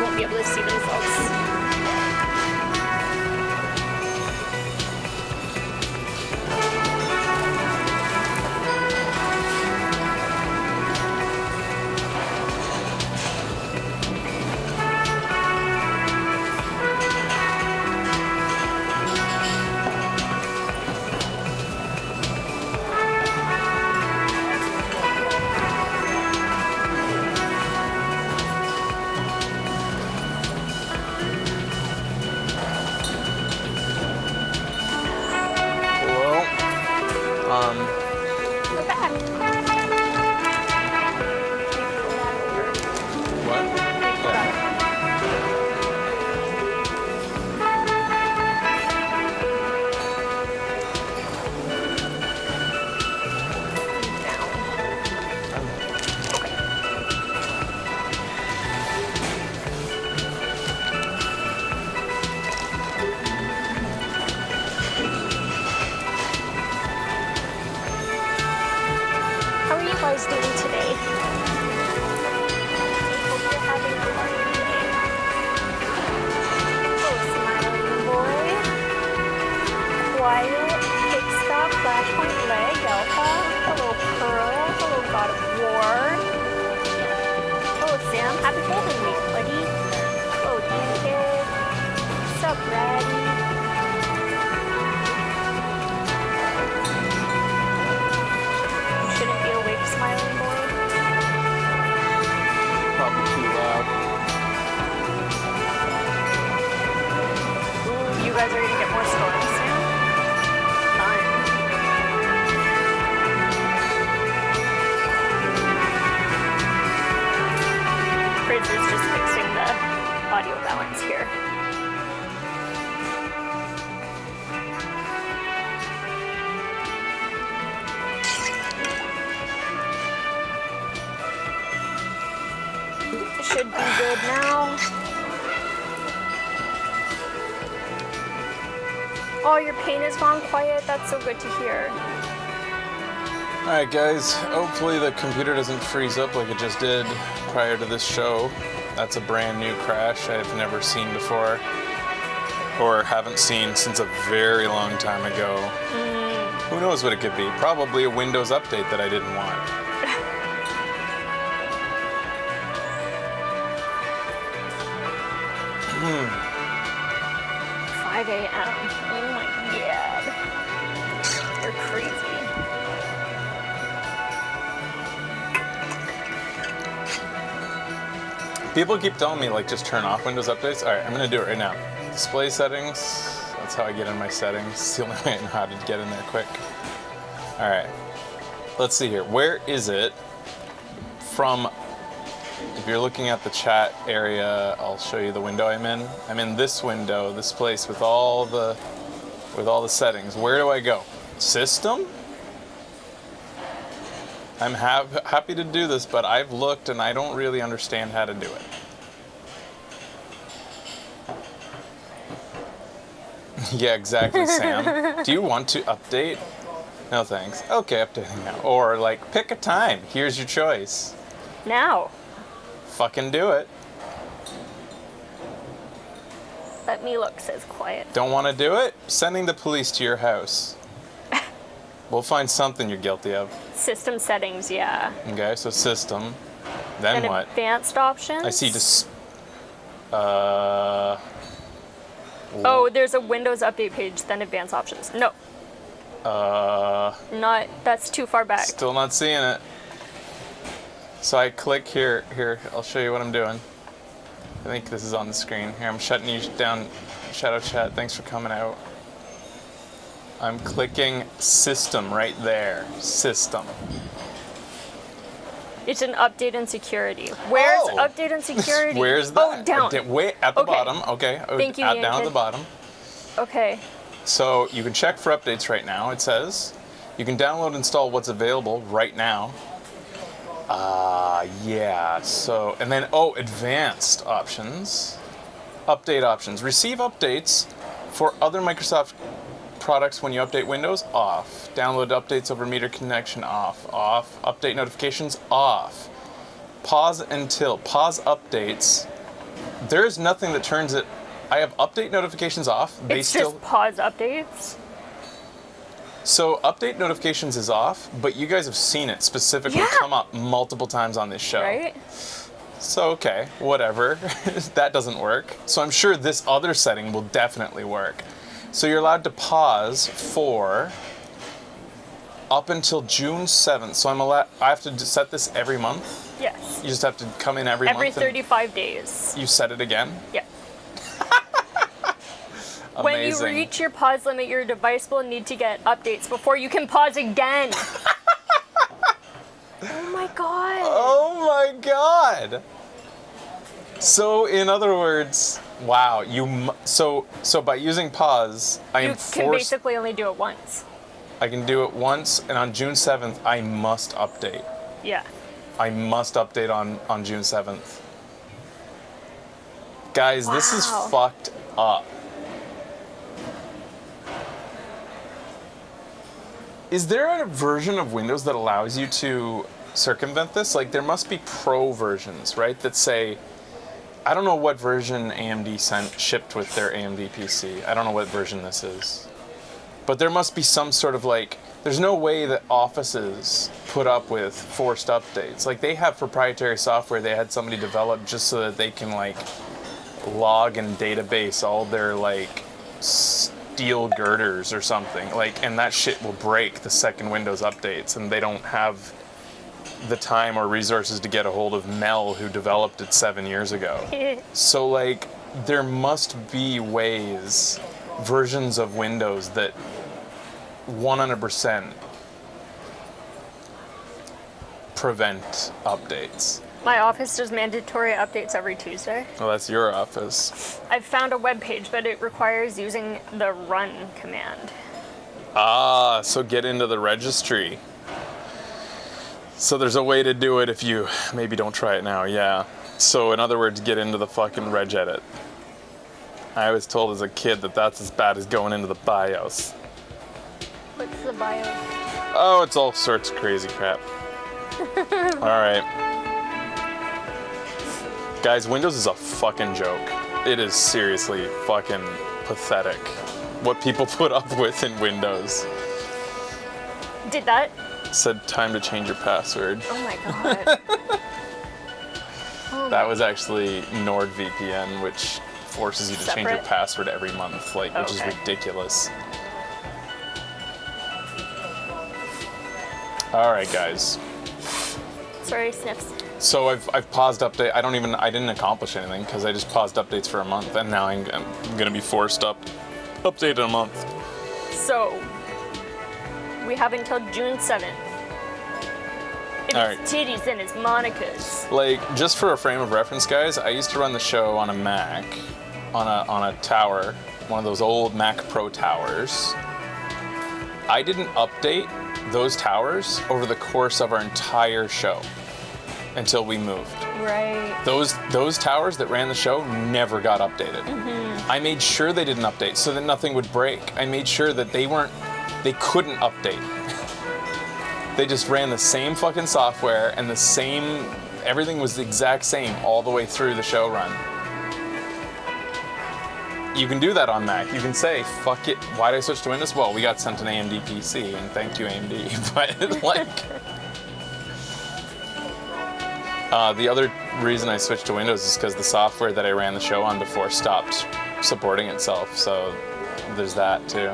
won't be able to see themselves. Should be good now. Oh, your pain has gone quiet. That's so good to hear. Alright guys, hopefully the computer doesn't freeze up like it just did prior to this show. That's a brand new crash I've never seen before. Or haven't seen since a very long time ago. Who knows what it could be? Probably a Windows update that I didn't want. 5 a.m. Oh my god. You're crazy. People keep telling me, like, just turn off Windows updates. Alright, I'm gonna do it right now. Display settings. That's how I get in my settings. It's the only way I know how to get in there quick. Alright. Let's see here. Where is it from? If you're looking at the chat area, I'll show you the window I'm in. I'm in this window, this place with all the settings. Where do I go? System? I'm happy to do this, but I've looked and I don't really understand how to do it. Yeah, exactly, Sam. Do you want to update? No thanks. Okay, updating now. Or like, pick a time. Here's your choice. Now. Fucking do it. Let me look, says quiet. Don't want to do it? Sending the police to your house. We'll find something you're guilty of. System settings, yeah. Okay, so system. Then and what? Advanced options? I see Oh, there's a Windows update page, then advanced options. No. That's too far back. Still not seeing it. So I click here, I'll show you what I'm doing. I think this is on the screen. Here, I'm shutting you down, Shadow Chat, thanks for coming out. I'm clicking system right there, system. It's an update and security. Where's update and security? Where's that? Oh, down. Wait, at the bottom, okay. Thank you, down at the bottom. Okay. So you can check for updates right now, it says. You can download and install what's available right now. Yeah, so, and then, advanced options. Update options. Receive updates for other Microsoft products when you update Windows, off. Download updates over meter connection, off. Update notifications, off. Pause updates There's nothing that turns it. I have update notifications off. They It's still. just pause updates. So update notifications is off, but you guys have seen it specifically come up multiple times on this show. Right? So, okay, whatever. That doesn't work. So I'm sure this other setting will definitely work. So you're allowed to pause for up until June 7th. So I have to set this every month? Yes. You just have to come in every Every month and 35 days. you set it again? Yeah. Amazing. When you reach your pause limit, your device will need to get updates before you can pause again. Oh my god. Oh my god. So in other words, wow, so by using pause, I am You can forced. basically only do it once. I can do it once, and on June 7th, I must update. Yeah. I must update on June 7th. Guys, this is Wow. fucked up. Is there a version of Windows that allows you to circumvent this? Like, there must be pro versions, right? That say, I don't know what version AMD shipped with their AMD PC. I don't know what version this is. But there must be some sort of like, there's no way that offices put up with forced updates. Like, they have proprietary software they had somebody develop just so that they can like log and database all their like steel girders or something. Like, and that shit will break the second Windows updates, and they don't have the time or resources to get a hold of Mel, who developed it 7 years ago. So like, there must be ways, versions of Windows that 100% prevent updates. My office does mandatory updates every Tuesday. Well, that's your office. I've found a web page, but it requires using the run command. Ah, so get into the registry. So there's a way to do it if you maybe don't try it now, yeah. So in other words, get into the fucking regedit. I was told as a kid that that's as bad as going into the BIOS. What's the BIOS? Oh, it's all sorts of crazy crap. All right. Guys, Windows is a fucking joke. It is seriously fucking pathetic what people put up with in Windows. Did that? Said time to change your password. Oh my god. That was actually NordVPN, which forces you to change your Separate? password every month, like, which is Okay. ridiculous. All right, guys. Sorry, sniffs. So I've paused update. I didn't accomplish anything because I just paused updates for a month, and now I'm gonna be forced update in a month. So, we have until June 7th. It All is right. titties and it's Monica's. Like, just for a frame of reference, guys, I used to run the show on a Mac, on a tower, one of those old Mac Pro towers. I didn't update those towers over the course of our entire show until we moved. Right. Those towers that ran the show never got updated. Mm-hmm. I made sure they didn't update so that nothing would break. I made sure that they couldn't update. They just ran the same fucking software and everything was the exact same all the way through the show run. You can do that on Mac. You can say, fuck it, why did I switch to Windows? Well, we got sent an AMD PC, and thank you, AMD. But, like, the other reason I switched to Windows is because the software that I ran the show on before stopped supporting itself, so there's that, too.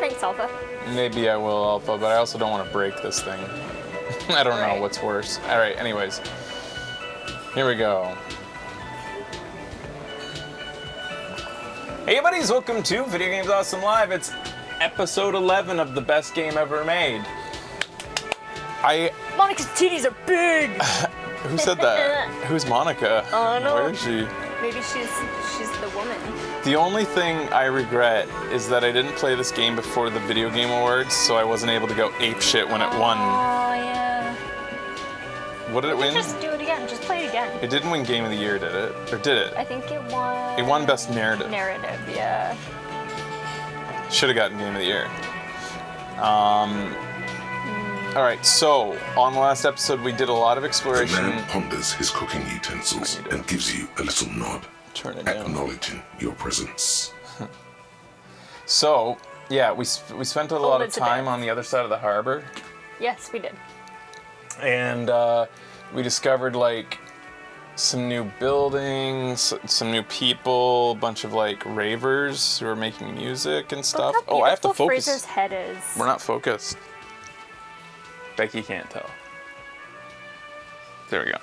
Thanks, Alpha. Maybe I will, Alpha, but I also don't want to break this thing. I don't know Right. what's worse. All right, anyways. Here we go. Hey buddies, welcome to Video Games Awesome Live. It's episode 11 of the best game ever made. Monica's titties are big! Who said that? Who's Monica? I don't know. Where is she? Maybe she's the woman. The only thing I regret is that I didn't play this game before the Video Game Awards, so I wasn't able to go apeshit when it won. Oh, yeah. What did it win? Just do it again. Just play it again. It didn't win Game of the Year, did it? Or did it? I think it won... It won Best Narrative. Narrative, yeah. Should have gotten Game of the Year. All right, so on the last episode, we did a lot of The exploration. man ponders his cooking utensils and gives you a little nod, Turn it down. acknowledging your presence. So, yeah, we spent a lot of time on the other side of the harbor, Yes, we did. and we discovered like some new buildings, some new people, a bunch of like ravers who are making music and stuff. Look how Oh, I have to beautiful focus. Fraser's head is. We're not focused. Becky can't tell. There we go.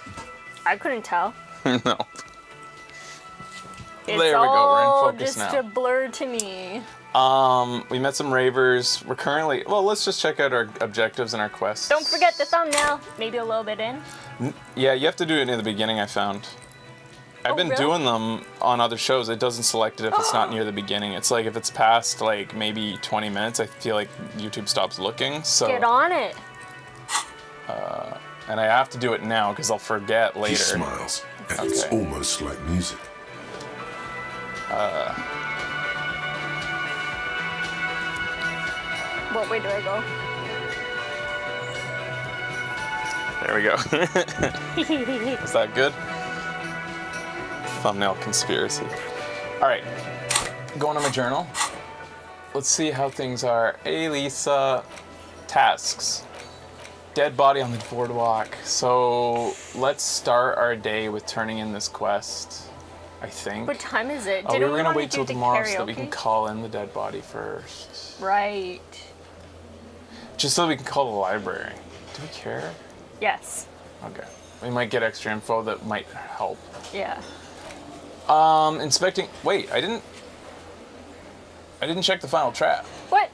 I couldn't tell. No. It's There we go, we're in all focus just now. a blur to me. We met some ravers. We're currently, well, let's just check out our objectives and our quests. Don't forget the thumbnail. Maybe a little bit in. Yeah, you have to do it near the beginning, I found. I've been really? doing them on other shows. It doesn't select it if it's not near the beginning. It's like if it's past like maybe 20 minutes, I feel like YouTube stops looking. So Get on it. and I have to do it now because I'll forget He later. smiles, and it's Okay. almost like music. What way do I go? There we go. Is that good? Thumbnail conspiracy. All right, going to my journal. Let's see how things are. Hey, Lisa. Tasks. Dead body on the boardwalk. So let's start our day with turning in this quest, I think. What time is it? Oh, we Didn't were gonna wanna wait do till the tomorrow so that we can karaoke? call in the dead body first. Right. Just so we can call the library. Do we care? Yes. Okay. We might get extra info that might help. Yeah. Inspecting. Wait, I didn't check the final trap. What?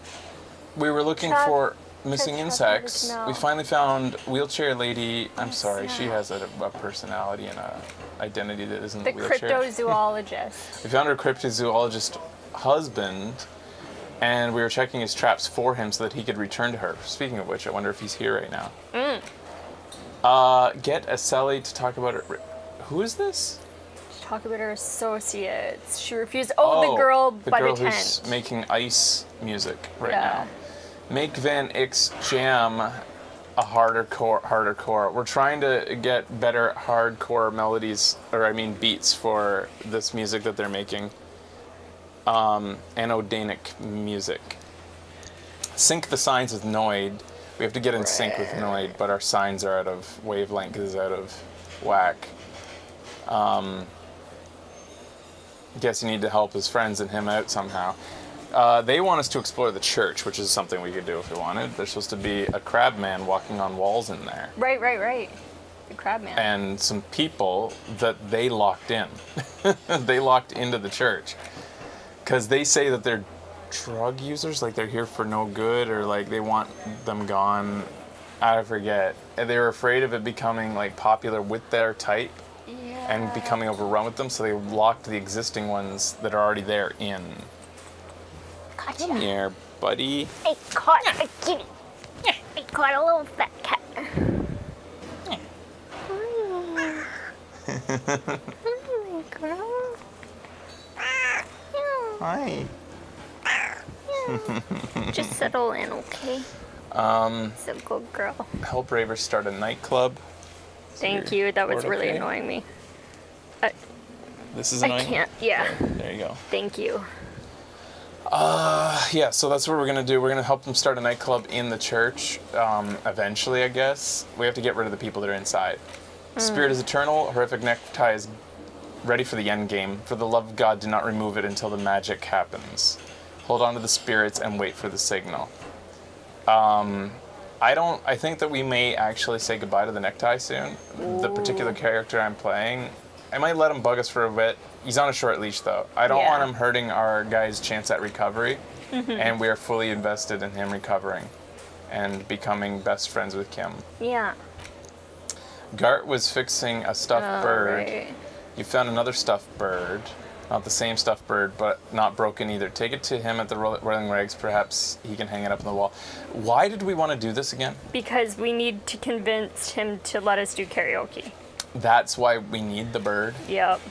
We were looking Trap- for missing trap insects. needed to We know. finally found wheelchair lady. I'm sorry, she snap. has a personality and a identity that isn't The the wheelchair. cryptozoologist. We found her cryptozoologist husband, and we were checking his traps for him so that he could return to her. Speaking of which, I wonder if he's here right now. Get a Sally to talk about her. Who is this? Talk about her associates. She refused. Oh, the girl by the tent. who's making ice music right Yeah. now. Make Van X jam a harder core. We're trying to get better hardcore melodies, or I mean beats for this music that they're making. Anodanic music. Sync the signs with Noid. We have to get in sync with Noid, but our signs are out of wavelength, is out of whack. Guess you need to help his friends and him out somehow. They want us to explore the church, which is something we could do if we wanted. There's supposed to be a crab man walking on walls in there. Right. The crab man. And some people that they locked in. They locked into the church. Because they say that they're drug users, like they're here for no good, or like they want them gone. I forget. And they were afraid of it becoming like popular with their type Yeah. and becoming overrun with them, so they locked the existing ones that are already there in. Gotcha. Come here, buddy. I caught a kitty. I caught a little fat cat. Hi. Just settle in, okay? It's a good girl. Help Ravers start a nightclub. Thank you. That was board really okay? annoying me. This is I annoying. can't. Yeah. There you go. Thank you. Yeah, so that's what we're gonna do. We're gonna help them start a nightclub in the church. Eventually, I guess. We have to get rid of the people that are inside. Spirit is eternal. Horrific necktie is ready for the end game. For the love of God, do not remove it until the magic happens. Hold on to the spirits and wait for the signal. I think that we may actually say goodbye to the necktie soon. The particular character I'm playing, I might let him bug us for a bit. He's on a short leash though. I don't Yeah. want him hurting our guy's chance at recovery. And we are fully invested in him recovering and becoming best friends with Kim. Yeah. Gart was fixing a stuffed bird. Right. You found another stuffed bird. Not the same stuffed bird, but not broken either. Take it to him at the Rolling Rags. Perhaps he can hang it up on the wall. Why did we want to do this again? Because we need to convince him to let us do karaoke. That's why we need the bird. Yep.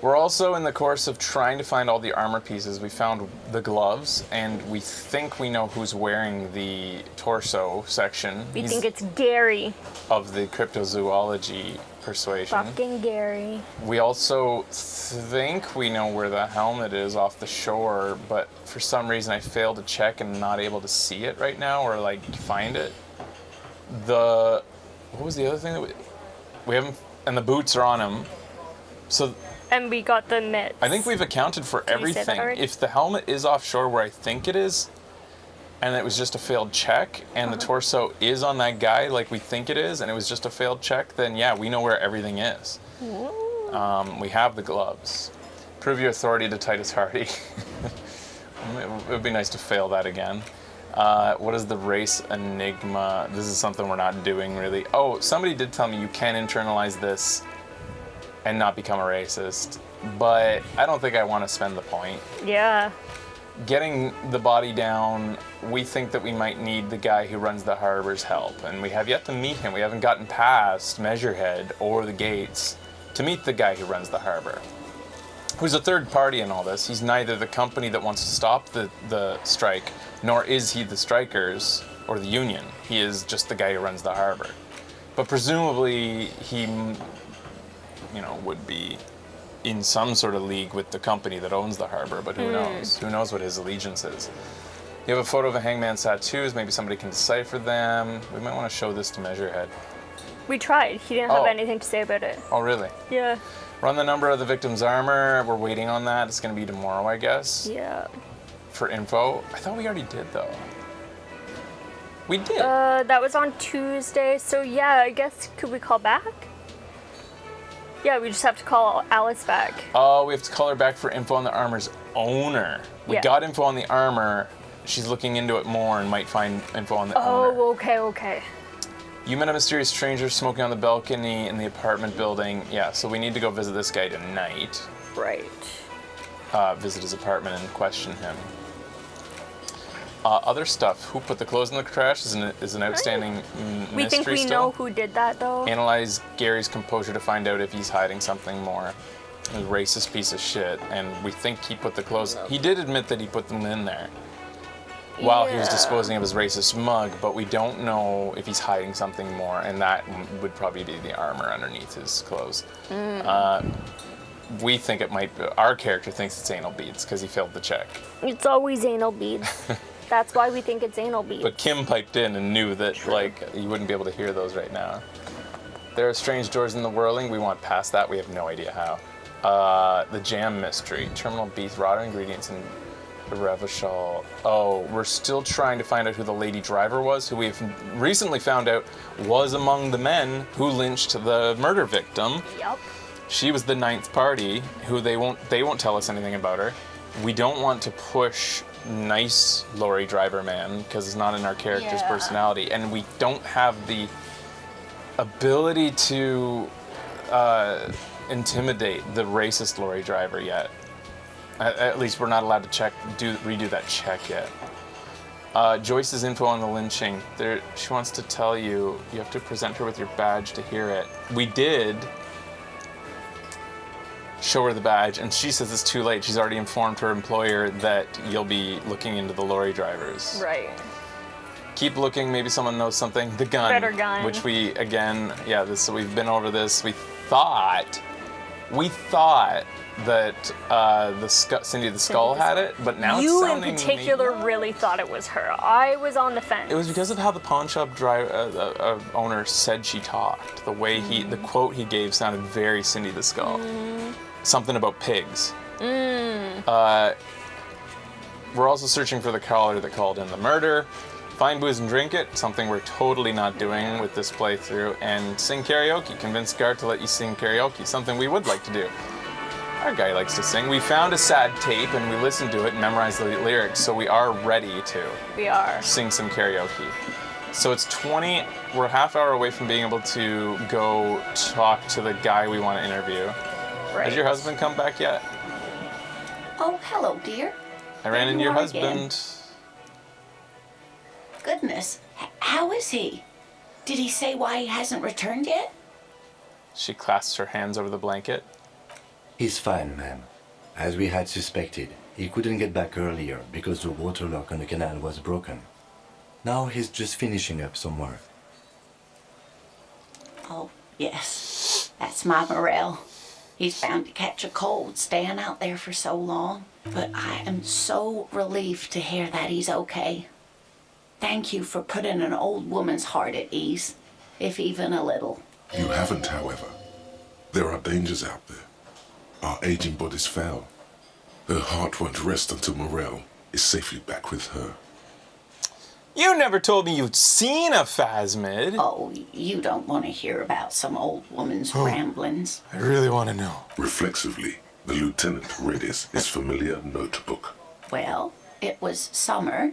We're also in the course of trying to find all the armor pieces. We found the gloves, and we think we know who's wearing the torso section. We think it's Gary. Of the cryptozoology persuasion. Fucking Gary. We also think we know where the helmet is off the shore, but for some reason I failed to check and not able to see it right now or like find it. What was the other thing that we haven't, and the boots are on him. So And we got the mitts. I think we've accounted for Did you say that everything. already? If the helmet is offshore where I think it is, and it was just a failed check, and the torso is on that guy like we think it is, and it was just a failed check, then yeah, we know where everything is. We have the gloves. Prove your authority to Titus Hardy. It would be nice to fail that again. What is the race enigma? This is something we're not doing really. Oh, somebody did tell me you can internalize this and not become a racist, but I don't think I want to spend the point. Yeah. Getting the body down, we think that we might need the guy who runs the harbor's help, and we have yet to meet him. We haven't gotten past Measurehead or the gates to meet the guy who runs the harbor, who's a third party in all this. He's neither the company that wants to stop the strike, nor is he the strikers or the union. He is just the guy who runs the harbor. But presumably he, would be in some sort of league with the company that owns the harbor, but who knows? Who knows what his allegiance is? You have a photo of a hangman's tattoos. Maybe somebody can decipher them. We might want to show this to Measurehead. We tried. He didn't have anything to say about it. Oh, really? Yeah. Run the number of the victim's armor. We're waiting on that. It's going to be tomorrow, I guess. Yeah. For info. I thought we already did, though. We did. That was on Tuesday, so yeah, I guess, could we call back? Yeah, we just have to call Alice back. Oh, we have to call her back for info on the armor's owner. We Yeah. got info on the armor. She's looking into it more and might find info on the owner. Oh, okay. You met a mysterious stranger smoking on the balcony in the apartment building. Yeah, so we need to go visit this guy tonight. Right. Visit his apartment and question him. Other stuff. Who put the clothes in the trash is an outstanding mystery We think we still. know who did that, though. Analyze Gary's composure to find out if he's hiding something more. A racist piece of shit, and we think he put the clothes. He did admit that he put them in there while he was Yeah. disposing of his racist mug, but we don't know if he's hiding something more, and that would probably be the armor underneath his clothes. We think it might be, our character thinks it's anal beads because he failed the check. It's always anal beads. That's why we think it's anal beads. But Kim piped in and knew that you wouldn't be able to hear those right now. There are strange doors in the whirling. We want past that. We have no idea how. The jam mystery. Terminal beef, raw ingredients, and Revachol. Oh, we're still trying to find out who the lady driver was, who we've recently found out was among the men who lynched the murder victim. Yep. She was the ninth party, who they won't tell us anything about her. We don't want to push nice lorry driver man because it's not in our character's personality, and we don't have the ability to intimidate the racist lorry driver yet. At least we're not allowed to redo that check yet. Joyce's info on the lynching. She wants to tell you have to present her with your badge to hear it. We did show her the badge, and she says it's too late. She's already informed her employer that you'll be looking into the lorry drivers. Right. Keep looking, maybe someone knows something. The gun. Better gun. Which we've been over this. We thought that Cindy the Skull had it, but now it's You in sounding particular really thought it was her. I was on the fence. It was because of how the pawn shop owner said she talked. The way the quote he gave sounded very Cindy the Skull. Something about pigs. We're also searching for the caller that called in the murder. Find booze and drink it, something we're totally not doing with this playthrough, and sing karaoke. Convince Gar to let you sing karaoke, something we would like to do. Our guy likes to sing. We found a sad tape and we listened to it and memorized the lyrics, so we are ready to sing some karaoke. So it's we're a half hour away from being able to go talk to the guy we want to interview. Right. Has your husband come back yet? Oh, hello, dear. I ran into your are husband. Goodness, how is he? Did he say why he hasn't returned yet? She clasps her hands over the blanket. He's fine, ma'am. As we had suspected, he couldn't get back earlier because the water lock on the canal was broken. Now he's just finishing up some work. Oh, yes. That's my Morel. He's bound to catch a cold staying out there for so long. But I am so relieved to hear that he's okay. Thank you for putting an old woman's heart at ease, if even a little. You haven't, however. There are dangers out there. Our aging body's foul. Her heart won't rest until Morel is safely back with her. You never told me you'd seen a phasmid. Oh, you don't want to hear about some old woman's ramblings. I really want to know. Reflexively, the lieutenant read his familiar notebook. Well, it was summer.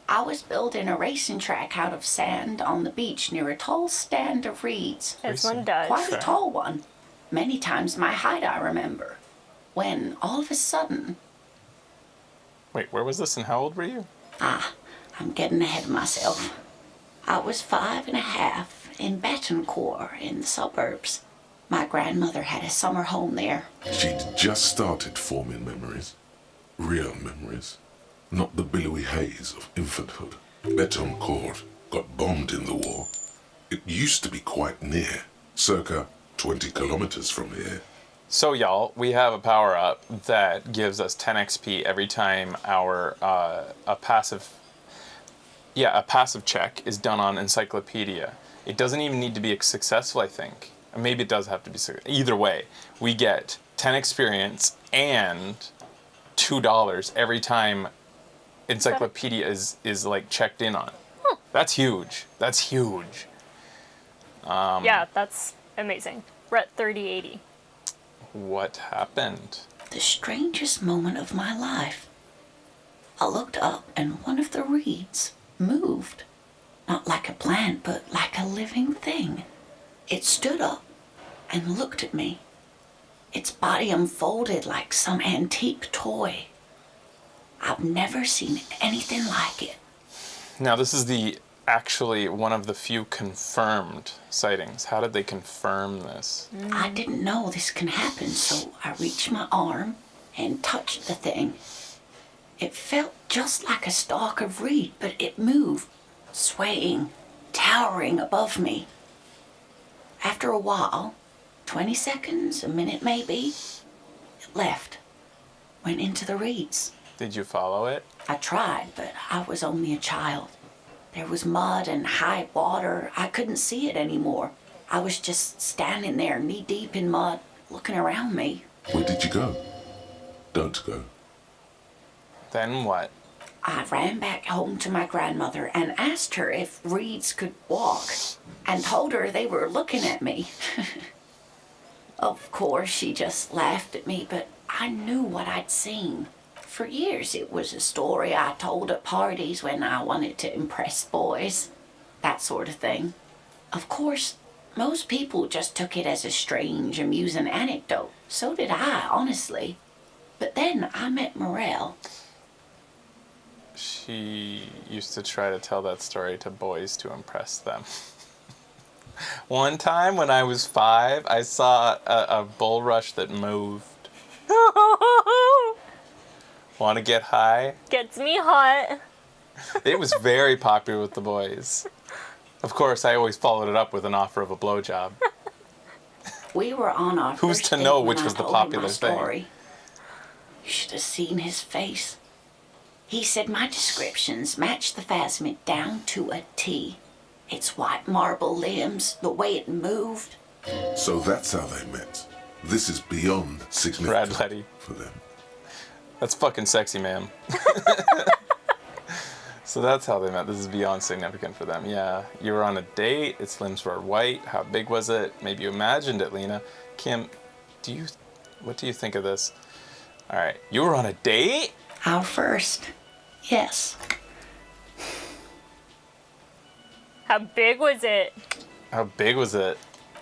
I was building a racing track out of sand on the beach near a tall stand of reeds. As one does. Quite a tall one. Many times my height, I remember. When, all of a sudden... Wait, where was this and how old were you? I'm getting ahead of myself. I was 5.5 in Betancourt in the suburbs. My grandmother had a summer home there. She'd just started forming memories. Real memories. Not the billowy haze of infanthood. Betancourt got bombed in the war. It used to be quite near, circa 20 kilometers from here. So y'all, we have a power up that gives us 10 XP every time our a passive check is done on Encyclopedia. It doesn't even need to be successful, I think. Maybe it does have to be successful. Either way, we get 10 experience and $2 every time Encyclopedia is like checked in on. That's huge. That's huge. Yeah, that's amazing. We're at 3080. What happened? The strangest moment of my life. I looked up and one of the reeds moved. Not like a plant, but like a living thing. It stood up and looked at me. Its body unfolded like some antique toy. I've never seen anything like it. Now this is actually one of the few confirmed sightings. How did they confirm this? I didn't know this can happen, so I reached my arm and touched the thing. It felt just like a stalk of reed, but it moved, swaying, towering above me. After a while, 20 seconds, a minute maybe, it left, went into the reeds. Did you follow it? I tried, but I was only a child. There was mud and high water. I couldn't see it anymore. I was just standing there knee-deep in mud, looking around me. Where did you go? Don't go. Then what? I ran back home to my grandmother and asked her if reeds could walk, and told her they were looking at me. Of course, she just laughed at me, but I knew what I'd seen. For years, it was a story I told at parties when I wanted to impress boys. That sort of thing. Of course, most people just took it as a strange, amusing anecdote. So did I, honestly. But then I met Morel. She used to try to tell that story to boys to impress them. One time when I was 5, I saw a bulrush that moved. Want to get high? Gets me hot. It was very popular with the boys. Of course, I always followed it up with an offer of a blowjob. We were on our Who's first to date know when which I was the told him popular my thing? story. You should have seen his face. He said my descriptions matched the phasmid down to a T. Its white marble limbs, the way it moved. So that's how they met. This is beyond Brad significant Letty. for them. That's fucking sexy, ma'am. So that's how they met. This is beyond significant for them. Yeah, you were on a date. Its limbs were white. How big was it? Maybe you imagined it, Lena. Kim, what do you think of this? All right, you were on a date? Our first. Yes. How big was it? How big was it?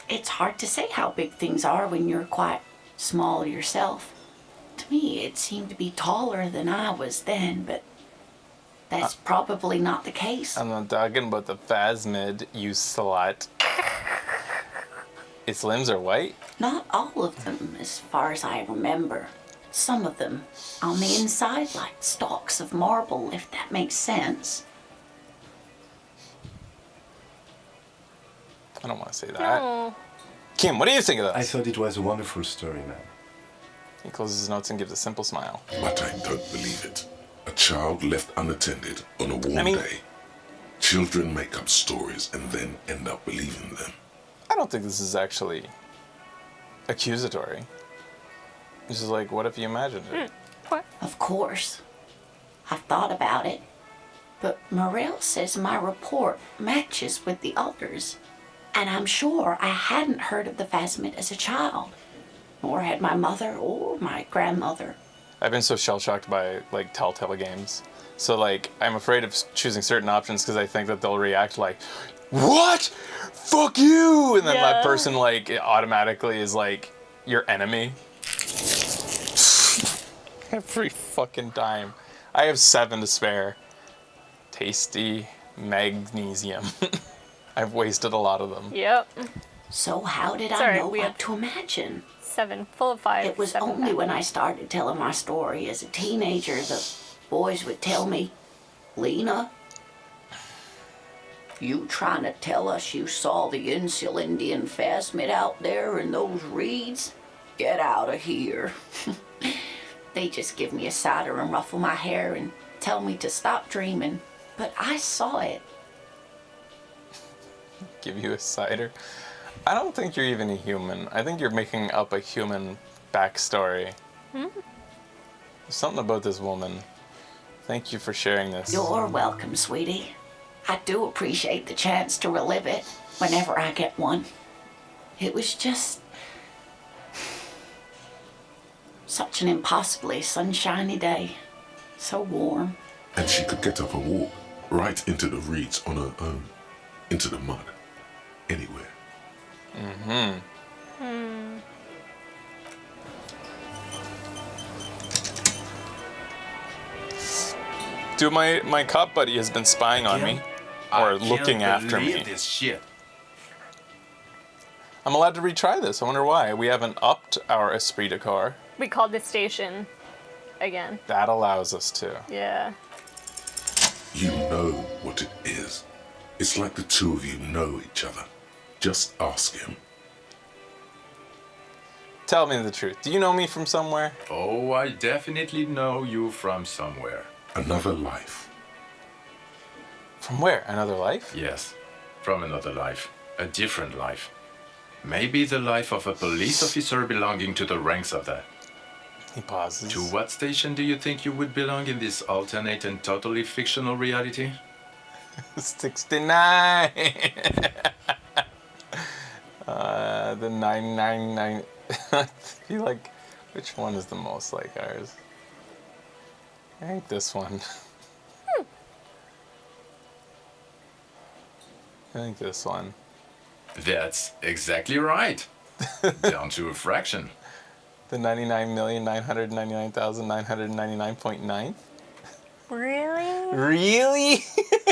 It's hard to say how big things are when you're quite small yourself. To me, it seemed to be taller than I was then, but that's probably not the case. I'm not talking about the phasmid, you slut. Its limbs are white? Not all of them, as far as I remember. Some of them on the inside, like stalks of marble, if that makes sense. I don't want to say that. No. Kim, what do you think of I this? thought it was a wonderful story, man. He closes his notes and gives a simple smile. But I don't believe it. A child left unattended on a warm mean- day. Children make up stories and then end up believing them. I don't think this is actually accusatory. This is like, what if you imagined it? What? Of course. I've thought about it. But Morel says my report matches with the others. And I'm sure I hadn't heard of the phasmid as a child. Nor had my mother or my grandmother. I've been so shell-shocked by, like, Telltale games. So, like, I'm afraid of choosing certain options because I think that they'll react like, what? Fuck you! And then that Yeah. person, like, it automatically is, like, your enemy. Every fucking time. I have 7 to spare. Tasty magnesium. I've wasted a lot of them. Yep. So how did I Sorry, know we what have- to imagine? 7. Full of 5. It was 7 only when I back. started telling my story as a teenager the boys would tell me, Lena, you trying to tell us you saw the Insul Indian phasmid out there in those reeds? Get out of here. They just give me a cider and ruffle my hair and tell me to stop dreaming. But I saw it. Give you a cider. I don't think you're even a human. I think you're making up a human backstory. There's something about this woman. Thank you for sharing this. You're welcome, sweetie. I do appreciate the chance to relive it whenever I get one. It was just such an impossibly sunshiny day. So warm. And she could get up and walk right into the reeds on her own. Into the mud. Anywhere. Dude, my cop buddy has been spying on me. Or looking after me. This shit. I'm allowed to retry this. I wonder why. We haven't upped our esprit de corps. We called the station again. That allows us to. Yeah. You know what it is. It's like the two of you know each other. Just ask him. Tell me the truth. Do you know me from somewhere? Oh, I definitely know you from somewhere. Another life. From where? Another life? Yes, from another life. A different life. Maybe the life of a police officer belonging to the ranks of that. He pauses. To what station do you think you would belong in this alternate and totally fictional reality? 69. The 999. I feel like, which one is the most like ours? I think this one. I think this one. That's exactly right. Down to a fraction. The 99,999,999.9. Really? Really?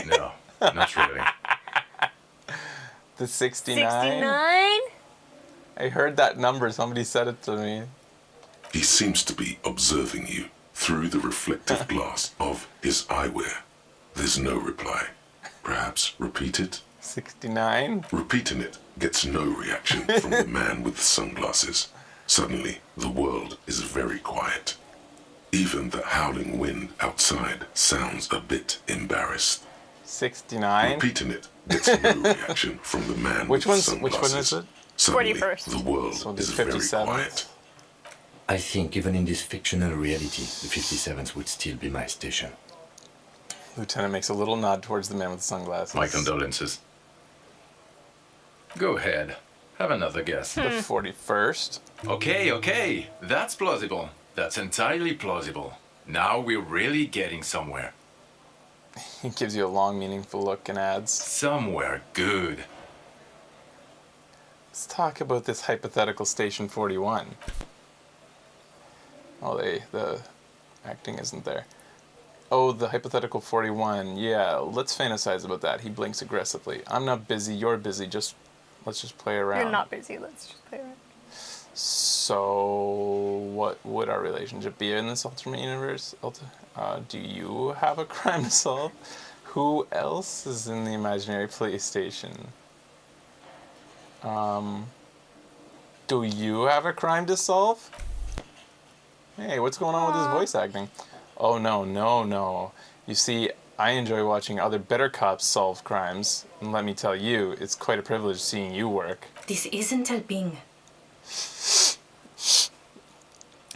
No, not really. The 69? 69? I heard that number. Somebody said it to me. He seems to be observing you through the reflective glass of his eyewear. There's no reply. Perhaps repeat it? 69? Repeating it gets no reaction from the man with the sunglasses. Suddenly, the world is very quiet. Even the howling wind outside sounds a bit embarrassed. 69? Repeating it gets no reaction from the man Which with the one's- which one sunglasses. is it? Suddenly, 41st. the world So the is very 57th? quiet. I think even in this fictional reality, the 57th would still be my station. Lieutenant makes a little nod towards the man with the sunglasses. My condolences. Go ahead. Have another guess. The 41st? Okay. That's plausible. That's entirely plausible. Now we're really getting somewhere. He gives you a long, meaningful look and adds, Somewhere good. let's talk about this hypothetical Station 41. Oh, the acting isn't there. Oh, the hypothetical 41. Yeah, let's fantasize about that. He blinks aggressively. I'm not busy, you're busy. Just Let's just play around. You're not busy. Let's just play around. So, what would our relationship be in this alternate universe? Do you have a crime to solve? Who else is in the imaginary police station? Do you have a crime to solve? Hey, what's going on with his voice acting? Oh, no. You see, I enjoy watching other better cops solve crimes, and let me tell you, it's quite a privilege seeing you work. This isn't helping.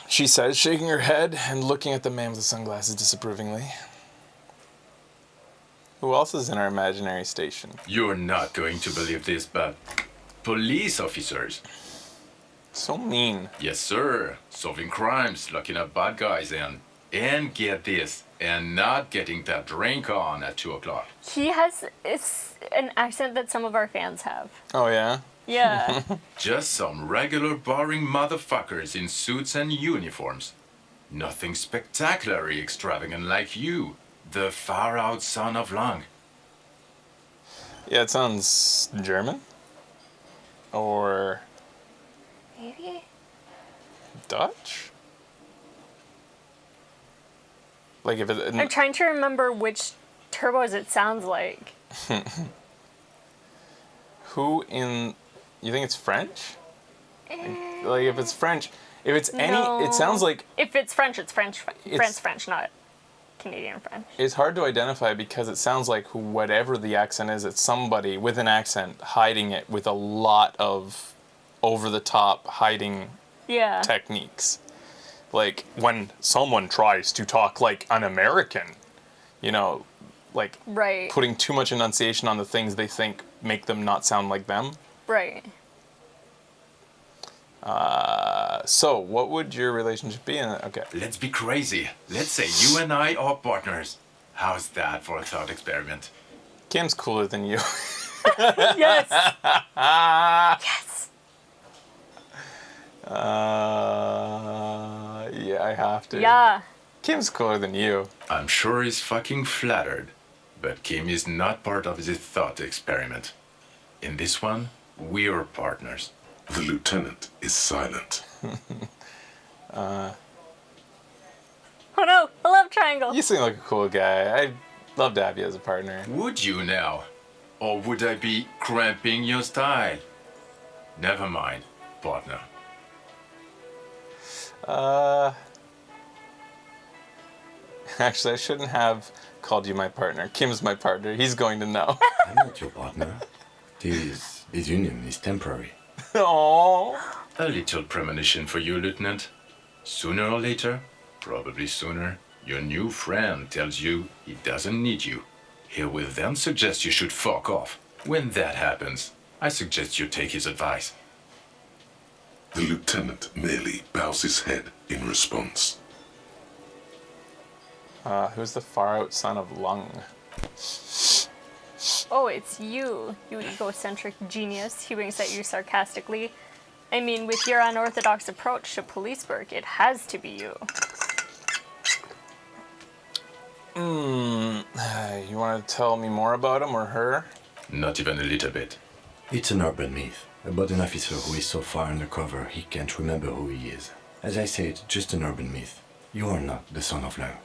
She says, shaking her head and looking at the man with the sunglasses disapprovingly. Who else is in our imaginary station? You're not going to believe this, but police officers. So mean. Yes, sir. Solving crimes, locking up bad guys, and get this, and not getting that drink on at 2 o'clock. He has an accent that some of our fans have. Oh, yeah? Yeah. Just some regular boring motherfuckers in suits and uniforms. Nothing spectacularly extravagant like you, the far-out son of Lang. Yeah, it sounds German. Or Maybe? Dutch? Like if it... I'm trying to remember which turbos it sounds like. Who in... You think it's French? Like if it's French... If it's any... No. It sounds like... If it's French, it's French. It's- French, not Canadian French. It's hard to identify because it sounds like whatever the accent is, it's somebody with an accent hiding it with a lot of over-the-top hiding Yeah. techniques. Like when someone tries to talk like an American, you know, like Right. putting too much enunciation on the things they think make them not sound like them. Right. So what would your relationship be? Okay. Let's be crazy. Let's say you and I are partners. How's that for a thought experiment? Kim's cooler than you. Yes. Yes. Yeah, I have to. Yeah. Kim's cooler than you. I'm sure he's fucking flattered, but Kim is not part of the thought experiment. In this one, we're partners. The lieutenant is silent. Oh no, a love triangle. You seem like a cool guy. I'd love to have you as a partner. Would you now? Or would I be cramping your style? Never mind, partner. Actually, I shouldn't have called you my partner. Kim's my partner. He's going to know. I'm not your partner. This union is temporary. Aww. A little premonition for you, Lieutenant. Sooner or later, probably sooner, your new friend tells you he doesn't need you. He will then suggest you should fuck off. When that happens, I suggest you take his advice. The lieutenant merely bows his head in response. Who's the far-out son of Lung? Oh, it's you, you egocentric genius, he winks at you sarcastically. I mean, with your unorthodox approach to police work, it has to be you. You want to tell me more about him or her? Not even a little bit. It's an urban myth about an officer who is so far undercover he can't remember who he is. As I said, just an urban myth. You are not the son of Lang.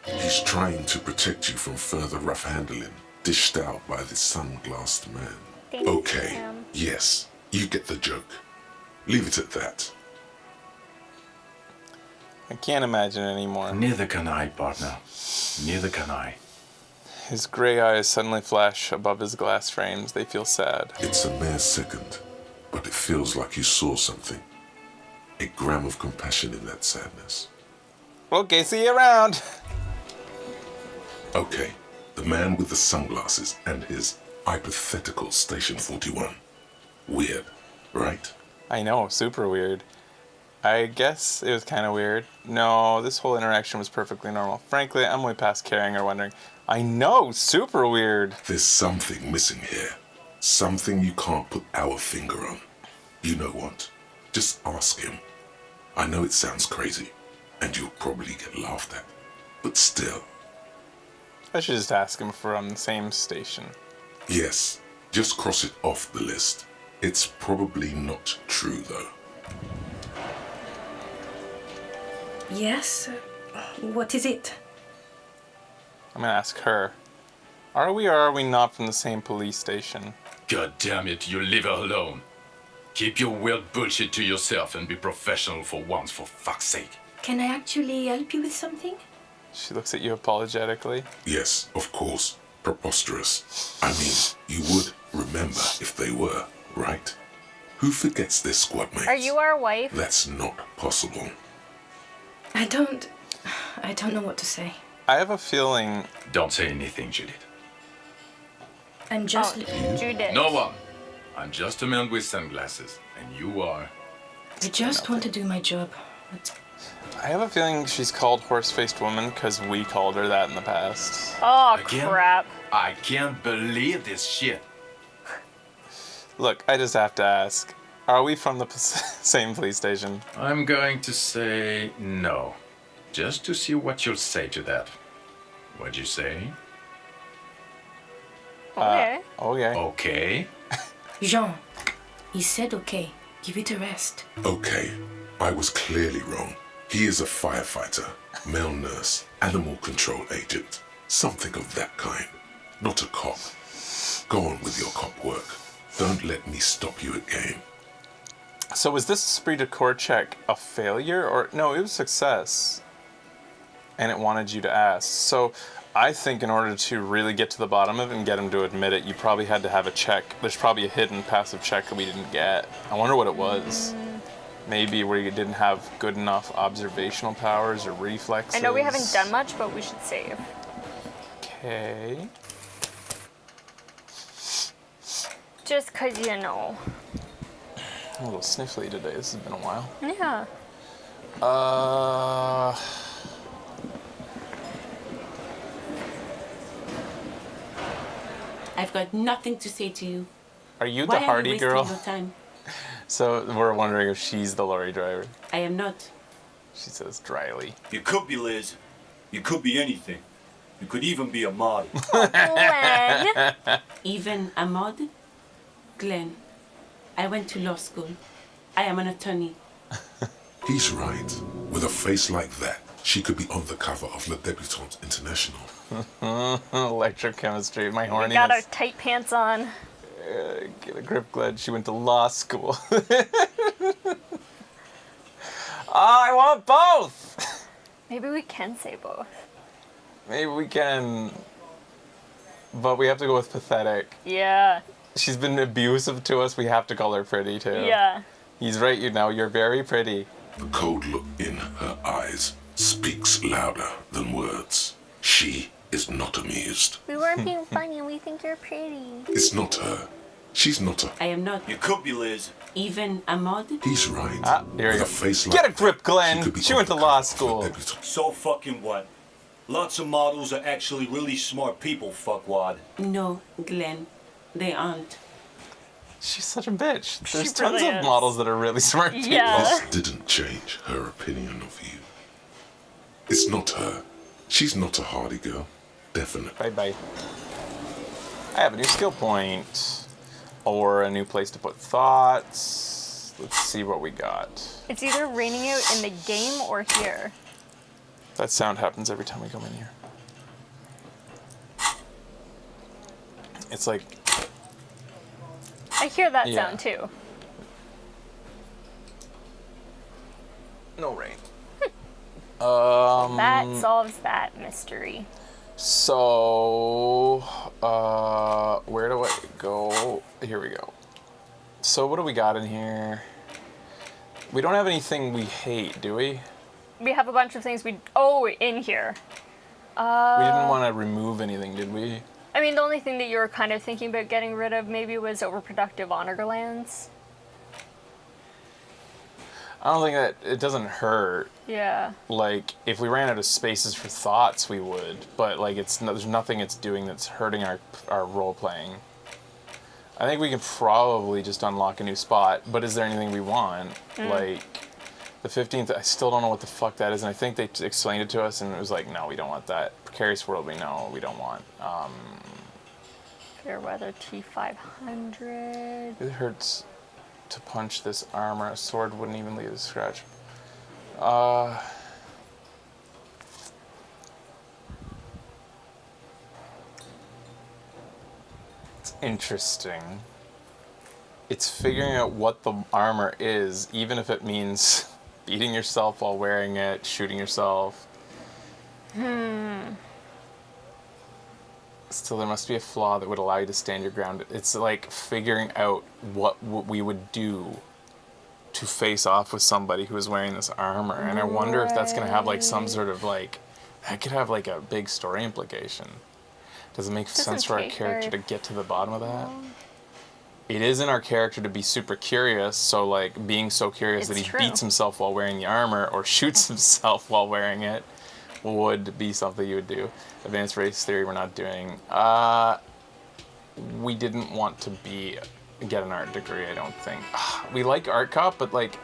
He's trying to protect you from further rough handling, dished out by this sunglassed man. Thanks, Okay, Sam. yes, you get the joke. Leave it at that. I can't imagine anymore. Neither can I, partner. Neither can I. His gray eyes suddenly flash above his glass frames. They feel sad. It's a mere second, but it feels like you saw something. A gram of compassion in that sadness. Okay, see you around. Okay, the man with the sunglasses and his hypothetical Station 41. Weird, right? I know, super weird. I guess it was kind of weird. No, this whole interaction was perfectly normal. Frankly, I'm way past caring or wondering. I know, super weird. There's something missing here. Something you can't put our finger on. You know what? Just ask him. I know it sounds crazy, and you'll probably get laughed at. But still, I should just ask him if we're on the same station. yes, just cross it off the list. It's probably not true, though. Yes? What is it? I'm gonna ask her. Are we or are we not from the same police station? God damn it, you leave her alone. Keep your weird bullshit to yourself and be professional for once, for fuck's sake. Can I actually help you with something? She looks at you apologetically. Yes, of course. Preposterous. I mean, you would remember if they were, right? Who forgets their squad mates? Are you our wife? That's not possible. I don't know what to say. I have a feeling. Don't say anything, Judith. I'm just... Judith. No one. I'm just a man with sunglasses, and you are... I just want to do my job. That's... I have a feeling she's called horse-faced woman because we called her that in the past. Oh, Again? crap. I can't believe this shit. Look, I just have to ask. Are we from the same police station? I'm going to say no. Just to see what you'll say to that. What'd you say? Okay. Okay. Okay. Jean, he said okay. Give it a rest. Okay, I was clearly wrong. He is a firefighter, male nurse, animal control agent, something of that kind. Not a cop. Go on with your cop work. Don't let me stop you again. So was this esprit de corps check a failure or no? It was a success, and it wanted you to ask. So I think in order to really get to the bottom of it and get him to admit it, you probably had to have a check. There's probably a hidden passive check that we didn't get. I wonder what it was. Maybe where you didn't have good enough observational powers or reflexes. I know we haven't done much, but we should save. Okay. Just 'cause you know. I'm a little sniffly today. This has been a while. Yeah. I've got nothing to say to you. Are you Why the are Hardy you wasting girl? your time? So we're wondering if she's the lorry driver. I am not. She says dryly. You could be Liz. You could be anything. You could even be a model. Glenn. Even a mod? Glenn, I went to law school. I am an attorney. He's right. With a face like that, she could be on the cover of Le Debutante International. Electrochemistry. My horniness. We got our tight pants on. Get a grip, Glenn. She went to law school. I want both! Maybe we can say both. Maybe we can. But we have to go with pathetic. Yeah. She's been abusive to us. We have to call her pretty, too. Yeah. He's right, you're very pretty. The cold look in her eyes speaks louder than words. She is not amused. We weren't being funny. We think you're pretty. It's not her. She's not a... I am not. You could be Liz. Even a mod? He's right. Ah, here you With go. a face like Get a grip, that, Glenn. could be She on went the to law cover of school. Le Debutante. So fucking what? Lots of models are actually really smart people, fuckwad. No, Glenn. They aren't. She's such a bitch. There's She tons really of is. models that are really smart people. Yeah. This didn't change her opinion of you. It's not her. She's not a hardy girl. Definitely. Bye-bye. I have a new skill point. Or a new place to put thoughts. Let's see what we got. It's either raining out in the game or here. That sound happens every time we come in here. It's like... I hear that Yeah. sound too. No rain. That solves that mystery. So, where do I go? Here we go. So what do we got in here? We don't have anything we hate, do we? We have a bunch of things in here. We didn't want to remove anything, did we? I mean, the only thing that you were kind of thinking about getting rid of maybe was overproductive honor glands. I don't think that it doesn't hurt. Yeah. Like, if we ran out of spaces for thoughts, we would. But, like, there's nothing it's doing that's hurting our role-playing. I think we can probably just unlock a new spot, but is there anything we want? Like, the 15th, I still don't know what the fuck that is, and I think they explained it to us, and it was like, no, we don't want that. Precarious world, we don't want. Fairweather T500. It hurts to punch this armor. A sword wouldn't even leave a scratch. It's interesting. It's figuring out what the armor is, even if it means beating yourself while wearing it, shooting yourself. Still, there must be a flaw that would allow you to stand your ground. It's like figuring out what we would do to face off with somebody who is wearing this armor. And I wonder if that's going to have like some sort of like, that could have like a big story implication. Does it make sense for our character to get to the bottom of that? It is in our character to be super curious, so like being so curious that he beats himself while wearing the armor or shoots himself while wearing it would be something you would do. Advanced race theory we're not doing. We didn't want to get an art degree, I don't think. We like art cop, but like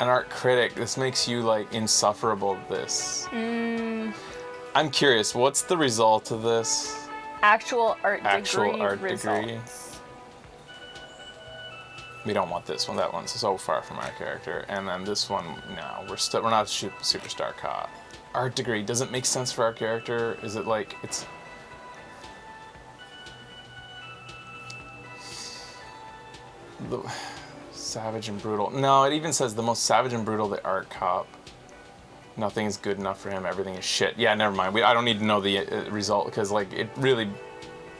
an art critic, this makes you like insufferable at this. I'm curious, what's the result of this? Actual art degree. We don't want this one. That one's so far from our character. And then this one, no, we're not a superstar cop. Art degree doesn't make sense for our character. Is it like it's? The savage and brutal. No, it even says the most savage and brutal, the art cop. Nothing is good enough for him. Everything is shit. Yeah, never mind. I don't need to know the result because like it really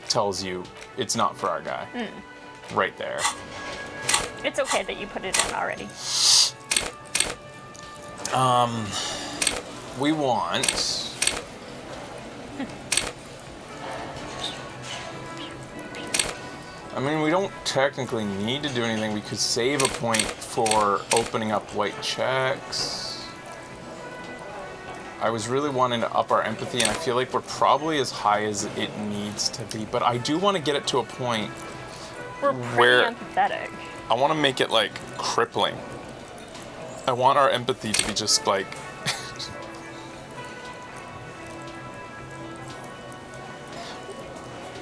tells you it's not for our guy. Right there. It's okay that you put it in already. We want. I mean, we don't technically need to do anything. We could save a point for opening up white checks. I was really wanting to up our empathy, and I feel like we're probably as high as it needs to be. But I do want to get it to a point where empathetic. I want to make it like crippling. I want our empathy to be just like.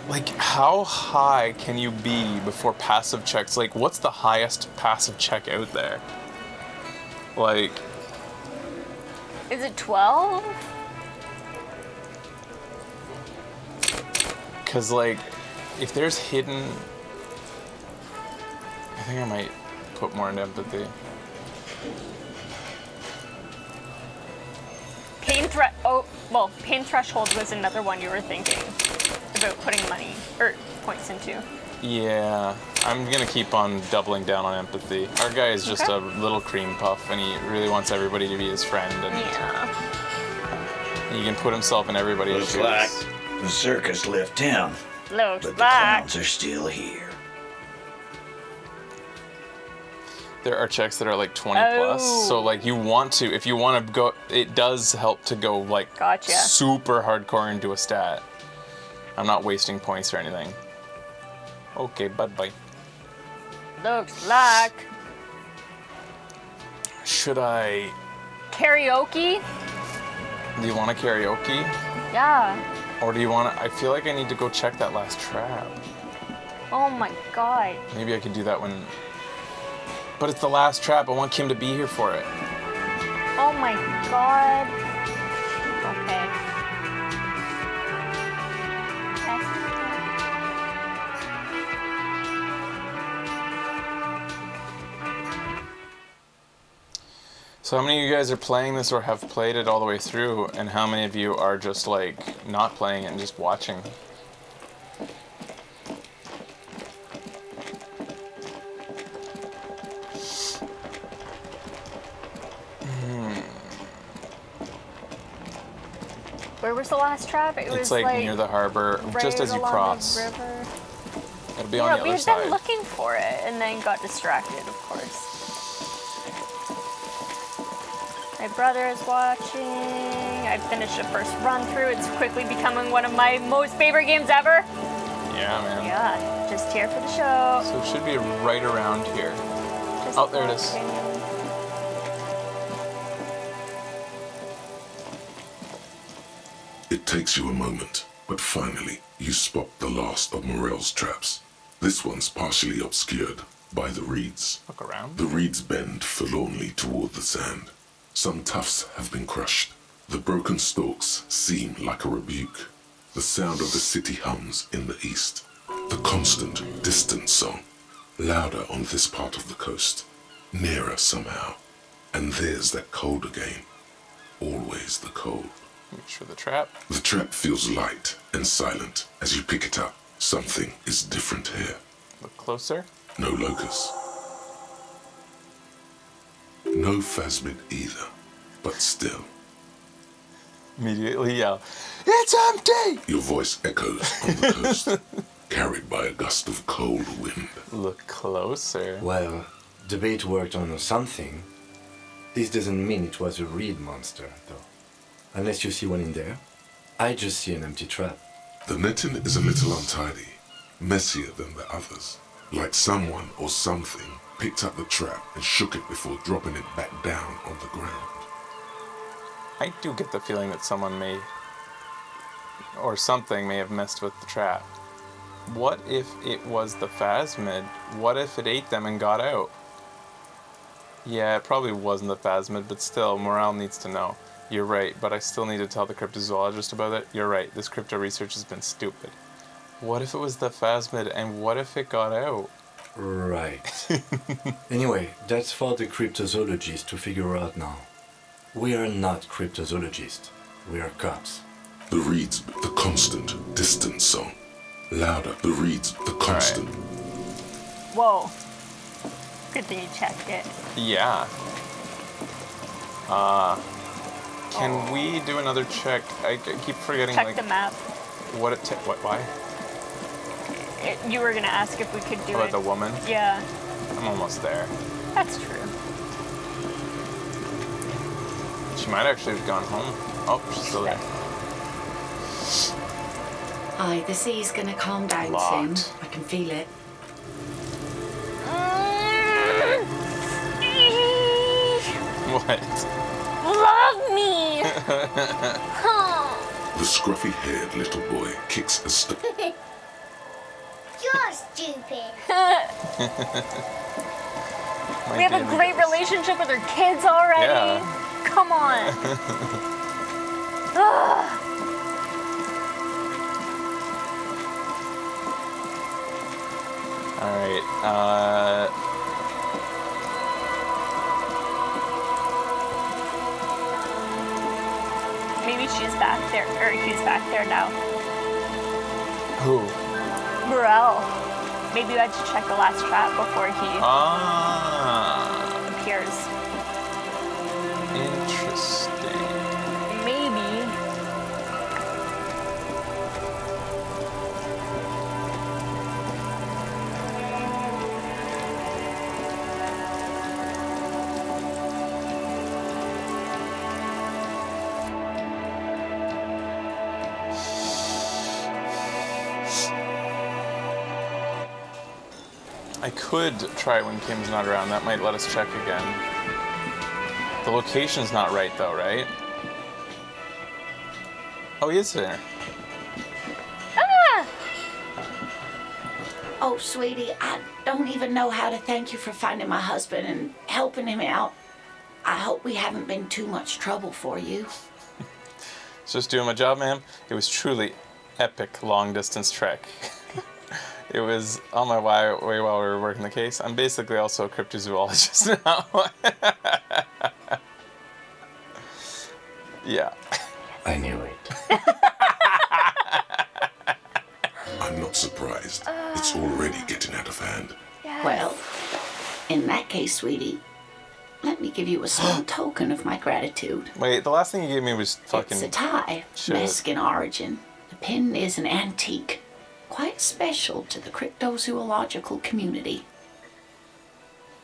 Like, how high can you be before passive checks? Like, what's the highest passive check out there? Like. Is it 12? Because, like, if there's hidden... I think I might put more into empathy. Pain threshold was another one you were thinking about putting money, or points into. Yeah, I'm going to keep on doubling down on empathy. Our guy is just a little cream puff, and he really wants everybody to be his friend. And he can put himself in everybody's shoes. Looks like the circus left town, but the clowns are still here. There are checks that are like 20 plus, so like you want to, if you want to go, it does help to go like super hardcore into a stat. I'm not wasting points or anything. Okay, bye-bye. Looks like. Should I... Karaoke? Do you want a karaoke? Yeah. Or do you want to... I feel like I need to go check that last trap. Oh my god. Maybe I could do that when... But it's the last trap. I want Kim to be here for it. Oh my god. Okay. So how many of you guys are playing this or have played it all the way through, and how many of you are just like not playing it and just watching? Where was the last trap? It's like near the harbor, right just as you cross. River. It'll be on the other side. We had been looking for it and then got distracted, of course. My brother is watching. I finished the first run through. It's quickly becoming one of my most favorite games ever. Yeah, man. Yeah, just here for the show. So it should be right around here. Oh, there it is. It takes you a moment But finally, you spot the last of Morel's traps. This one's partially obscured by the reeds. Look around. The reeds bend forlornly toward the sand. Some tufts have been crushed. The broken stalks seem like a rebuke. The sound of the city hums in the east. The constant, distant song. Louder on this part of the coast. Nearer somehow. And there's that cold again. Always the cold. Make sure the trap. The trap feels light and silent as you pick it up. Something is different here. Look closer. No locust. No phasmid either. But still. Immediately yell, "It's empty!" Your voice echoes on the coast, carried by a gust of cold wind. Look closer. Well, the bait worked on something. This doesn't mean it was a reed monster, though. Unless you see one in there. I just see an empty trap. The netting is a little untidy, messier than the others. Like someone or something picked up the trap and shook it before dropping it back down on the ground. I do get the feeling that someone may, or something may have messed with the trap. What if it was the phasmid? What if it ate them and got out? Yeah, it probably wasn't the phasmid, but still, Morale needs to know. You're right, but I still need to tell the cryptozoologist about it. You're right, this crypto research has been stupid. What if it was the phasmid, and what if it got out? Right. Anyway, that's for the cryptozoologists to figure out now. We are not cryptozoologists. We are cops. The reeds, the constant, distant song. Louder, the reeds, the constant. Whoa. Good thing you checked it. Yeah. Can we do another check? I keep forgetting. Check the map. What it? What? Why? You were gonna ask if we could do About it. the woman? Yeah. I'm almost there. That's true. She might actually have gone home. Oh, she's still there. Aye, the sea's gonna calm down Locked. soon. I can feel it. What? Love me! The scruffy-haired little boy kicks a step. You're stupid. We have a great relationship with our kids already. Yeah. Come on. Ugh. All right. Maybe she's back there, or he's back there now. Who? Morel. Maybe you had to check the last trap before he appears. Interesting. Maybe. I could try when Kim's not around. That might let us check again. The location's not right, though, right? Oh, he is there. Ah! Oh, sweetie, I don't even know how to thank you for finding my husband and helping him out. I hope we haven't been too much trouble for you. Just doing my job, ma'am. It was truly epic long-distance trek. It was on my way while we were working the case. I'm basically also a cryptozoologist now. Yeah. I knew it. I'm not surprised. It's already getting out of hand. Yes. Well, in that case, sweetie, let me give you a small token of my gratitude. Wait, the last thing you gave me was fucking... It's a tie, shit. Mexican origin. The pin is an antique, quite special to the cryptozoological community.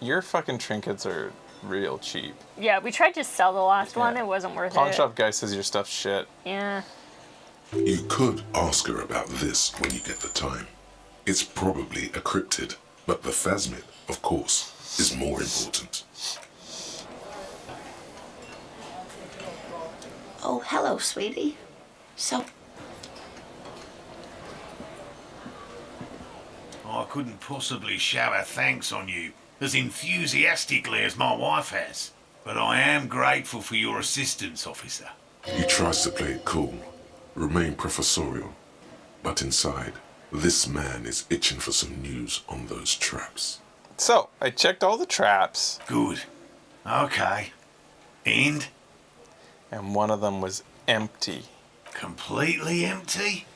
Your fucking trinkets are real cheap. Yeah, we tried to sell the last one. It wasn't worth Pawn it. shop guy says your stuff's shit. Yeah. You could ask her about this when you get the time. It's probably a cryptid, but the phasmid, of course, is more important. Oh, hello, sweetie. So, I couldn't possibly shower thanks on you as enthusiastically as my wife has. But I am grateful for your assistance, officer. He tries to play it cool, remain professorial, but inside, this man is itching for some news on those traps. So, I checked all the traps. Good. Okay. And? And one of them was empty. Completely empty?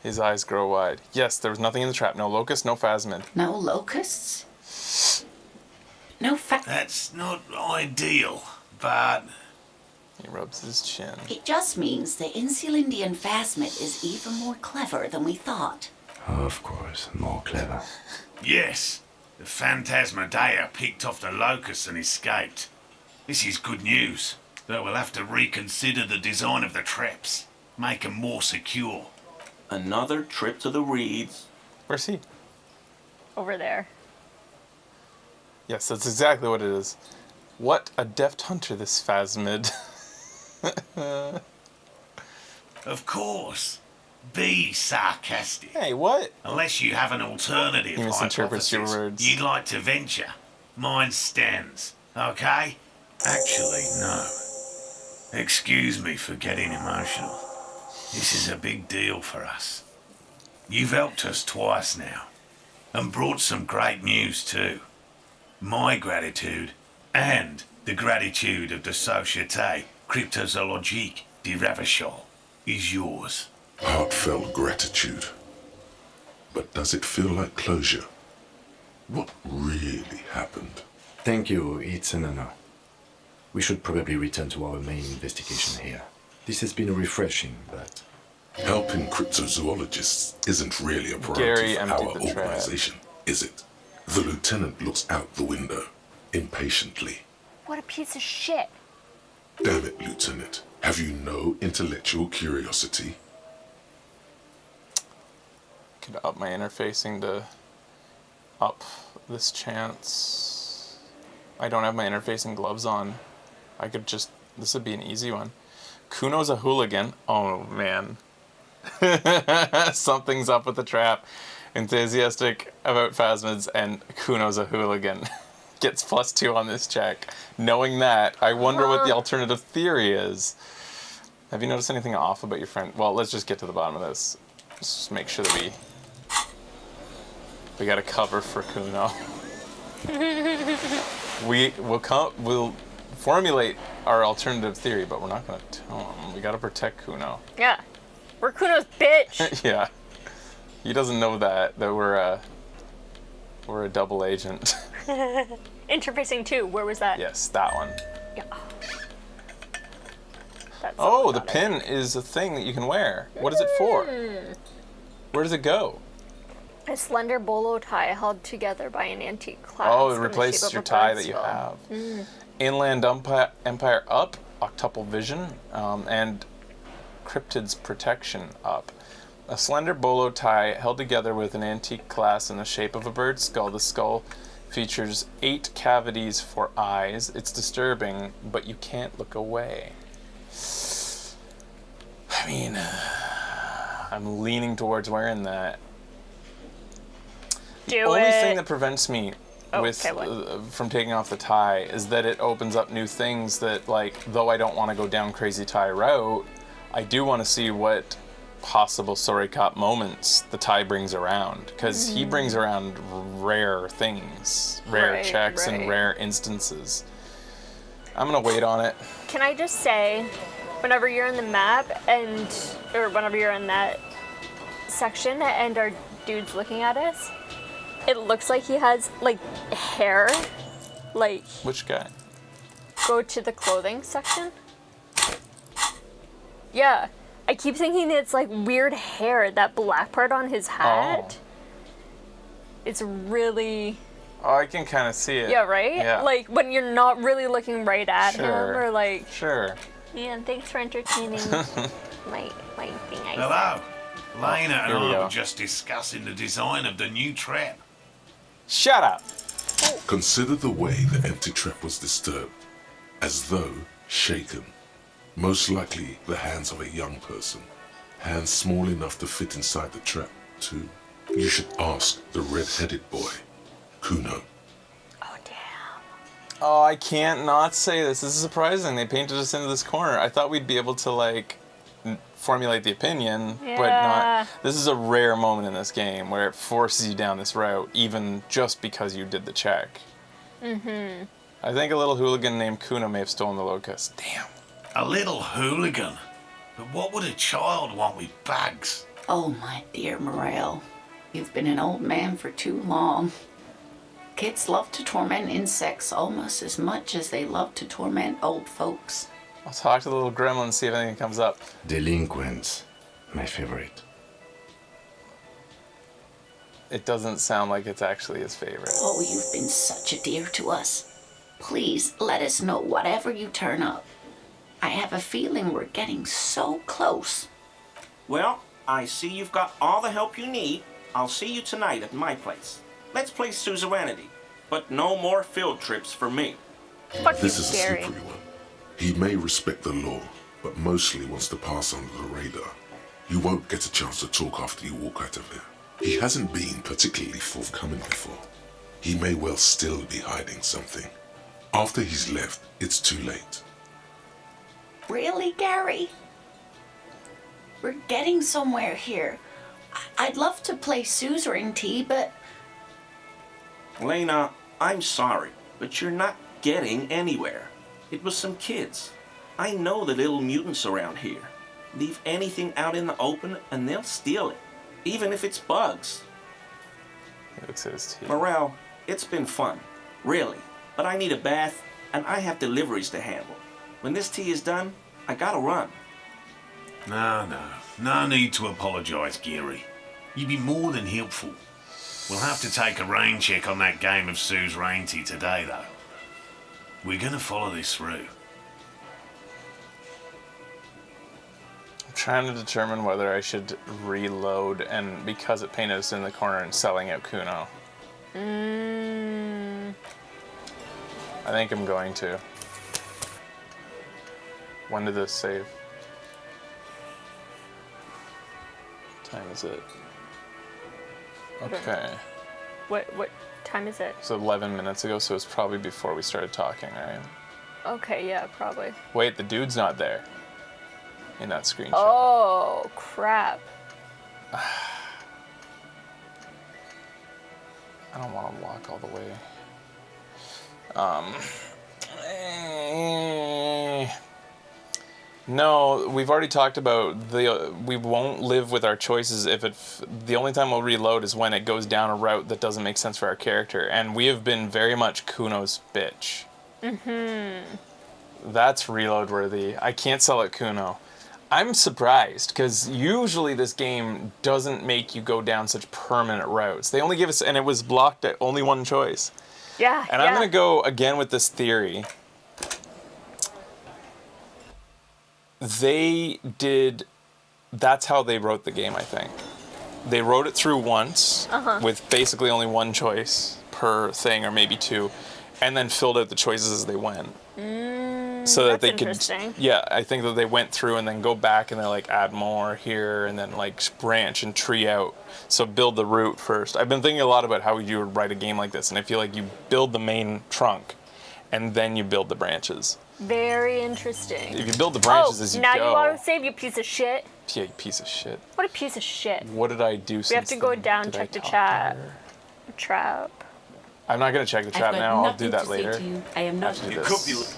His eyes grow wide. Yes, there was nothing in the trap. No locust, no phasmid. No locusts? No That's not ideal, but... He rubs his chin. It just means the Insulindian phasmid is even more clever than we thought. Of course, more clever. Yes, the Phantasmadeia picked off the locusts and escaped. This is good news, but we'll have to reconsider the design of the traps. Make them more secure. Another trip to the reeds. Where's he? Over there. Yes, that's exactly what it is. What a deft hunter, this phasmid. Of course. Be sarcastic. Hey, what? Unless you have an alternative He misinterprets your hypothesis words. you'd like to venture. Mine stands, okay? Actually, no. Excuse me for getting emotional. This is a big deal for us. You've helped us twice now, and brought some great news too. My gratitude, and the gratitude of the Société Cryptozoologique de Ravachol, is yours. Heartfelt gratitude. But does it feel like closure? What really happened? Thank you, it's an honor. We should probably return to our main investigation here. This has been refreshing, but... Helping cryptozoologists isn't really a priority Gary for emptied our the trap. organization, is it? The lieutenant looks out the window, impatiently. What a piece of shit. Damn it, Lieutenant. Have you no intellectual curiosity? Could up my interfacing to up this chance. I don't have my interfacing gloves on. I could just... This would be an easy one. Kuno's a hooligan. Oh, man. Something's up with the trap. Enthusiastic about phasmids and Kuno's a hooligan. Gets +2 on this check. Knowing that, I wonder what the alternative theory is. Have you noticed anything off about your friend? Well, let's just get to the bottom of this. Let's just make sure that we got a cover for Kuno. We'll formulate our alternative theory, but we're not gonna tell him. We gotta protect Kuno. Yeah. We're Kuno's bitch. Yeah. He doesn't know that we're a double agent. Interfacing 2, where was that? Yes, that one. Yeah. That's Oh, the pin is a thing that you can wear. What is it for? Where does it go? A slender bolo tie held together by an antique clasp. Oh, it in the replaces shape of your a tie bird's that you skull. have. Inland Empire up, octuple vision, and cryptids protection up. A slender bolo tie held together with an antique clasp in the shape of a bird's skull. The skull features 8 cavities for eyes. It's disturbing, but you can't look away. I mean, I'm leaning towards wearing that. The only thing that prevents me from taking off the tie is that it opens up new things that, like, though I don't want to go down crazy tie route, I do want to see what possible Sorikop moments the tie brings around, because he brings around rare things, rare checks and rare instances. I'm gonna wait on it. Can I just say, whenever you're in the map or whenever you're in that section and our dude's looking at us, it looks like he has like hair. Like, which guy? Go to the clothing section. Yeah. I keep thinking it's like weird hair, that black part on his hat. Oh. It's really... Oh, I can kind of see it. Yeah, right? Yeah. Like when you're not really looking right at him, or like... Sure. Yeah, thanks for entertaining my thing. Hello. Lena and I were just discussing the design of the new trap. Shut up. Consider the way the empty trap was disturbed, as though shaken. Most likely the hands of a young person. Hands small enough to fit inside the trap, too. You should ask the red-headed boy, Kuno. Oh, damn. Oh, I can't not say this. This is surprising. They painted us into this corner. I thought we'd be able to, like, formulate the opinion, but not. This is a rare moment in this game where it forces you down this route, even just because you did the check. Mm-hmm. I think a little hooligan named Kuno may have stolen the locust. Damn. A little hooligan? But what would a child want with bags? Oh, my dear Morel, you've been an old man for too long. Kids love to torment insects almost as much as they love to torment old folks. I'll talk to the little gremlin and see if anything comes up. Delinquents, my favorite. It doesn't sound like it's actually his favorite. Oh, you've been such a dear to us. Please let us know whatever you turn up. I have a feeling we're getting so close. Well, I see you've got all the help you need. I'll see you tonight at my place. Let's play suzerainty, but no more field trips for me. This is a slippery one. He may respect the law, but mostly wants to pass under the radar. You won't get a chance to talk after you walk out of here. He hasn't been particularly forthcoming before. He may well still be hiding something. After he's left, it's too late. Really, Gary? We're getting somewhere here. I'd love to play suzerainty, but... Lena, I'm sorry, but you're not getting anywhere. It was some kids. I know the little mutants around here. Leave anything out in the open and they'll steal it, even if it's bugs. He looks at his teeth. Morel, it's been fun, really, but I need a bath and I have deliveries to handle. When this tea is done, I gotta run. No need to apologise, Gary. You'd be more than helpful. We'll have to take a rain check on that game of suzerainty today, though. We're gonna follow this through. I'm trying to determine whether I should reload, and because it painted us in the corner and selling out Kuno. I think I'm going to. When did this save? What time is it? Okay. What time is it? So 11 minutes ago, so it's probably before we started talking, right? Okay, yeah, probably. Wait, the dude's not there in that screenshot. Oh, crap. I don't want to walk all the way. No, we've already talked about we won't live with our choices if the only time we'll reload is when it goes down a route that doesn't make sense for our character, and we have been very much Kuno's bitch. That's reload worthy. I can't sell it Kuno. I'm surprised because usually this game doesn't make you go down such permanent routes. They only give us, and it was blocked at only one choice. Yeah. And I'm gonna go again with this theory. That's how they wrote the game, I think. They wrote it through once with basically only one choice per thing, or maybe two, and then filled out the choices as they went. So that they could, yeah, I think that they went through and then go back and they like add more here and then like branch and tree out. So build the route first. I've been thinking a lot about how you would write a game like this, and I feel like you build the main trunk and then you build the branches. Very interesting. If you build the branches as you go. Now you want to save, you piece of shit. Yeah, you piece of shit. What a piece of shit. What did I do? We have to go down, check the trap. I'm not gonna check the trap now. I'll do that later. I am not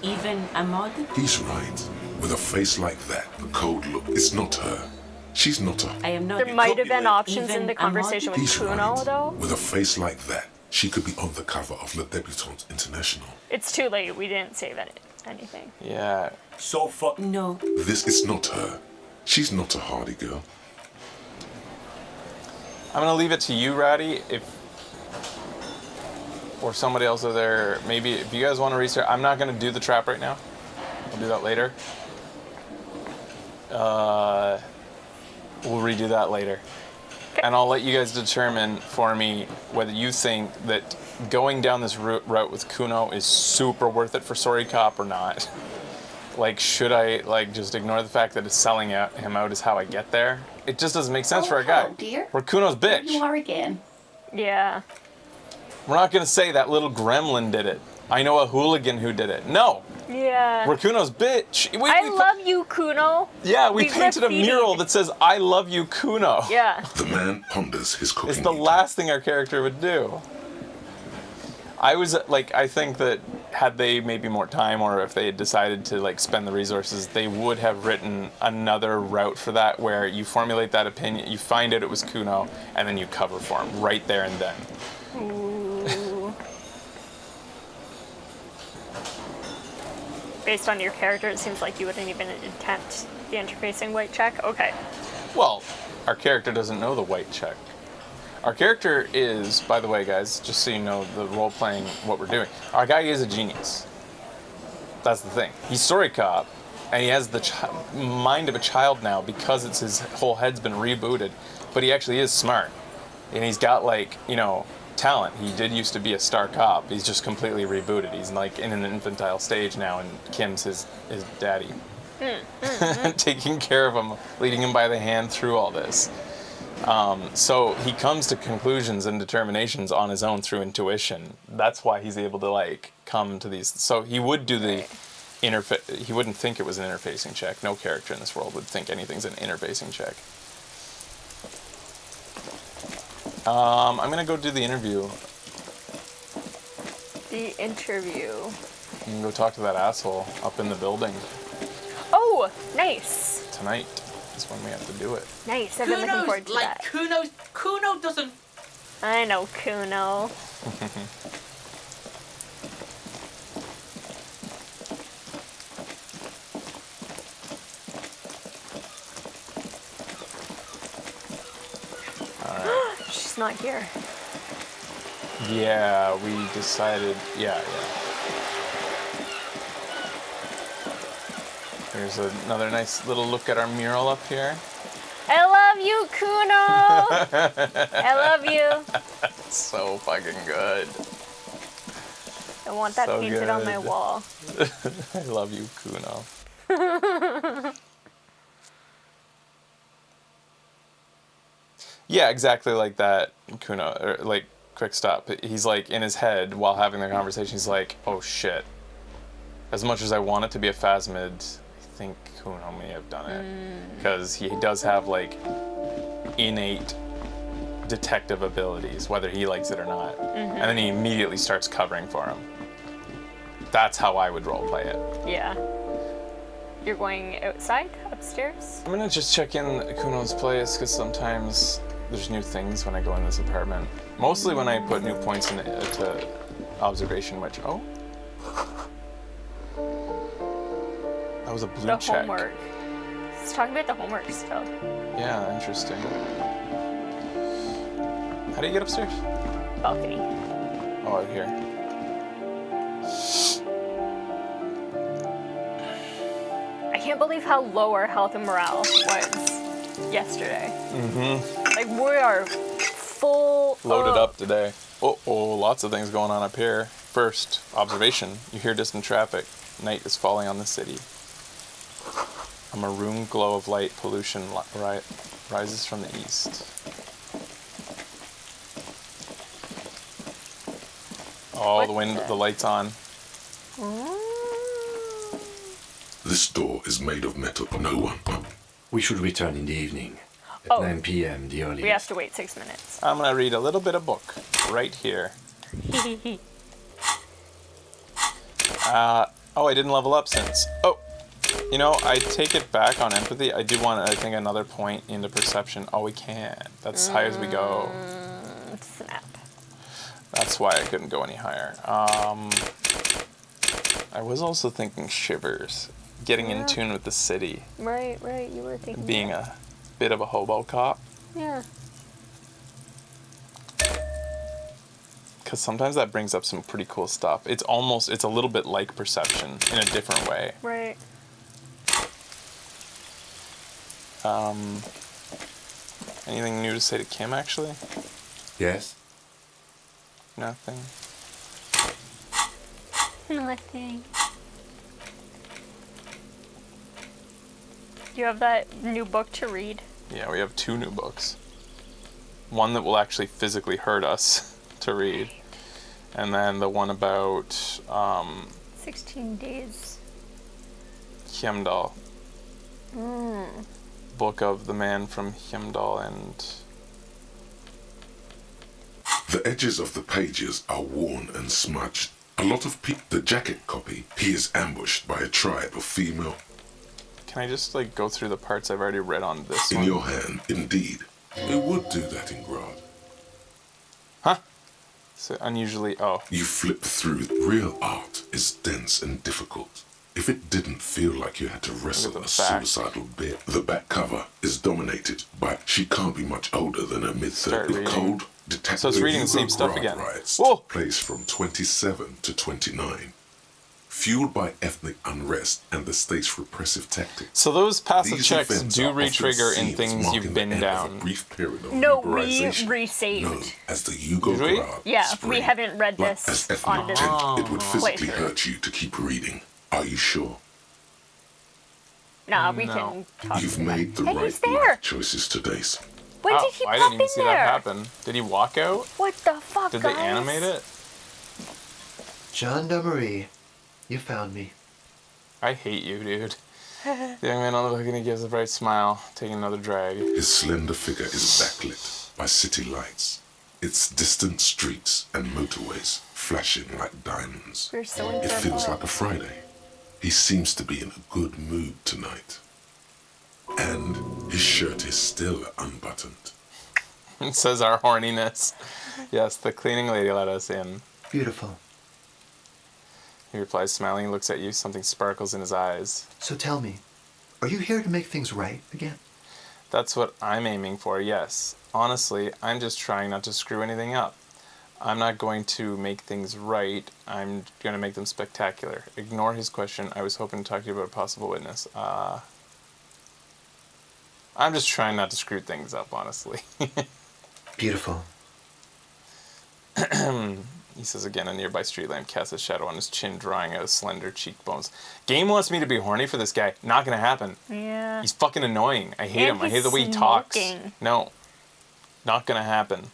even a mod. He's right. With a face like that, the cold look, it's not her. She's not a... I am not. There might have been options in the conversation with Kuno, though. With a face like that, she could be on the cover of Le Debutante International. It's too late. We didn't save anything. Yeah. So fuck. No. This is not her. She's not a hardy girl. I'm gonna leave it to you, Ratty, or somebody else over there. Maybe if you guys want to restart. I'm not gonna do the trap right now. I'll do that later. We'll redo that later. Okay. And I'll let you guys determine for me whether you think that going down this route with Kuno is super worth it for Sorry Cop or not. Like, should I, like, just ignore the fact that it's selling him out is how I get there? It just doesn't make sense for a guy. Hello, dear. We're Kuno's bitch. Here you are again. Yeah. We're not going to say that little gremlin did it. I know a hooligan who did it. No. Yeah. We're Kuno's bitch. I love you, Kuno. Yeah, we painted a mural that says, I love you, Kuno. Yeah. The man ponders his cooking. It's the last thing our character would do. I think that had they maybe more time, or if they had decided to like spend the resources, they would have written another route for that where you formulate that opinion, you find out it was Kuno, and then you cover for him right there and then. Ooh. Based on your character, it seems like you wouldn't even attempt the interfacing white check. Okay. Well, our character doesn't know the white check. Our character is, by the way, guys, just so you know the role-playing, what we're doing, our guy is a genius. That's the thing. He's story cop, and he has the mind of a child now because his whole head's been rebooted, but he actually is smart. And he's got, like, you know, talent. He did used to be a star cop. He's just completely rebooted. He's, like, in an infantile stage now, and Kim's his daddy. Taking care of him, leading him by the hand through all this. So he comes to conclusions and determinations on his own through intuition. That's why he's able to like come to these. So he would do the he wouldn't think it was an interfacing check. No character in this world would think anything's an interfacing check. I'm gonna go do the interview. The interview. You can go talk to that asshole up in the building. Oh, nice. Tonight is when we have to do it. Nice. I've been looking forward to that. Kuno doesn't. I know Kuno. Alright. She's not here. Yeah, we decided. Yeah. Here's another nice little look at our mural up here. I love you, Kuno. I love you. So fucking good. I want that So painted on my good. wall. I love you, Kuno. Yeah, exactly like that, Kuno. Or like, quick stop. He's like in his head while having the conversation. He's like, "Oh shit! As much as I want it to be a phasmid, I think Kuno may have done it because he does have like innate detective abilities, whether he likes it or not." And then he immediately starts covering for him. That's how I would roleplay it. Yeah. You're going outside, upstairs? I'm gonna just check in Kuno's place because sometimes there's new things when I go in this apartment. Mostly when I put new points into observation, which, oh. That was a blue The check. homework. Let's talk about the homework still. Yeah, interesting. How do you get upstairs? Balcony. Oh, out here. I can't believe how low our health and morale was yesterday. Like, we are full. Loaded up today. Oh, lots of things going on up here. First, observation. You hear distant traffic. Night is falling on the city. A maroon glow of light pollution rises from the east. Oh, the light's on. This door is made of metal. No one. We should return in the evening. At 9 p.m. the earliest. We have to wait 6 minutes. I'm gonna read a little bit of book right here. I didn't level up since. Oh, you know, I take it back on empathy. I do want, I think, another point into perception. Oh, we can. That's as high as we go. Snap. That's why I couldn't go any higher. I was also thinking shivers. Getting in tune with the city. Right. You were thinking. Being a bit of a hobo cop. Yeah. Because sometimes that brings up some pretty cool stuff. It's a little bit like perception in a different way. Right. Anything new to say to Kim, actually? Yes? Nothing. Nothing. Do you have that new book to read? Yeah, we have 2 new books. One that will actually physically hurt us to read. And then the one about 16 Days. Hjemdal. Book of the man from Hjemdal and... The edges of the pages are worn and smudged. A lot of people... The jacket copy, he is ambushed by a tribe of female... Can I just, like, go through the parts I've already read on this In one? your hand, indeed. It would do that in Grad. Huh? So unusually... Oh. You flip through. Real art is dense and difficult. If it didn't feel like you had to wrestle a suicidal bear, the back cover is dominated by... She can't be much older than a mid-30s. Cold, detective... So it's reading the same stuff again. Whoa! Place from 27 to 29. Fueled by ethnic unrest and the state's repressive tactics. So those passive These checks events do are often re-trigger in seen as things marking you've the been end down. of a brief period of No, we liberalization. resaved. Known as the Yugo-Grad Yeah, Spring. we haven't read Like this as ethnic on this tent, it would physically playthrough. hurt you to keep reading. Are you sure? Nah, we can talk. You've made the Hey, right he's there. life choices today. When did he I pop didn't even in see there? that happen. Did he walk out? What the fuck, Did guys? they animate it? John Marie, you found me. I hate you, dude. The young man on the balcony gives a bright smile, taking another drag. His slender figure is backlit by city lights. Its distant streets and motorways flashing like diamonds. We're so It feels incredible. like a Friday. He seems to be in a good mood tonight. And his shirt is still unbuttoned. It says our horniness. Yes, the cleaning lady let us in. Beautiful. He replies, smiling. He looks at you. Something sparkles in his eyes. So tell me, are you here to make things right again? That's what I'm aiming for, yes. Honestly, I'm just trying not to screw anything up. I'm not going to make things right. I'm going to make them spectacular. Ignore his question. I was hoping to talk to you about a possible witness. I'm just trying not to screw things up, honestly. Beautiful. He says again, a nearby street lamp casts a shadow on his chin, drawing out his slender cheekbones. Game wants me to be horny for this guy. Not gonna happen. Yeah. He's fucking annoying. I hate And him. I hate the way he he's talks. smoking. No. Not gonna happen.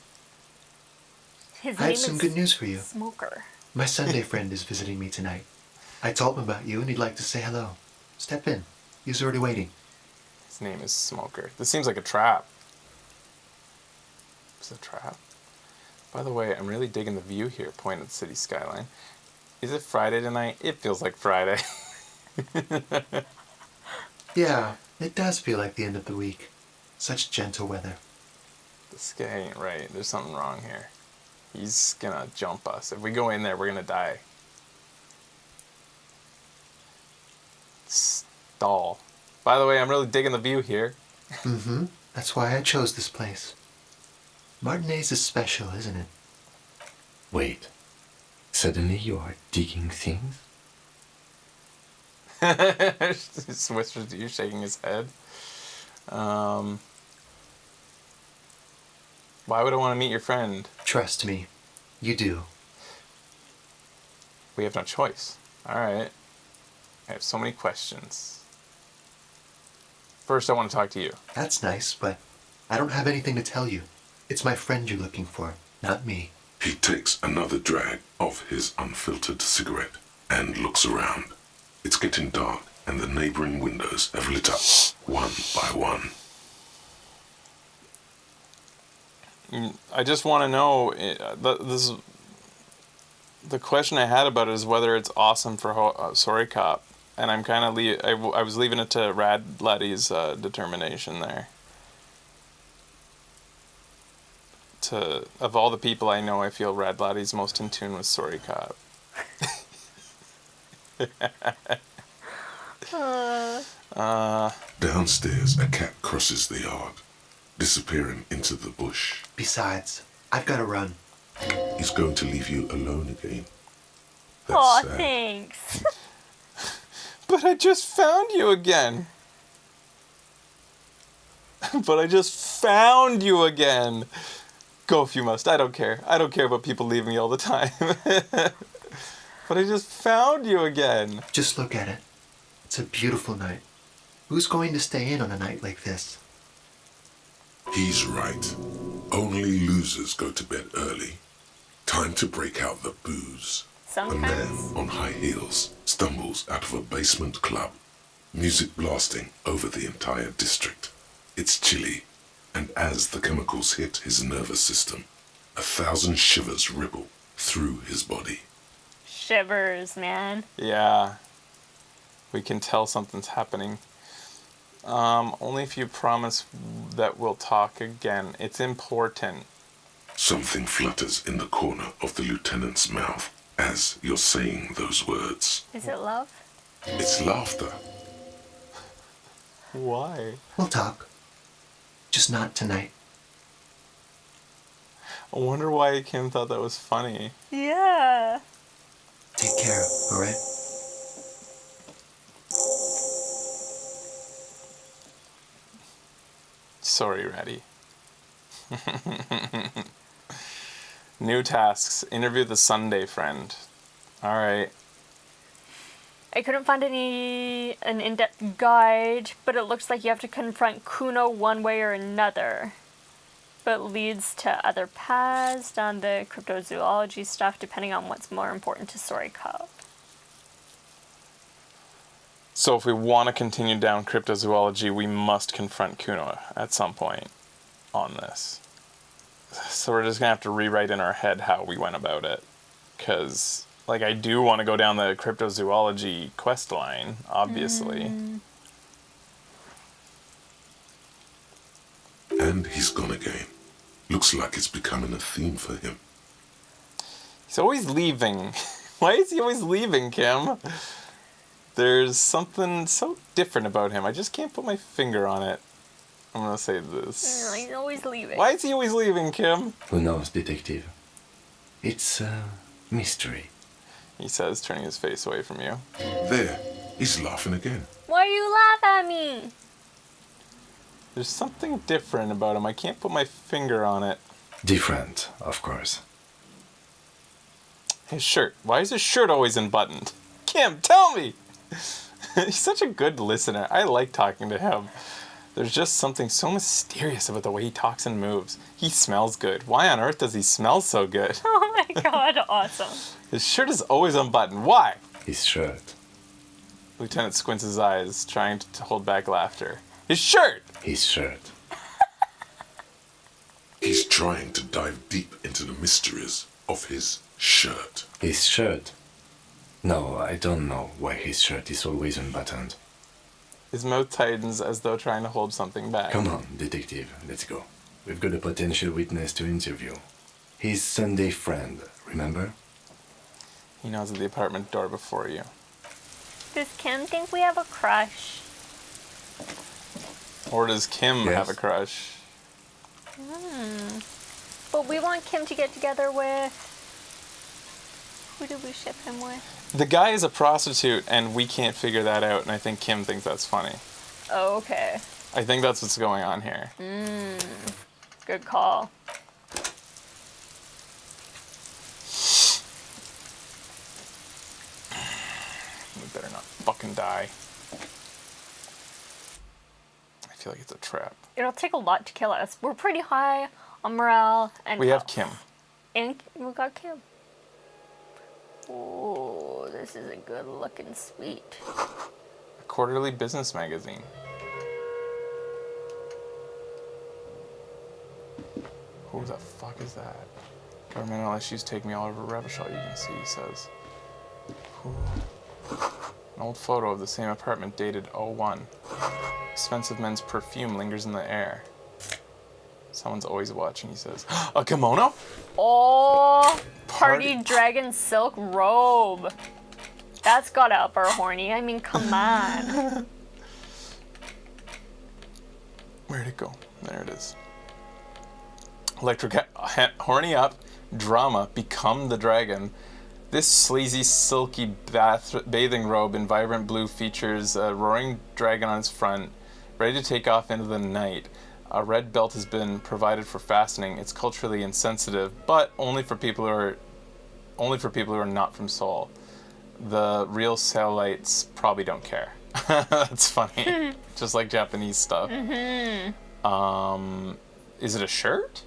His I name have some is good news for you. Smoker. My Sunday friend is visiting me tonight. I told him about you and he'd like to say hello. Step in. He's already waiting. His name is Smoker. This seems like a trap. Is it a trap? By the way, I'm really digging the view here, point at the city skyline. Is it Friday tonight? It feels like Friday. Yeah, it does feel like the end of the week. Such gentle weather. This guy ain't right. There's something wrong here. He's gonna jump us. If we go in there, we're gonna die. Stall. By the way, I'm really digging the view here. Mm-hmm. That's why I chose this place. Martinez is special, isn't it? Wait. Suddenly you are digging things? Just whispers to you, shaking his head. Why would I want to meet your friend? Trust me, you do. We have no choice. Alright. I have so many questions. First, I want to talk to you. That's nice, but I don't have anything to tell you. It's my friend you're looking for, not me. He takes another drag of his unfiltered cigarette and looks around. It's getting dark and the neighboring windows have lit up one by one. I just want to know, the question I had about it is whether it's awesome for Sorry Cop, and I'm kind of I was leaving it to Rad Laddie's determination there. Of all the people I know, I feel Rad Laddie's most in tune with Sorry Cop. Downstairs, a cat crosses the yard, disappearing into the bush. Besides, I've got to run. He's going to leave you alone again. Aw, sad. thanks. But I just found you again. But I just found you again. Go if you must. I don't care. I don't care about people leaving me all the time. But I just found you again. Just look at it. It's a beautiful night. Who's going to stay in on a night like this? He's right. Only losers go to bed early. Time to break out the booze. Sometimes. A man on high heels stumbles out of a basement club. Music blasting over the entire district. It's chilly, and as the chemicals hit his nervous system, 1,000 shivers ripple through his body. Shivers, man. Yeah. We can tell something's happening. Only if you promise that we'll talk again. It's important. Something flutters in the corner of the lieutenant's mouth as you're saying those words. Is it love? It's laughter. Why? We'll talk. Just not tonight. I wonder why Kim thought that was funny. Yeah. Take care, alright? Sorry, Ratty. New tasks. Interview the Sunday friend. Alright. I couldn't find an in-depth guide, but it looks like you have to confront Kuno one way or another. But leads to other paths down the cryptozoology stuff, depending on what's more important to Sorry Cup. So if we want to continue down cryptozoology, we must confront Kuno at some point on this. So we're just going to have to rewrite in our head how we went about it. Because, like, I do want to go down the cryptozoology quest line, obviously. And he's gone again. Looks like it's becoming a theme for him. He's always leaving. Why is he always leaving, Kim? There's something so different about him. I just can't put my finger on it. I'm going to say this. He's always leaving. Why is he always leaving, Kim? Who knows, detective? It's a mystery. He says, turning his face away from you. There, he's laughing again. Why do you laugh at me? There's something different about him. I can't put my finger on it. Different, of course. His shirt. Why is his shirt always unbuttoned? Kim, tell me! He's such a good listener. I like talking to him. There's just something so mysterious about the way he talks and moves. He smells good. Why on earth does he smell so good? Oh my god, awesome. His shirt is always unbuttoned. Why? His shirt. Lieutenant squints his eyes, trying to hold back laughter. His shirt! His shirt. He's trying to dive deep into the mysteries of his shirt. His shirt? No, I don't know why his shirt is always unbuttoned. His mouth tightens as though trying to hold something back. Come on, detective, let's go. We've got a potential witness to interview. His Sunday friend, remember? He nods at the apartment door before you. Does Kim think we have a crush? Or does Kim Yes. have a crush? But we want Kim to get together with... Who do we ship him with? The guy is a prostitute, and we can't figure that out, and I think Kim thinks that's funny. Oh, okay. I think that's what's going on here. Good call. We better not fucking die. I feel like it's a trap. It'll take a lot to kill us. We're pretty high on morale and We have health. Kim. And we got Kim. Oh, this is a good looking sweet. A quarterly business magazine. Who the fuck is that? Governmental issues take me all over Revachol, you can see, he says. Ooh. An old photo of the same apartment dated 01. Expensive men's perfume lingers in the air. Someone's always watching, he says. A kimono? Oh, party dragon silk robe. That's gotta up our horny. I mean, come on. Where'd it go? There it is. Electric horny up, drama, become the dragon. This sleazy, silky bathing robe in vibrant blue features a roaring dragon on its front, ready to take off into the night. A red belt has been provided for fastening. It's culturally insensitive, but only for people who are not from Seoul. The real Seoulites probably don't care. That's funny. Just like Japanese stuff. Is it a shirt?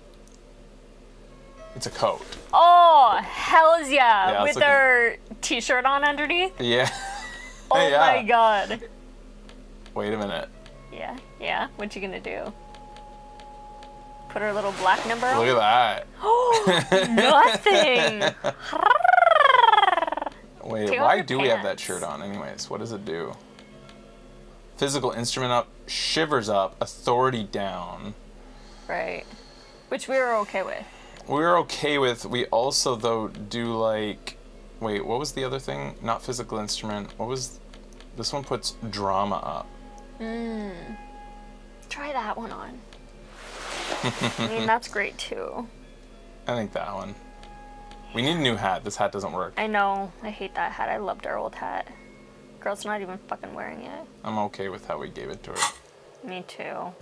It's a coat. Oh, hells yeah. Yeah, With their t-shirt on underneath. Yeah. Oh Yeah. my god. Wait a minute. Yeah. What you gonna do? Put her little black number on? Look at that. Oh, nothing. Wait, Take off why your do we have that pants. shirt on anyways? What does it do? Physical instrument up, shivers up, authority down. Right. Which we were okay with. We're okay with, we also though do like, wait, what was the other thing? Not physical instrument. What was, this one puts drama up. Try that one on. I mean, that's great too. I think that one. We need a new hat. This hat doesn't work. I know. I hate that hat. I loved our old hat. Girl's not even fucking wearing it. I'm okay with how we gave it to her. Me too.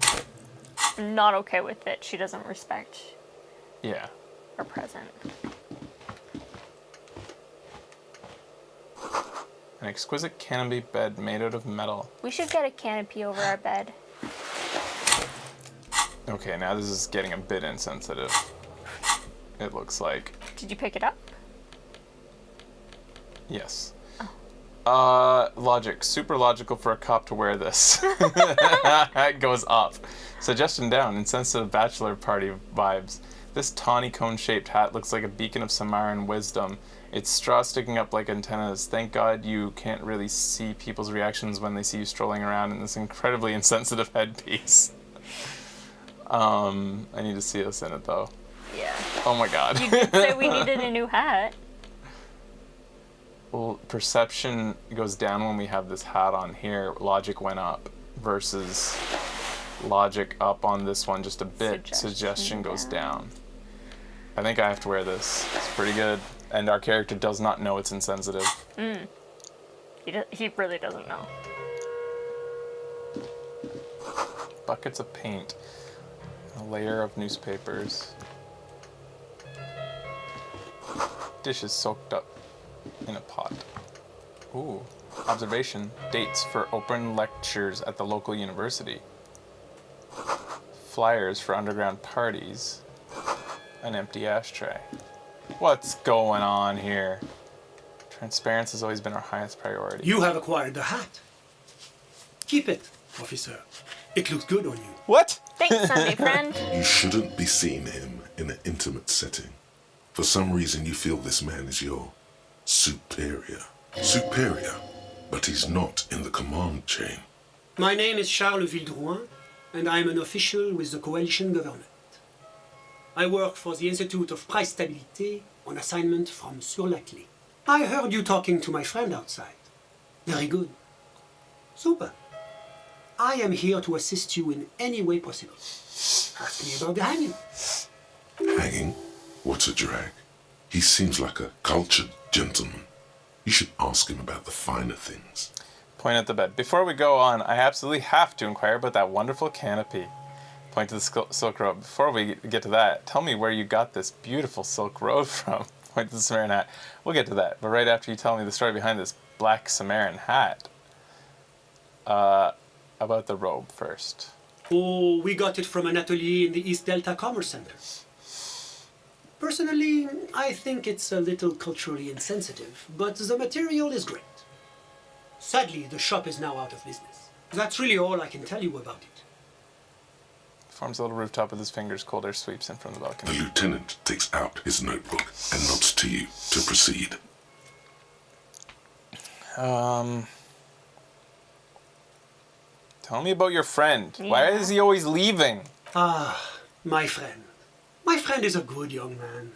I'm not okay with it. She doesn't respect Yeah. our present. An exquisite canopy bed made out of metal. We should get a canopy over our bed. Okay, now this is getting a bit insensitive. It looks like. Did you pick it up? Yes. Logic. Super logical for a cop to wear this. It goes up. Suggestion down. Insensitive bachelor party vibes. This tawny cone-shaped hat looks like a beacon of Samaran wisdom. Its straw sticking up like antennas. Thank God you can't really see people's reactions when they see you strolling around in this incredibly insensitive headpiece. I need to see us in it though. Yeah. Oh my god. You did say we needed a new hat. Well, perception goes down when we have this hat on here. Logic went up versus logic up on this one just a bit. Suggestion goes down. I think I have to wear this. It's pretty good. And our character does not know it's insensitive. He really doesn't know. Buckets of paint. A layer of newspapers. Dishes soaked up in a pot. Ooh. Observation. Dates for open lectures at the local university. Flyers for underground parties. An empty ashtray. What's going on here? Transparency has always been our highest priority. You have acquired the hat. Keep it, officer. It looks good on you. What? Thanks, Sunday friend. You shouldn't be seeing him in an intimate setting. For some reason you feel this man is your superior. Superior, but he's not in the command chain. My name is Charles Vildrouin, and I'm an official with the coalition government. I work for the Institute of Price Stabilité on assignment from Sur-la-Clé. I heard you talking to my friend outside. Very good. Super. I am here to assist you in any way possible. Ask me about the hanging. Hanging? What's a drag? He seems like a cultured gentleman. You should ask him about the finer things. Point at the bed. Before we go on, I absolutely have to inquire about that wonderful canopy. Point to the silk robe. Before we get to that, tell me where you got this beautiful silk robe from. Point to the Sumerian hat. We'll get to that, but right after you tell me the story behind this black Sumerian hat. About the robe first. Oh, we got it from an atelier in the East Delta Commerce Center. Personally, I think it's a little culturally insensitive, but the material is great. Sadly, the shop is now out of business. That's really all I can tell you about it. Forms a little rooftop with his fingers. Cold air sweeps in from the balcony. The lieutenant takes out his notebook and nods to you to proceed. Tell me about your friend. Yeah. Why is he always leaving? Ah, my friend. My friend is a good young man.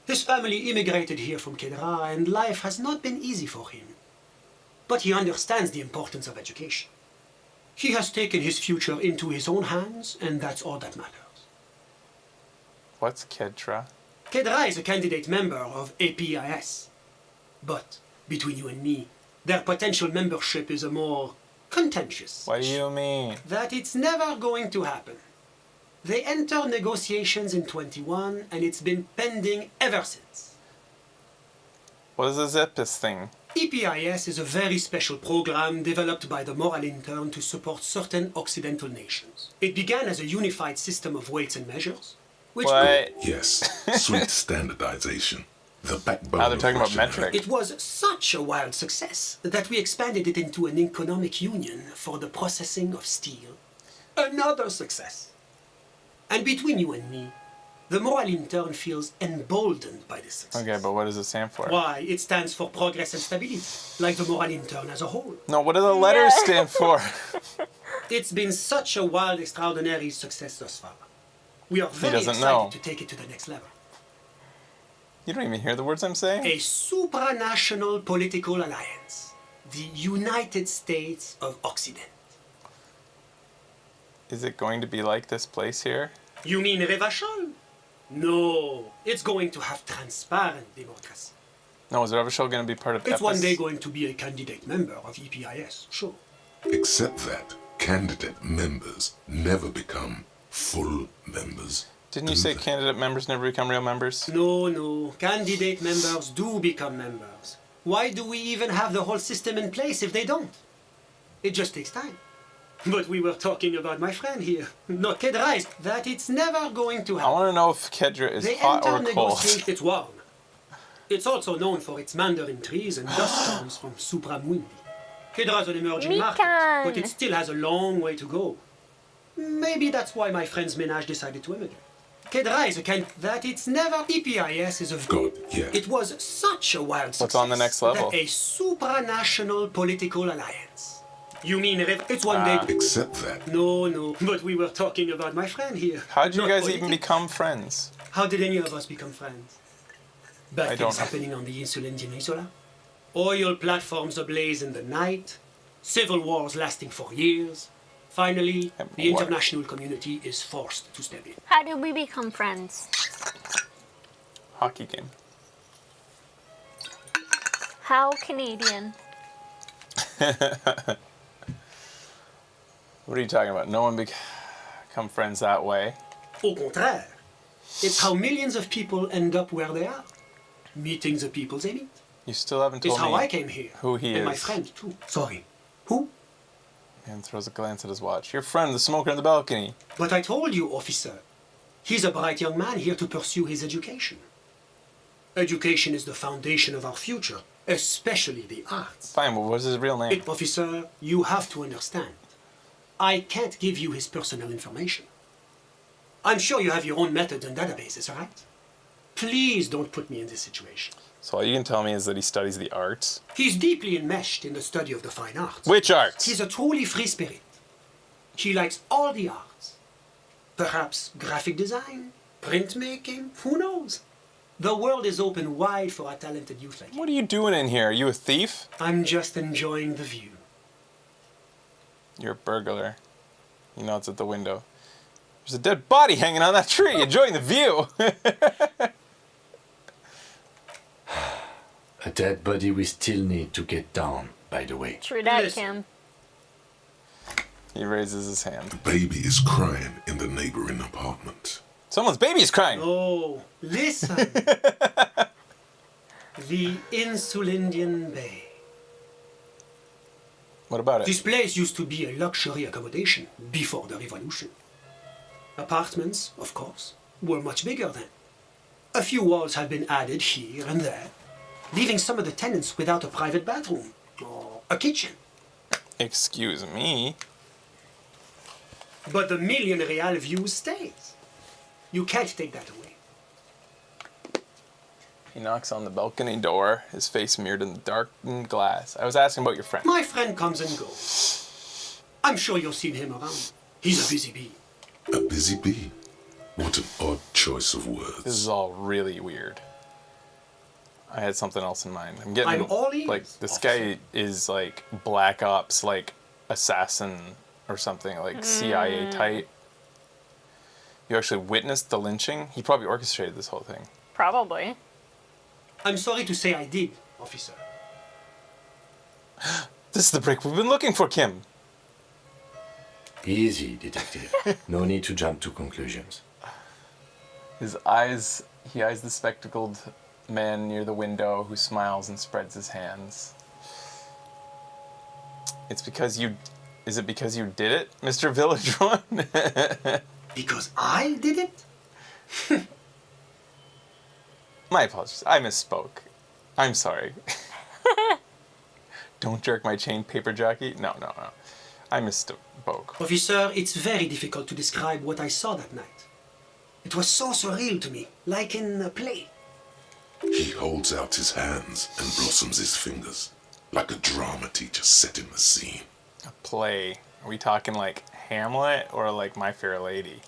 His family immigrated here from Kedra, and life has not been easy for him. But he understands the importance of education. He has taken his future into his own hands, and that's all that matters. What's Kedra? Kedra is a candidate member of APIS. But, between you and me, their potential membership is a more contentious. What do you mean? That it's never going to happen. They entered negotiations in 21, and it's been pending ever since. What is the Zippus thing? EPIS is a very special program developed by the Moral Intern to support certain Occidental nations. It began as a unified system of weights and measures, which... Yes, sweet standardization. The backbone Now they're of talking about Russian metric. It was such a wild success that we expanded it into an economic union for the processing of steel. Another success. And between you and me, the Moral Intern feels emboldened by this success. Okay, but what does it stand for? Why? It stands for progress and stability, like the Moral Intern as a whole. No, what do the letters stand for? It's been such a wild, extraordinary success thus far. We are very doesn't excited know. to take it to the next level. You don't even hear the words I'm saying? A supranational political alliance. The United States of Occident. Is it going to be like this place here? You mean Revachol? No, it's going to have transparent democracy. No, is Revachol going to be part of It's EPIS? one day going to be a candidate member of EPIS, sure. Except that candidate members never become full members. Didn't you say candidate members never become real members? No. Candidate members do become members. Why do we even have the whole system in place if they don't? It just takes time. But we were talking about my friend here, not Kedra, that it's never going to I happen. want to know if Kedra is They hot or enter cold. negotiate, it's warm. It's also known for its mandarin trees and dust storms from Supramundi. Kedra's an emerging market, but it still has a long way to go. Maybe that's why my friend's menage decided to immigrate. Kedra is a kind that it's never EPIS is a... God, yeah. It was such a wild success. What's on the next level? That a supranational political alliance. You mean it's one day... Except that. No, but we were talking about my friend here. How did you Not guys politics. even become friends? How did any of us become friends? Bad I don't things know. happening on the Insulindian Isola. Oil platforms ablaze in the night. Civil wars lasting for years. Finally, the what? international community is forced to step in. How did we become friends? Hockey game. How Canadian? What are you talking about? No one become friends that way. Au contraire, it's how millions of people end up where they are. Meeting the people they meet. You still haven't It's told how me I came here. who he and is. my friend, too. Sorry. Who? And throws a glance at his watch. Your friend, the smoker on the balcony. But I told you, officer. He's a bright young man here to pursue his education. Education is the foundation of our future, especially the arts. Fine, but what's his real name? Officer, you have to understand. I can't give you his personal information. I'm sure you have your own methods and databases, right? Please don't put me in this situation. So all you can tell me is that he studies the arts. He's deeply enmeshed in the study of the fine arts. Which arts? He's a truly free spirit. He likes all the arts. Perhaps graphic design, printmaking, who knows? The world is open wide for a talented youth like him. What are you doing in here? Are you a thief? I'm just enjoying the view. You're a burglar. He nods at the window. There's a dead body hanging on that tree, enjoying the view. A dead body we still need to get down, by the way. True that, Kim. He raises his hand. The baby is crying in the neighboring apartment. Someone's baby is crying. Oh, listen. The Insulindian Bay. What about it? This place used to be a luxury accommodation before the revolution. Apartments, of course, were much bigger then. A few walls have been added here and there, leaving some of the tenants without a private bathroom or a kitchen. Excuse me. But the million real view stays. You can't take that away. He knocks on the balcony door, his face mirrored in the darkened glass. I was asking about your friend. My friend comes and goes. I'm sure you've seen him around. He's a busy bee. A busy bee? What an odd choice of words. This is all really weird. I had something else in mind. I'm getting I'm all ears, like this guy is like Black Ops, like assassin or something, like CIA type. You actually witnessed the lynching? He probably orchestrated this whole thing. Probably. I'm sorry to say I did, officer. This is the break we've been looking for, Kim. Easy, detective. No need to jump to conclusions. He eyes the spectacled man near the window who smiles and spreads his hands. It's because you... Is it because you did it, Mr. Village One? Because I did it? My apologies. I misspoke. I'm sorry. Don't jerk my chain, paper jockey. No. I misspoke. Officer, it's very difficult to describe what I saw that night. It was so surreal to me, like in a play. He holds out his hands and blossoms his fingers, like a drama teacher setting the scene. A play. Are we talking like Hamlet or like My Fair Lady?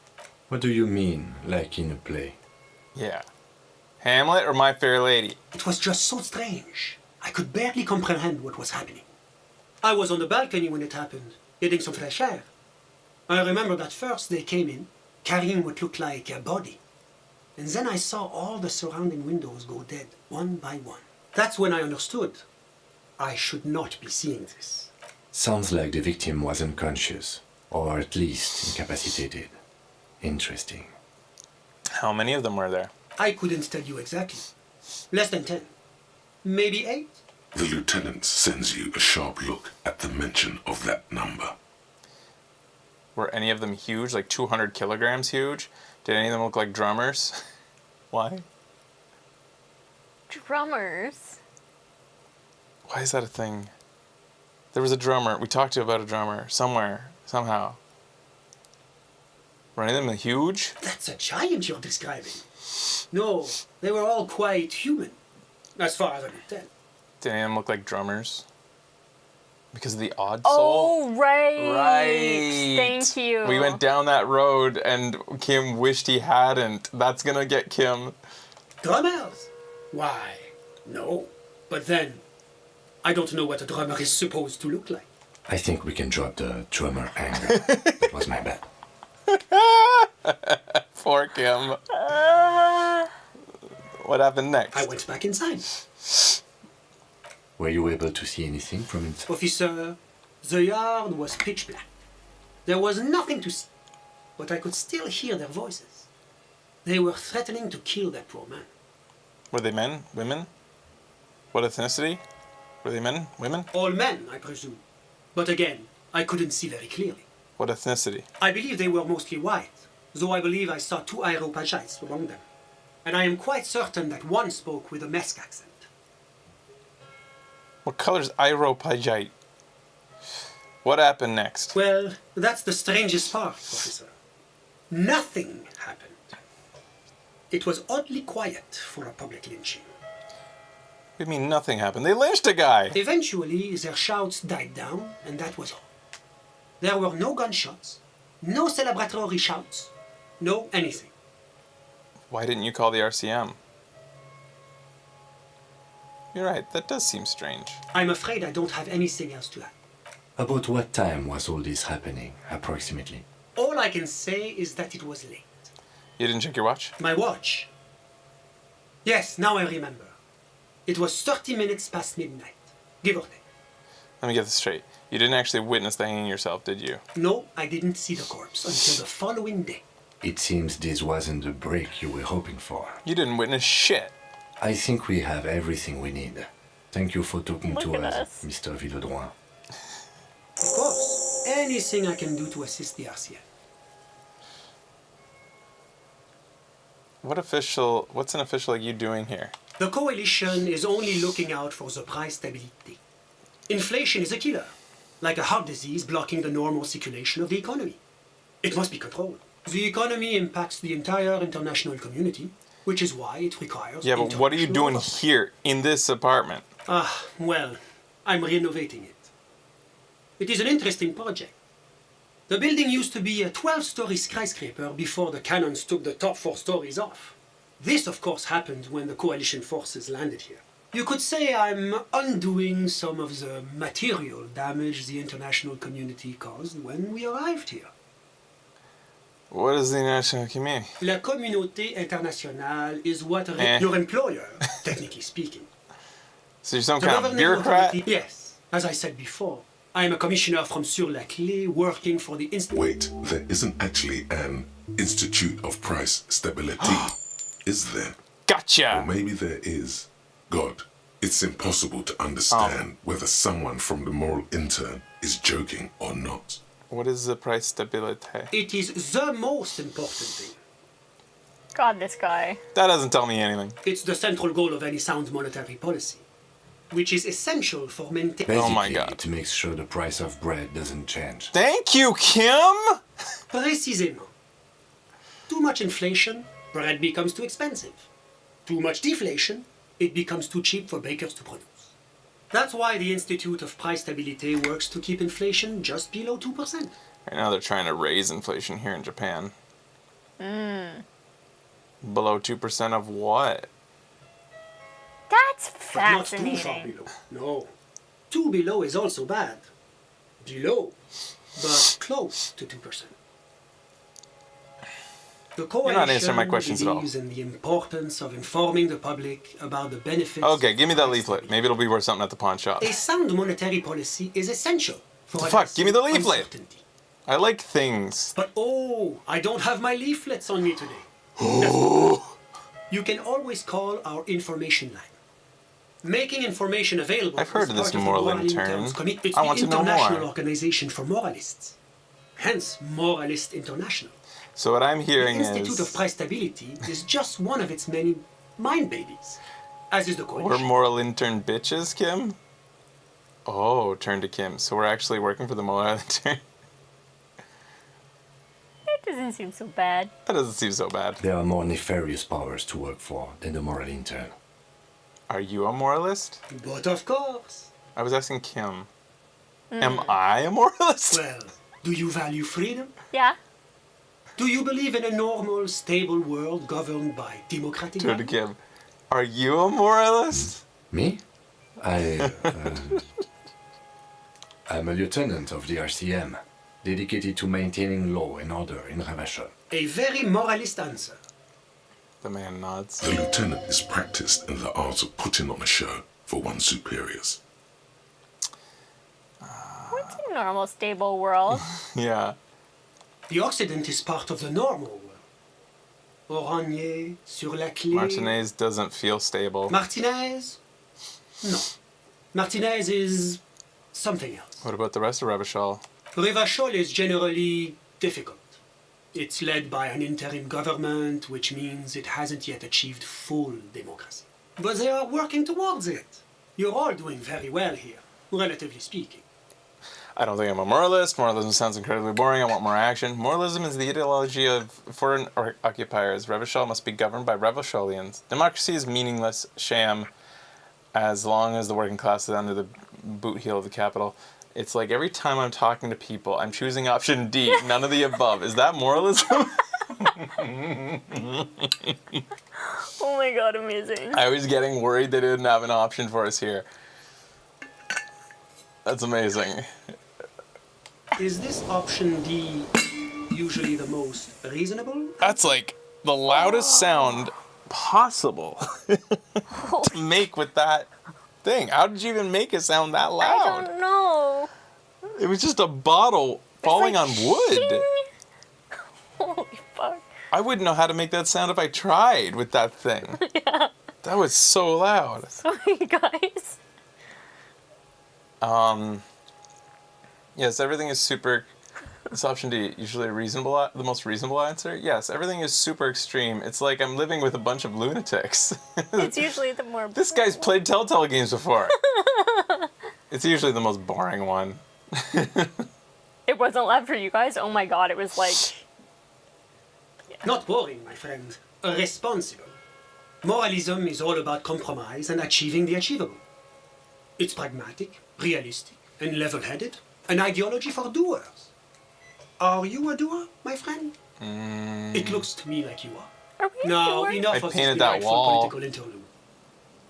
What do you mean, like in a play? Yeah. Hamlet or My Fair Lady? It was just so strange. I could barely comprehend what was happening. I was on the balcony when it happened, getting some fresh air. I remember that first they came in, carrying what looked like a body. And then I saw all the surrounding windows go dead, one by one. That's when I understood. I should not be seeing this. Sounds like the victim was unconscious, or at least incapacitated. Interesting. How many of them were there? I couldn't tell you exactly. Less than 10. Maybe 8? The lieutenant sends you a sharp look at the mention of that number. Were any of them huge, like 200 kilograms huge? Did any of them look like drummers? Why? Drummers? Why is that a thing? There was a drummer. We talked to you about a drummer somewhere, somehow. Were any of them huge? That's a giant you're describing. No, they were all quite human, as far as I could tell. Did any of them look like drummers? Because of the odd soul? Oh, right. Right. Thank you. We went down that road and Kim wished he hadn't. That's gonna get Kim. Drummers? Why, no. But then, I don't know what a drummer is supposed to look like. I think we can drop the drummer angle. That was my bad. Poor Kim. What happened next? I went back inside. Were you able to see anything from inside? Officer, the yard was pitch black. There was nothing to see, but I could still hear their voices. They were threatening to kill that poor man. Were they men? Women? What ethnicity? Were they men? Women? All men, I presume. But again, I couldn't see very clearly. What ethnicity? I believe they were mostly white, though I believe I saw 2 Aeropagites among them. And I am quite certain that one spoke with a Mesk accent. What color's Aeropagite? What happened next? Well, that's the strangest part, officer. Nothing happened. It was oddly quiet for a public lynching. What do you mean nothing happened? They lynched a guy! Eventually, their shouts died down, and that was all. There were no gunshots, no celebratory shouts, no anything. Why didn't you call the RCM? You're right, that does seem strange. I'm afraid I don't have anything else to add. About what time was all this happening, approximately? All I can say is that it was late. You didn't check your watch? My watch? Yes, now I remember. It was 30 minutes past midnight, give or take. Let me get this straight. You didn't actually witness the hanging yourself, did you? No, I didn't see the corpse until the following day. It seems this wasn't the break you were hoping for. You didn't witness shit. I think we have everything we need. Thank you for talking Look to at us, us. Mr. Villedroit. Of course, anything I can do to assist the RCM. What's an official like you doing here? The coalition is only looking out for the price stability. Inflation is a killer, like a heart disease blocking the normal circulation of the economy. It must be controlled. The economy impacts the entire international community, which is why it requires... Yeah, but what are you doing international here, in this apartment? Well, I'm renovating it. It is an interesting project. The building used to be a 12-story skyscraper before the cannons took the top 4 stories off. This, of course, happened when the coalition forces landed here. You could say I'm undoing some of the material damage the international community caused when we arrived here. What is the national community? La communauté internationale is what your employer, technically speaking. So you're some The kind of governing bureaucrat? authority- Yes, as I said before. I am a commissioner from Sur-la-Clé working for the institute. Wait, there isn't actually an Institute of Price Stability, is there? Gotcha! Or maybe there is. God, It's impossible to understand whether someone from the moral intern is joking or not. What is the price stability? It is the most important thing. God, this guy. That doesn't tell me anything. It's the central goal of any sound monetary policy, which is essential for maintaining... Oh my God. To make sure the price of bread doesn't change. Thank you, Kim! Précisément. Too much inflation, bread becomes too expensive. Too much deflation, it becomes too cheap for bakers to produce. That's why the Institute of Price Stability works to keep inflation just below 2%. Right now they're trying to raise inflation here in Japan. Below 2% of what? That's But not too fascinating. far below. No. Too below is also bad. Below, but close to 2%. The You're not answering my coalition questions at all. believes in the importance of informing the public about the benefits. Okay, give me that leaflet. Maybe it'll be worth something at the pawn shop. A sound monetary policy is essential for Fuck, give me the addressing leaflet. uncertainty. I like things. But oh, I don't have my leaflets on me today. You can always call our information line. Making information available. I've heard of this is part moral the intern. Intern's commitment. It's I the want to know International more. Organization for Moralists. Hence, Moralist International. So what I'm The hearing Institute of is Price Stability is just one of its many mind babies, as is the we're coalition. moral intern bitches, Kim? Oh, turn to Kim. So we're actually working for the moral intern? It doesn't seem so bad. That doesn't seem so bad. There are more nefarious powers to work for than the moral intern. Are you a moralist? But of course. I was asking Kim. Am I a moralist? Well, do you value freedom? Yeah. Do you believe in a normal, stable world governed by democratic Turn to values? Kim. Are you a moralist? Me? I'm a lieutenant of the RCM, dedicated to maintaining law and order in Ravachol. A very moralist answer. The man nods. The lieutenant is practiced in the art of putting on a show for one's superiors. What's a normal, stable world? Yeah. The Occident is part of the normal world. Oranje, sur la clé. Martinez doesn't feel stable. Martinez? No. Martinez is something else. What about the rest of Ravachol? Ravachol is generally difficult. It's led by an interim government, which means it hasn't yet achieved full democracy. But they are working towards it. You're all doing very well here, relatively speaking. I don't think I'm a moralist. Moralism sounds incredibly boring. I want more action. Moralism is the ideology of foreign occupiers. Ravachol must be governed by Ravacholians. Democracy is meaningless, sham, as long as the working class is under the boot heel of the capital. It's like every time I'm talking to people, I'm choosing option D, none of the above. Is that moralism? Oh my god, amazing. I was getting worried they didn't have an option for us here. That's amazing. Is this option D usually the most reasonable? That's like the loudest sound possible to make with that thing. How did you even make it sound that loud? I don't know. It was just a bottle falling like on wood. shing. Holy fuck. I wouldn't know how to make that sound if I tried with that thing. Yeah. That was so loud. Sorry, guys. Yes, everything is super. It's option D, usually reasonable, the most reasonable answer. Yes, everything is super extreme. It's like I'm living with a bunch of lunatics. It's usually the more... This guy's played Telltale games before. It's usually the most boring one. It wasn't loud for you guys? Oh my god, it was like... Not boring, my friend. Responsible. Moralism is all about compromise and achieving the achievable. It's pragmatic, realistic, and level-headed. An ideology for doers. Are you a doer, my friend? It looks to me like you are. Are we Now, doers? enough I of this painted that delightful wall. political interlude.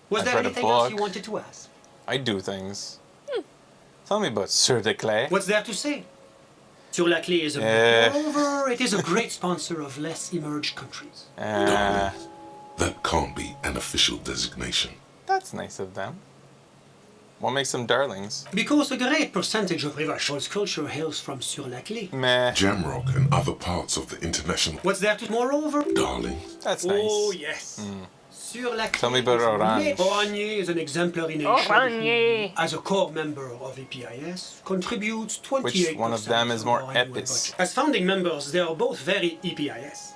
Was I've there read a anything else you book. wanted to ask? I do things. Tell me about Sur de Clé. What's there to say? Sur la Clé is a... Moreover, it is a great sponsor of less emerged countries. That can't be an official designation. That's nice of them. What makes them darlings? Because a great percentage of Ravachol's culture hails from Sur la Clé. Meh. Jamrock and other parts of the international What's there to... Moreover... darling. That's nice. Oh, yes. Tell me about Orange. Orange is an exemplary nation Orange. who, as a core member of EPIS, contributes 28%. Which one of them is more of our annual epis? budget. As founding members, they are both very EPIS.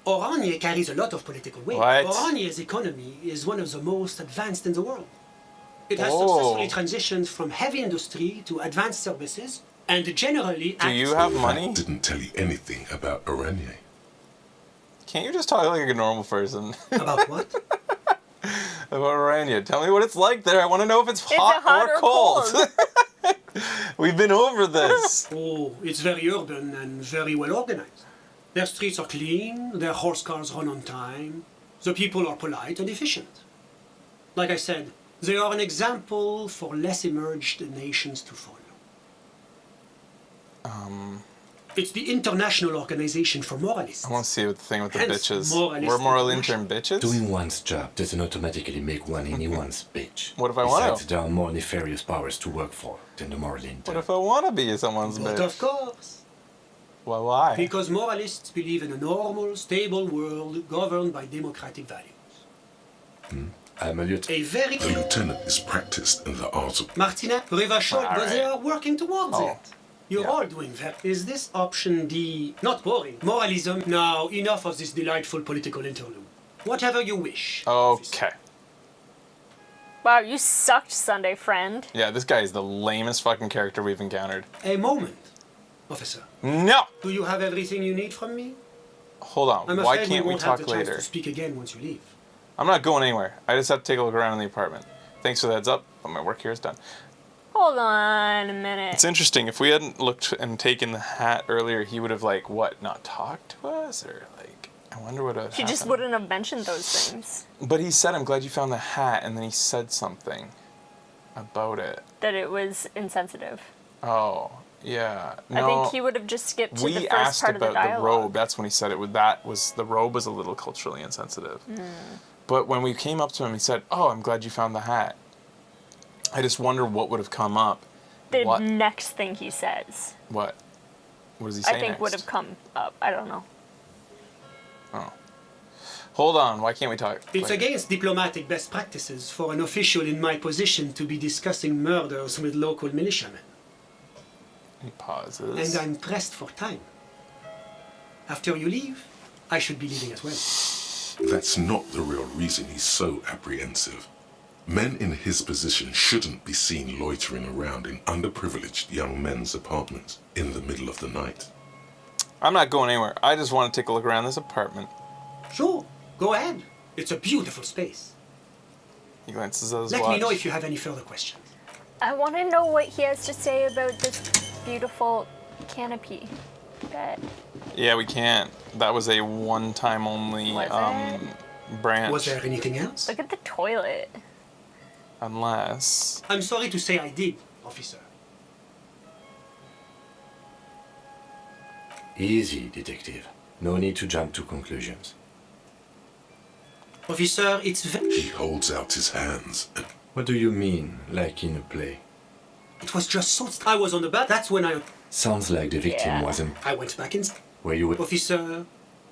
Oranje carries a lot of political weight. What? Oranje's economy is one of the most advanced in the world. It has Oh. successfully transitioned from heavy industry to advanced services, and generally Do you have money? I didn't tell you anything about Oranje. Can't you just talk like a normal person? About what? About Oranje. Tell me what it's like there. I want to know if it's Is hot, it hot or or cold. We've been over this. Oh, it's very urban and very well organized. Their streets are clean, their horse cars run on time, the people are polite and efficient. Like I said, they are an example for less emerged nations to follow. It's the International Organization for Moralists. I want to see what the thing with the Hence, bitches. moralist We're moral international. intern bitches? Doing one's job doesn't automatically make one anyone's bitch. What if I want Besides, to? there are more nefarious powers to work for than the moral What intern. if I want to be someone's But bitch? of course, Why? because moralists believe in a normal, stable world governed by democratic values. I'm a lieutenant. A very... The lieutenant is practiced in the art of... Martina, Revachol, but they are working towards Oh. it. You're all doing that. Is this option D not boring? Moralism? Now, enough of this delightful political interlude. Whatever you wish. Okay. Wow, you sucked, Sunday friend. Yeah, this guy is the lamest fucking character we've encountered. A moment, officer. No! Do you have everything you need from me? Hold on. I'm Why afraid can't we won't have talk the chance later? to speak again once you leave. I'm not going anywhere. I just have to take a look around in the apartment. Thanks for the heads up, but my work here is done. Hold on a minute. It's interesting. If we hadn't looked and taken the hat earlier, he would have, like, what, not talked to us? Or, like, I wonder what would have She just happened. wouldn't have mentioned those things. But he said, I'm glad you found the hat, and then he said something about it. That it was insensitive. Oh, yeah. I No, think he would have just skipped to the we first asked part of the about the dialogue. robe. That's when he said it. The robe was a little culturally insensitive. But when we came up to him, he said, "Oh, I'm glad you found the hat." I just wonder what would have come up. The What? next thing he says, What? What does he say I think next? would have come up. I don't know. Oh. Hold on. Why can't we talk? It's later? against diplomatic best practices for an official in my position to be discussing murders with local militiamen. He pauses. And I'm pressed for time. After you leave, I should be leaving as well. That's not the real reason he's so apprehensive. Men in his position shouldn't be seen loitering around in underprivileged young men's apartments in the middle of the night. I'm not going anywhere. I just want to take a look around this apartment. Sure, go ahead. It's a beautiful space. He glances at his Let watch. me know if you have any further questions. I want to know what he has to say about this beautiful canopy bed. Yeah, we can't. That was a one-time only Was branch. Was there anything else? Look at the toilet. Unless... I'm sorry to say I did, officer. Easy, detective. No need to jump to conclusions. Officer, it's He holds out his hands. What do you mean, like in a play? It was just so... I was on the bed. That's when I... Sounds like the victim Yeah. wasn't I went back in... where you were. Officer,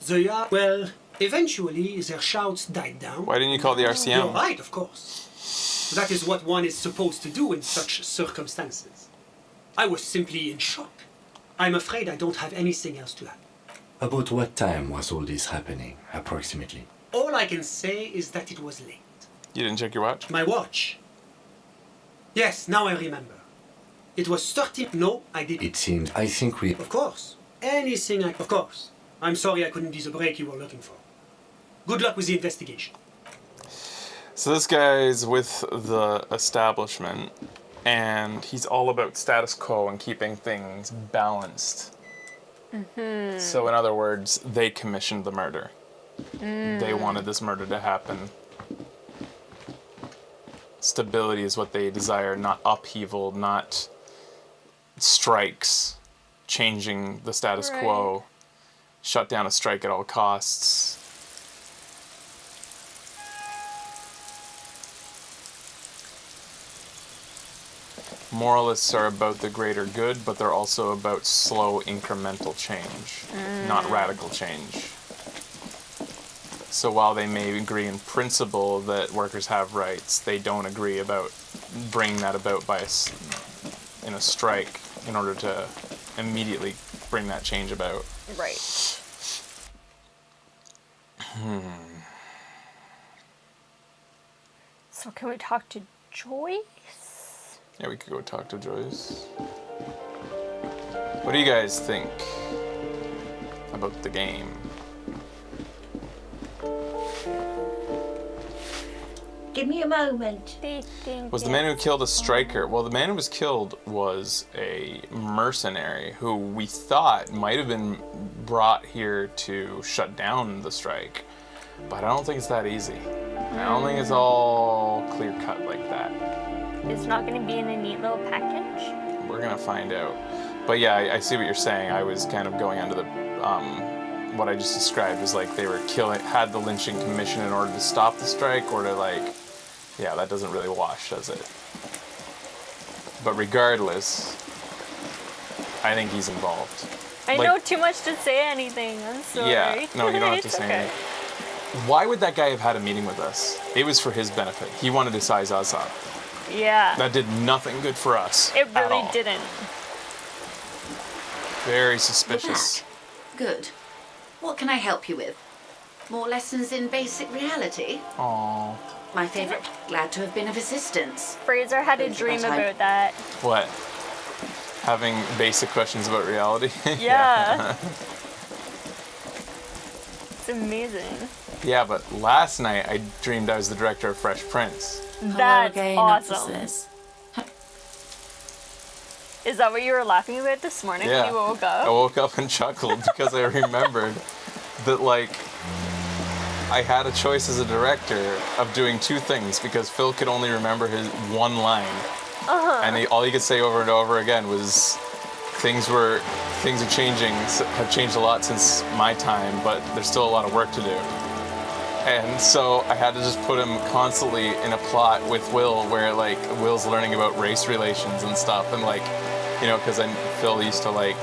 the yard... Well, eventually their shouts died down. Why didn't you call the You're RCM? right, of course. That is what one is supposed to do in such circumstances. I was simply in shock. I'm afraid I don't have anything else to add. About what time was all this happening, approximately? All I can say is that it was late. You didn't check your watch? My watch. Yes, now I remember. It was 30... No, I didn't. It seems... I think we... Of course. Anything I... Of course. I'm sorry I couldn't be the break you were looking for. Good luck with the investigation. So this guy's with the establishment, and he's all about status quo and keeping things balanced. So in other words, they commissioned the murder. They wanted this murder to happen. Stability is what they desire, not upheaval, not strikes, changing the status quo, shut down a strike at all costs. Moralists are about the greater good, but they're also about slow incremental change, not radical change. So while they may agree in principle that workers have rights, they don't agree about bringing that about in a strike in order to immediately bring that change about. Right. So can we talk to Joyce? Yeah, we could go talk to Joyce. What do you guys think about the game? Give me a moment. Was the man who killed a striker? Well, the man who was killed was a mercenary who we thought might have been brought here to shut down the strike. But I don't think it's that easy. I don't think it's all clear cut like that. It's not going to be in a neat little package? We're going to find out. But yeah, I see what you're saying. I was kind of going under the, what I just described as like they were had the lynching commission in order to stop the strike or to like, yeah, that doesn't really wash, does it? But regardless, I think he's involved. I know too much to say anything. I'm sorry. Yeah, no, you don't have to It's say okay. anything. Why would that guy have had a meeting with us? It was for his benefit. He wanted to size us up. Yeah. That did nothing good for us. It at really all. didn't. Very suspicious. Good. What can I help you with? More lessons in basic reality? Aww. My favorite. Glad to have been of assistance. Fraser had a Those dream that I- about that. What? Having basic questions about reality? Yeah. It's amazing. Yeah, but last night I dreamed I was the director of Fresh Prince. That's again, awesome. officers. Is that what you were laughing about this morning when you woke up? I woke up and chuckled because I remembered that, like, I had a choice as a director of doing two things because Phil could only remember his one line. And all he could say over and over again was, things are changing, have changed a lot since my time, but there's still a lot of work to do. And so I had to just put him constantly in a plot with Will where, like, Will's learning about race relations and stuff, and, like, you know, because Phil used to, like,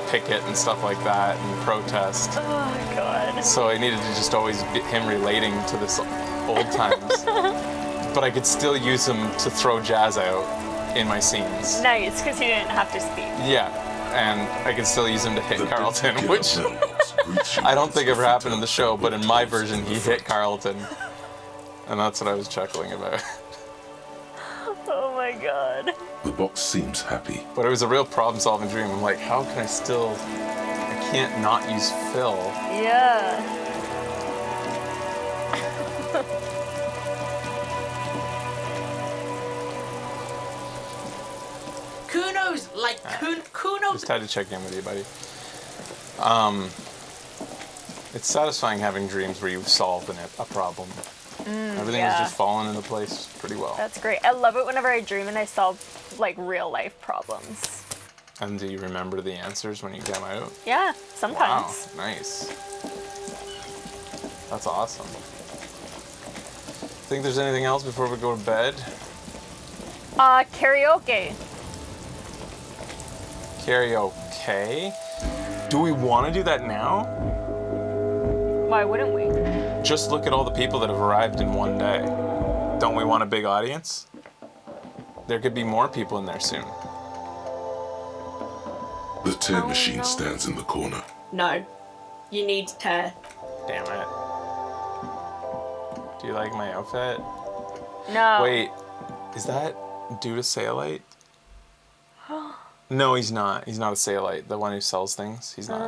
picket and stuff like that and protest. Oh my god. So I needed to just always be him relating to this old times. But I could still use him to throw jazz out in my scenes. Nice, because he didn't have to speak. Yeah, and I could still use him to hit Carlton, which I don't think ever happened in the show, but in my version he hit Carlton. And that's what I was chuckling about. Oh my god. The box seems happy. But it was a real problem-solving dream. I'm like, how can I can't not use Phil. Yeah. Kunos, like Kunos. Just had to check in with you, buddy. It's satisfying having dreams where you've solved a problem. Everything is just falling into place pretty well. That's great. I love it whenever I dream and I solve like real life problems. And do you remember the answers when you come out? Yeah, sometimes. Wow, nice. That's awesome. Think there's anything else before we go to bed? Karaoke. Karaoke? Do we want to do that now? Why wouldn't we? Just look at all the people that have arrived in one day. Don't we want a big audience? There could be more people in there soon. The tear machine stands in the corner. No, you need to. Damn it. Do you like my outfit? No. Wait, is that due to Sailite? No, he's not. He's not a Sailite. The one who sells things. He's not.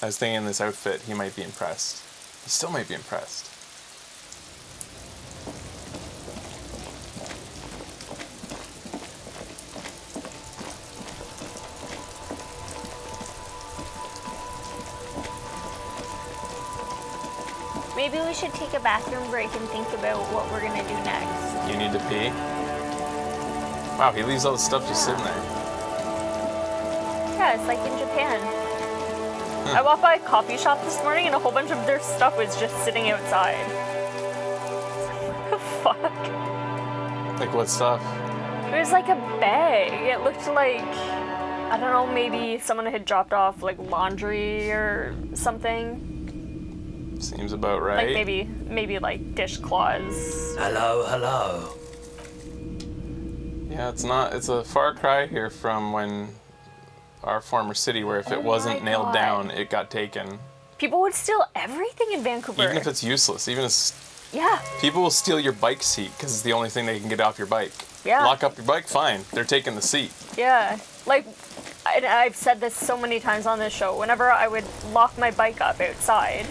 I was thinking this outfit, he might be impressed. He still might be impressed. Maybe we should take a bathroom break and think about what we're gonna do next. You need to pee? Wow, he leaves all the stuff just sitting there. Yeah, it's like in Japan. I walked by a coffee shop this morning and a whole bunch of their stuff was just sitting outside. What the fuck? Like what stuff? It was like a bag. It looked like, I don't know, maybe someone had dropped off like laundry or something. Seems about right. Like maybe like dishcloths. Hello, hello. Yeah, it's a far cry here from when our former city, where if it wasn't nailed down, it got taken. People would steal everything in Vancouver. Even if it's useless, yeah. People will steal your bike seat because it's the only thing they can get off your bike. Yeah. Lock up your bike, fine. They're taking the seat. Yeah. Like, I've said this so many times on this show. Whenever I would lock my bike up outside,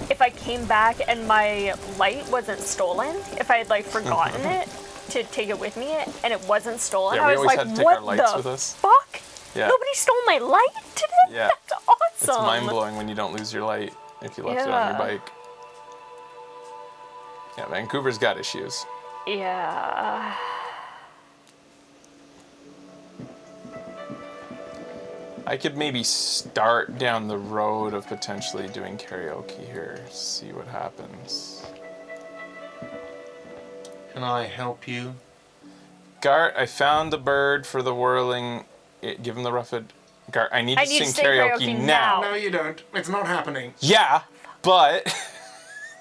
if I came back and my light wasn't stolen, if I had like forgotten it to take it with me and it wasn't stolen, Yeah, I was like, had to take what our lights the with us. fuck? Yeah. Nobody stole my light today? Yeah. That's awesome. It's mind-blowing when you don't lose your light if you left it on your bike. Yeah, Vancouver's got issues. Yeah. I could maybe start down the road of potentially doing karaoke here, see what happens. Can I help you? Gart, I found the bird for the whirling. Give him the roughed. Gart, I need to sing karaoke now. No, you don't. It's not happening. Yeah, but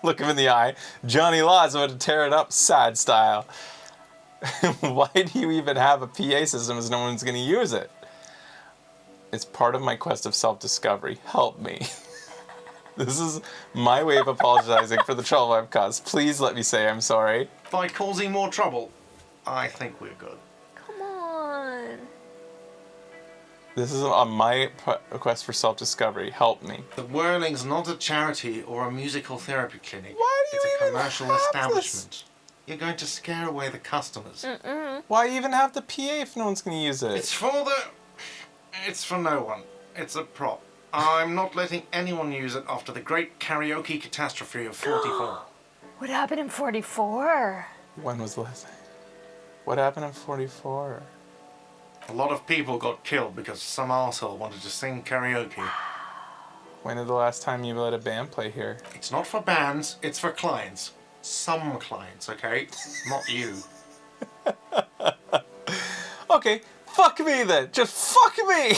look him in the eye. Johnny Law's about to tear it up, sad style. Why do you even have a PA system as no one's going to use it? It's part of my quest of self-discovery. Help me. This is my way of apologizing for the trouble I've caused. Please let me say I'm sorry. By causing more trouble, I think we're good. Come on. This is on my quest for self-discovery. Help me. The Whirling's not a charity or a musical therapy clinic. Why do you It's a even commercial have establishment. this? You're going to scare away the customers. Why even have the PA if no one's going to use it? It's for no one. It's a prop. I'm not letting anyone use it after the great karaoke catastrophe of 44. What happened in 44? When was the last time? What happened in 44? A lot of people got killed because some arsehole wanted to sing karaoke. When did the last time you let a band play here? It's not for bands, it's for clients. Some clients, okay? Not you. Okay, fuck me then. Just fuck me.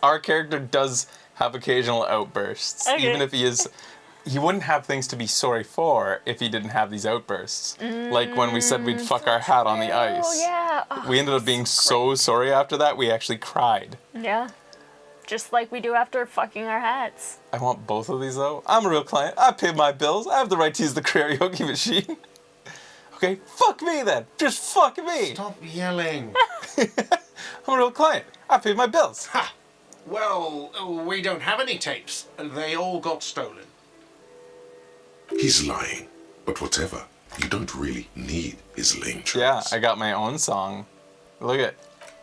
Our character does have occasional outbursts. Okay. Even if he wouldn't have things to be sorry for if he didn't have these outbursts. Like when we said we'd fuck our hat on the ice. Oh, yeah. Oh, We ended up being so sorry after that, we actually cried. yeah. Just like we do after fucking our hats. I want both of these though. I'm a real client. I pay my bills. I have the right to use the karaoke machine. Okay, fuck me then. Just fuck me. Stop yelling. I'm a real client. I pay my bills. Ha! Well, we don't have any tapes. They all got stolen. He's lying, but whatever. You don't really need his lame tricks. Yeah, I got my own song. Look at.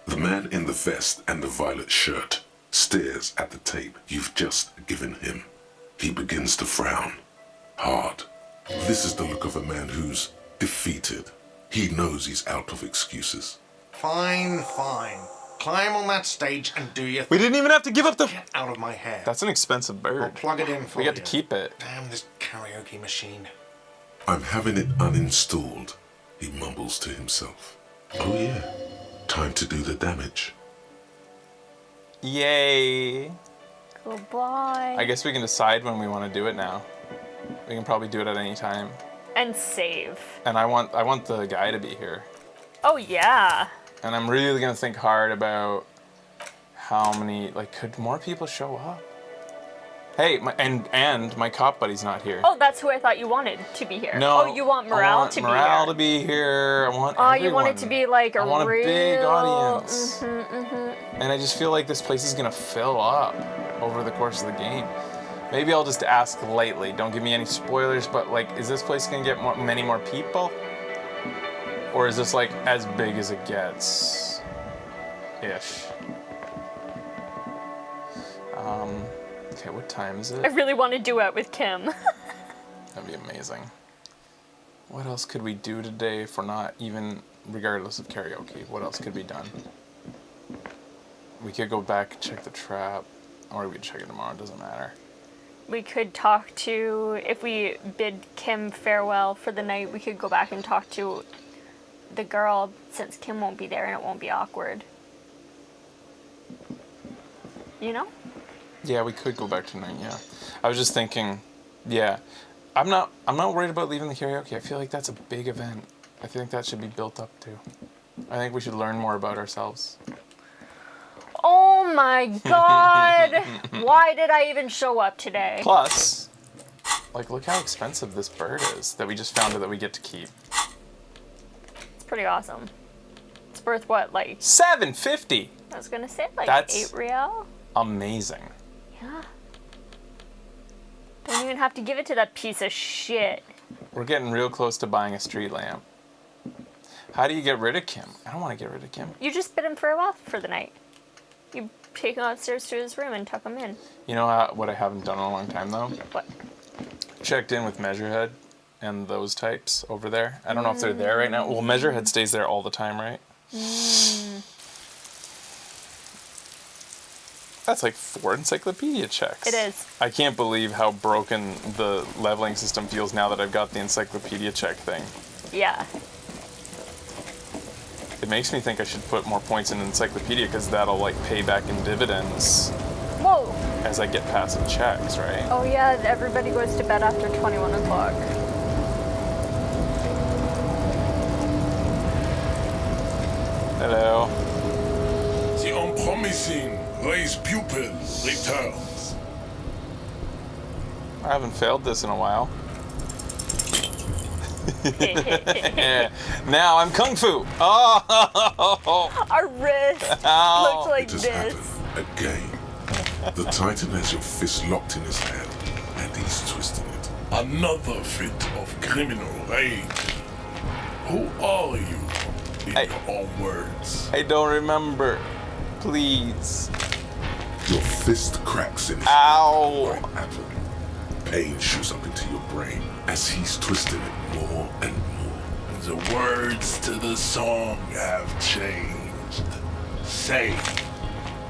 The man in the vest and the violet shirt stares at the tape you've just given him. He begins to frown. Hard. This is the look of a man who's defeated. He knows he's out of excuses. Fine, fine. Climb on that stage and do your thing. We didn't even have to give up the. Get out of my hair. That's an expensive bird. I'll plug it in for We you. got to keep it. Damn this karaoke machine. I'm having it uninstalled, he mumbles to himself. Oh yeah, time to do the damage. Yay. Goodbye. I guess we can decide when we want to do it now. We can probably do it at any time. And save. And I want the guy to be here. Oh, yeah. And I'm really gonna think hard about how many, like, could more people show up? Hey, and my cop buddy's not here. Oh, that's who I thought you wanted to be here. No. Oh, you want Morale to be here. Morale to be here. I want Oh, everyone. you want it to be like a I want real... a big audience. Mm-hmm. And I just feel like this place is gonna fill up over the course of the game. Maybe I'll just ask lightly. Don't give me any spoilers, but like, is this place gonna get many more people? Or is this like as big as it gets? Ish. Okay, what time is it? I really want to duet with Kim. That'd be amazing. What else could we do today if we're not even, regardless of karaoke, what else could be done? We could go back and check the trap, or we could check it tomorrow, it doesn't matter. We could talk to, if we bid Kim farewell for the night, we could go back and talk to the girl, since Kim won't be there and it won't be awkward. You know? Yeah, we could go back tonight, yeah. I was just thinking, Yeah. I'm not worried about leaving the karaoke. I feel like that's a big event. I think that should be built up too. I think we should learn more about ourselves. Oh my god! Why did I even show up today? Plus, like, look how expensive this bird is that we just found out that we get to keep. It's pretty awesome. It's worth what, like $7.50. I was gonna say like That's 8 real. Amazing. Yeah. Don't even have to give it to that piece of shit. We're getting real close to buying a street lamp. How do you get rid of Kim? I don't want to get rid of Kim. You just bid him farewell for the night. You take him upstairs to his room and tuck him in. You know what I haven't done in a long time though? What? Checked in with Measurehead and those types over there. I don't know if they're there right now. Well, Measurehead stays there all the time, right? That's like 4 encyclopedia checks. It is. I can't believe how broken the leveling system feels now that I've got the encyclopedia check thing. Yeah. It makes me think I should put more points in encyclopedia because that'll like pay back in dividends. Whoa. As I get passive checks, right? Oh yeah, everybody goes to bed after 21 o'clock. Hello. The unpromising race pupil returns. I haven't failed this in a while. Now I'm Kung Fu. Oh! Our wrist Ow. looks like It has this. happened again. The Titan has your fist locked in his hand, and he's twisting it. Another fit of criminal rage. Who are you, in your own words? I don't remember. Please. Your fist cracks in his Ow. hand. Right after. Pain shoots up into your brain as he's twisting it more and more. The words to the song have changed. Say,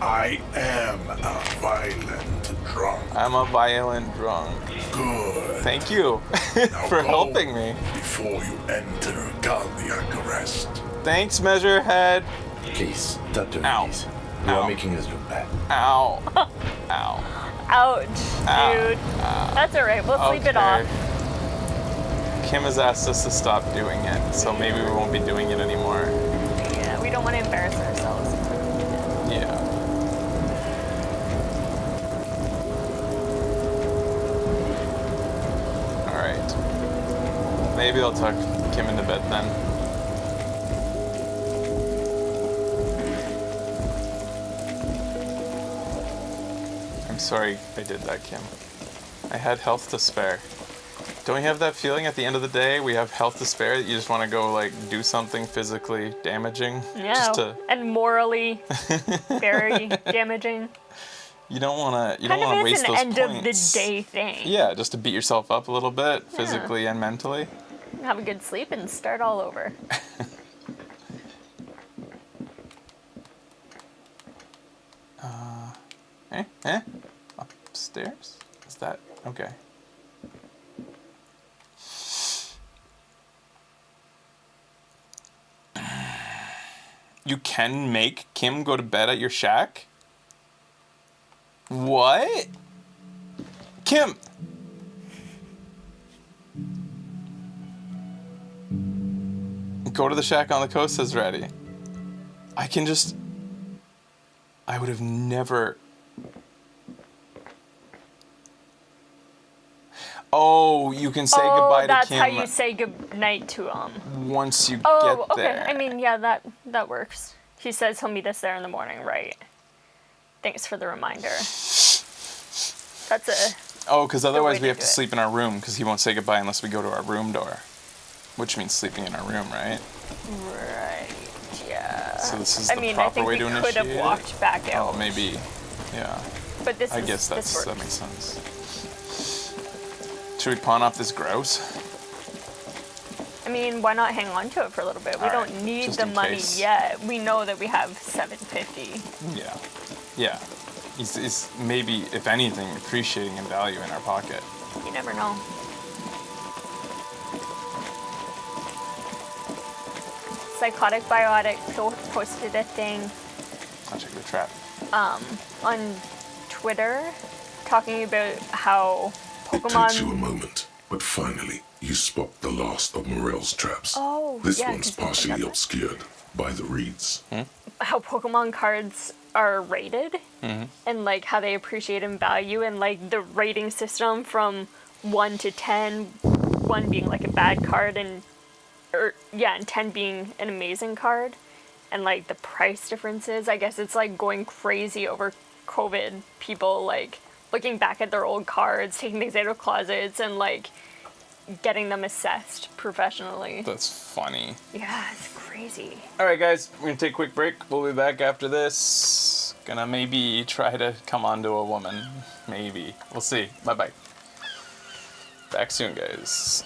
I am a violent drunk. I'm a violent drunk. Good. Thank you Now for go helping me. Before you enter cardiac arrest. Thanks, Measurehead. Please, stop doing Ow. this. You Ow. are making us look bad. Ow. Ow. Ouch, Ow. dude. That's alright, we'll sleep it off. Kim has asked us to stop doing it, so maybe we won't be doing it anymore. Yeah, we don't want to embarrass ourselves. Yeah. Alright. Maybe I'll tuck Kim into bed then. I'm sorry I did that, Kim. I had health to spare. Don't we have that feeling at the end of the day? We have health to spare that you just want to go like do something physically damaging? Yeah, Just to, and morally very damaging. you don't want to. You Kind don't want of to is waste an those end points. of the day thing. Yeah, just to beat yourself up a little bit, physically and mentally. Have a good sleep and start all over. Upstairs? Is that okay? You can make Kim go to bed at your shack? What? Kim! Go to the shack on the coast says ready. I would have never... Oh, you can say goodbye to that's Kim how you say goodnight to him. once you Oh, get there. okay. I mean, yeah, that works. He says he'll meet us there in the morning, right? Thanks for the reminder. That's a... Oh, because otherwise way we to have do to it. sleep in our room because he won't say goodbye unless we go to our room door. Which means sleeping in our room, right? Right, yeah. So this is I the mean, I proper think way we to could initiate have walked back out. Oh, maybe. Yeah. But this I is, guess this that works. makes sense. Should we pawn off this grouse? I mean, why not hang on to it for a little bit? We All don't right, need just the in money case. yet. We know that we have $750. Yeah. Yeah. He's maybe, if anything, appreciating in value in our pocket. You never know. Psychotic Biotic posted a thing I'll check the trap. on Twitter talking about how It takes you a moment, but finally you spot the last of Morel's traps. Oh, this yeah, one's 'cause we picked partially up obscured by the reeds. how Pokemon cards are rated and like how they appreciate in value and like the rating system from 1 to 10, 1 being like a bad card and 10 being an amazing card, and like the price differences. I guess it's like going crazy over COVID, people like looking back at their old cards, taking things out of closets and like getting them assessed professionally. That's funny. Yeah, it's crazy. All right, guys, we're gonna take a quick break. We'll be back after this. Gonna maybe try to come on to a woman. Maybe. We'll see. Bye-bye. Back soon, guys.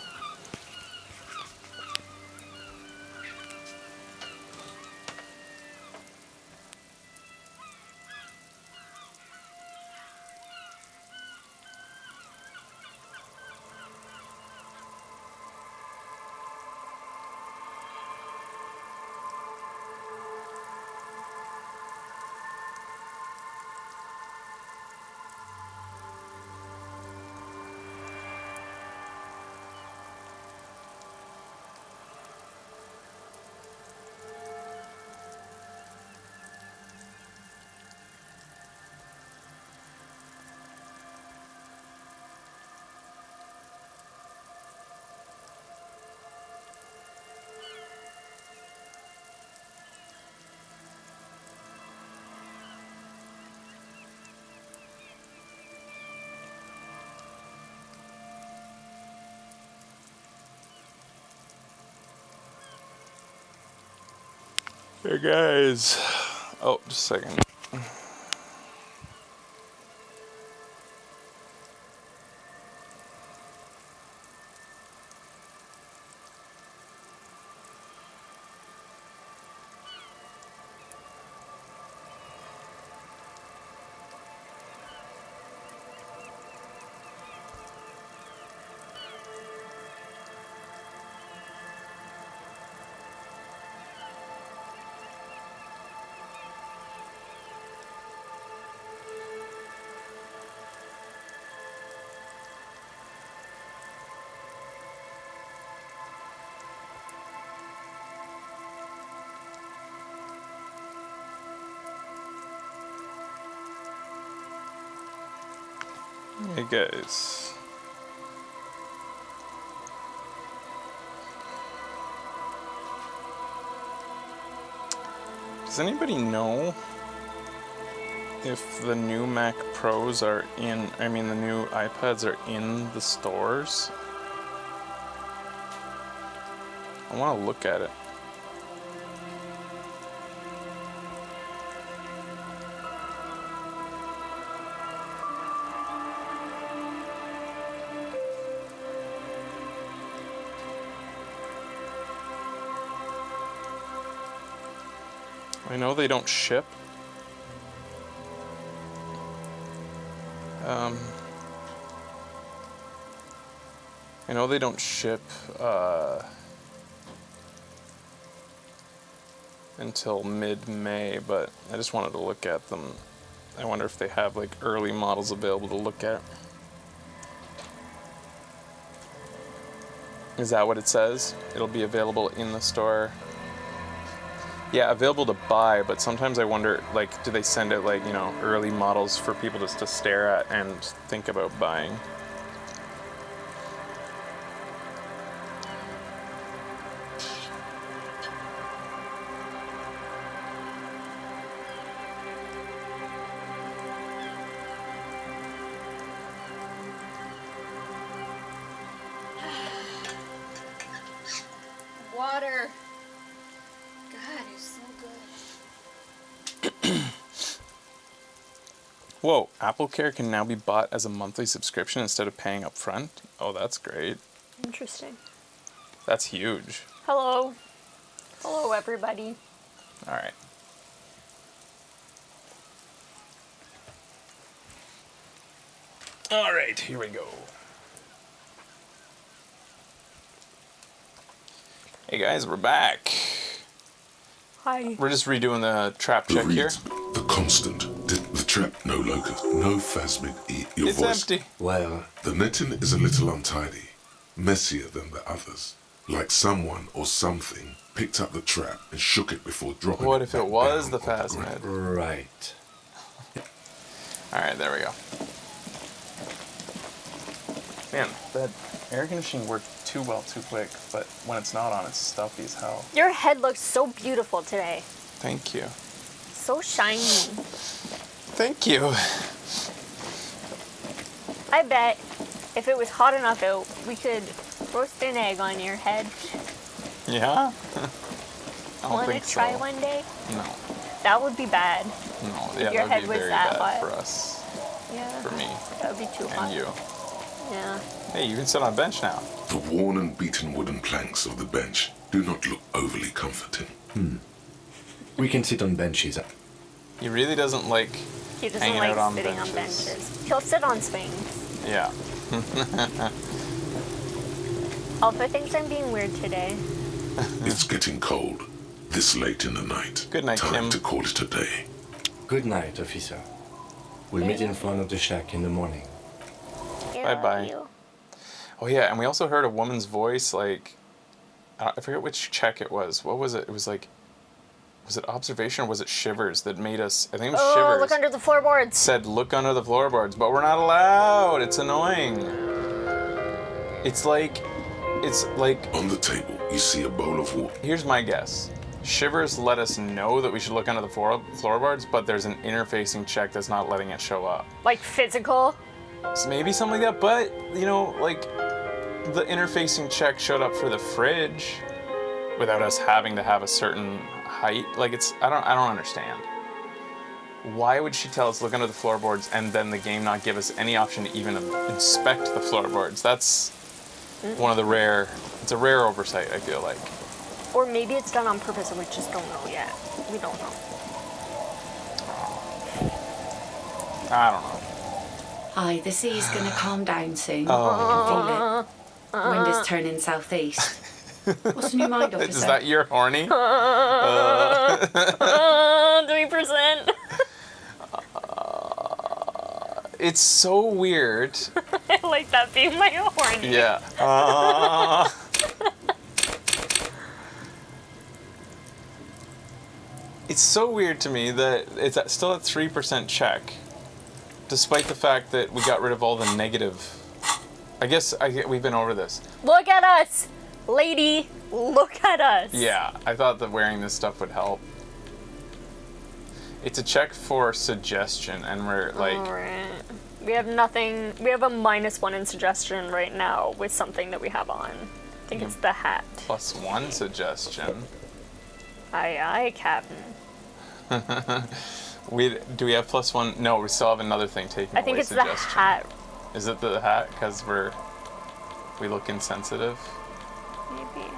Hey guys. Oh, just a second. Hey guys. Does anybody know if the new Mac Pros are in, the new iPads are in the stores? I want to look at it. I know they don't ship. I know they don't ship until mid-May, but I just wanted to look at them. I wonder if they have like early models available to look at. Is that what it says? It'll be available in the store. Yeah, available to buy, but sometimes I wonder, like, do they send out, like, early models for people just to stare at and think about buying? Water. God, it's so good. Whoa, AppleCare can now be bought as a monthly subscription instead of paying up front? Oh, that's great. Interesting. That's huge. Hello. Hello, everybody. All right. All right, here we go. Hey guys, we're back. Hi. We're just redoing the trap check here. The constant, the trap, no locust, no phasmid eat your It's voice. empty. Well, The netting is a little untidy, messier than the others. Like someone or something picked up the trap and shook it before dropping What it if it back was down the on ground. phasmid? right. Alright, there we go. Man, that air conditioning worked too well too quick, but when it's not on, it's stuffy as hell. Your head looks so beautiful today. Thank you. So shiny. Thank you. I bet if it was hot enough out, we could roast an egg on your head. Yeah? I don't Want to think try so. one day? No. That would be bad. No, If yeah, your that head would be was very that bad hot. for us. Yeah. For me. That would be too hot. And you. Yeah. Hey, you can sit on a bench now. The worn and beaten wooden planks of the bench do not look overly comforting. We can sit on benches. He really doesn't like He doesn't hanging like out on sitting benches. on benches. He'll sit on swings. Yeah. Alpha thinks I'm being weird today. It's getting cold. This late in the night. Good night, Time Kim. to call it a day. Good night, officer. We'll meet in front of the shack in the morning. Bye-bye. Oh yeah, and we also heard a woman's voice, like, I forget which check it was. What was it? It was like, was it observation or was it Shivers that made us, I think it was Oh, Shivers. look under the floorboards. Said, look under the floorboards, but we're not allowed. It's annoying. It's like... On the table, you see a bowl of water. Here's my guess. Shivers let us know that we should look under the floorboards, but there's an interfacing check that's not letting it show up. Like physical? So maybe something like that, but, you know, like, the interfacing check showed up for the fridge without us having to have a certain height. Like, it's, I don't understand. Why would she tell us look under the floorboards and then the game not give us any option to even inspect the floorboards? That's one of the rare, it's a rare oversight, I feel like. Or maybe it's done on purpose and we just don't know yet. We don't know. I don't know. Aye, the sea's gonna calm down soon. Oh. I can feel it. Wind is turning southeast. What's in your mind, officer? Is that your horny? 3%. It's so weird. I like that being my horny. Yeah. It's so weird to me that it's still at 3% check, despite the fact that we got rid of all the negative. I guess we've been over this. Look at us, lady. Look at us. Yeah, I thought that wearing this stuff would help. It's a check for suggestion, and we're like... Alright. We have nothing. We have a -1 in suggestion right now with something that we have on. I think it's the hat. +1 suggestion. Aye, aye, Captain. Do we have +1? No, we still have another thing taking I think away it's the suggestion. hat. Is it the hat? Because we look insensitive? Maybe.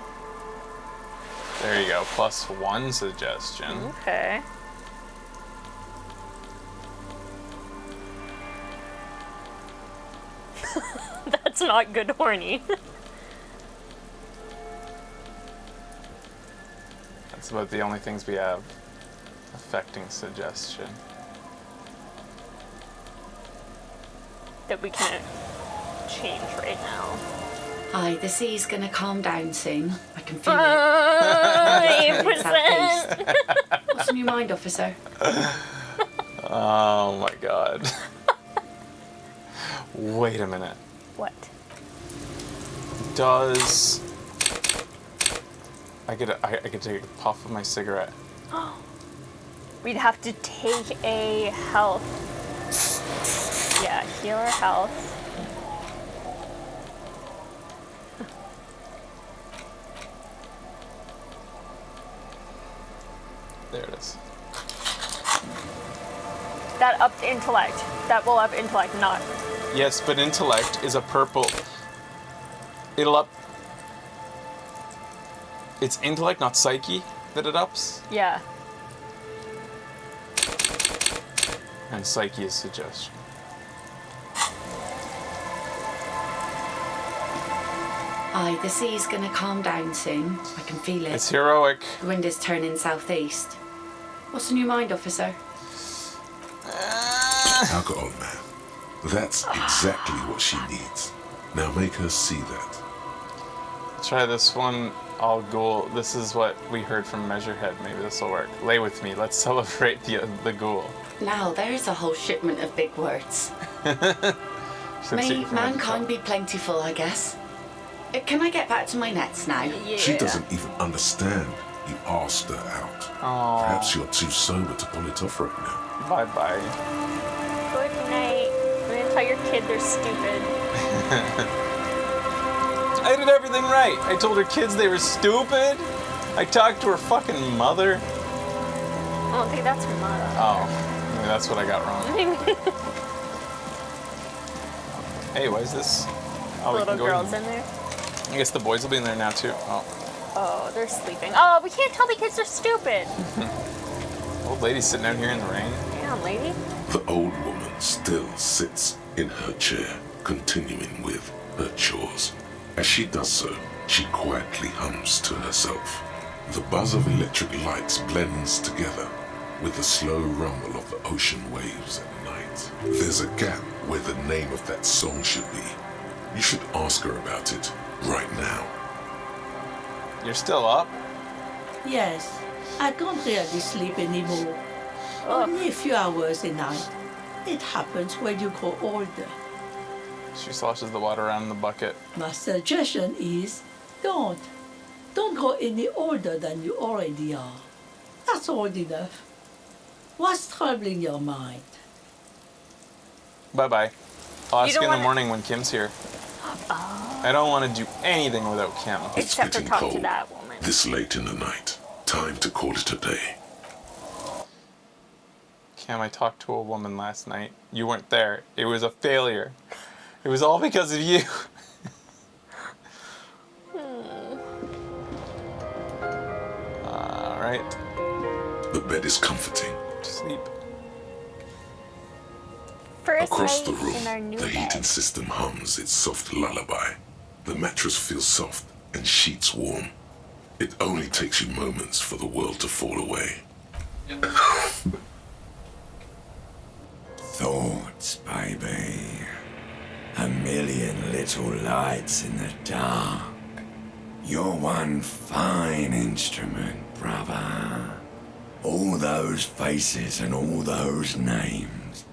There you go, +1 suggestion. Okay. That's not good horny. That's about the only things we have affecting suggestion. That we can't change right now. Aye, the sea's gonna calm down soon. I can feel it. 8%. What's in your mind, officer? Oh my god. Wait a minute. What? Does... I could take a puff of my cigarette. We'd have to take a health. Yeah, heal our health. There it is. That upped intellect. That will up intellect, not. Yes, but intellect is a purple. It'll up... It's intellect, not psyche, that it ups. Yeah. And psyche is suggestion. Aye, the sea's gonna calm down soon. I can feel it. It's heroic. The wind is turning southeast. What's in your mind, officer? Alcohol, man. That's exactly what she needs. Now make her see that. Try this one, all ghoul. This is what we heard from Measurehead. Maybe this will work. Lay with me. Let's celebrate the ghoul. Now, there's a whole shipment of big words. May mankind be plentiful, I guess. Can I get back to my nets now? Yeah. She doesn't even understand. You asked her out. Aww. Perhaps you're too sober to pull it off right now. Bye-bye. Good night. I'm gonna tell your kid they're stupid. I did everything right. I told her kids they were stupid. I talked to her fucking mother. I don't think that's her mother. Oh, maybe that's what I got wrong. Hey, why is this? Oh, Little girls in there. I guess the boys will be in there now too. Oh. Oh, they're sleeping. Oh, we can't tell the kids they're stupid. Old lady's sitting out here in the rain. Yeah, lady. The old woman still sits in her chair, continuing with her chores. As she does so, she quietly hums to herself. The buzz of electric lights blends together with the slow rumble of the ocean waves at night. There's a gap where the name of that song should be. You should ask her about it right now. You're still up? Yes, I can't really sleep anymore. Only a few hours a night. It happens when you grow older. She sloshes the water around in the bucket. My suggestion is don't. Don't go any older than you already are. That's old enough. What's troubling your mind? Bye-bye. I'll ask you in the wanna- morning when Kim's here. I don't want to do anything without Kim. Except for getting talk to cold that woman. this late in the night. Time to call it a day. Kim, I talked to a woman last night. You weren't there. It was a failure. It was all because of you. All right. The bed is comforting. Sleep. First Across the night room, in our new the heating bed. system hums its soft lullaby. The mattress feels soft and sheets warm. It only takes you moments for the world to fall away. Thoughts, baby. A million little lights in the dark. You're one fine instrument, brother. All those faces and all those names.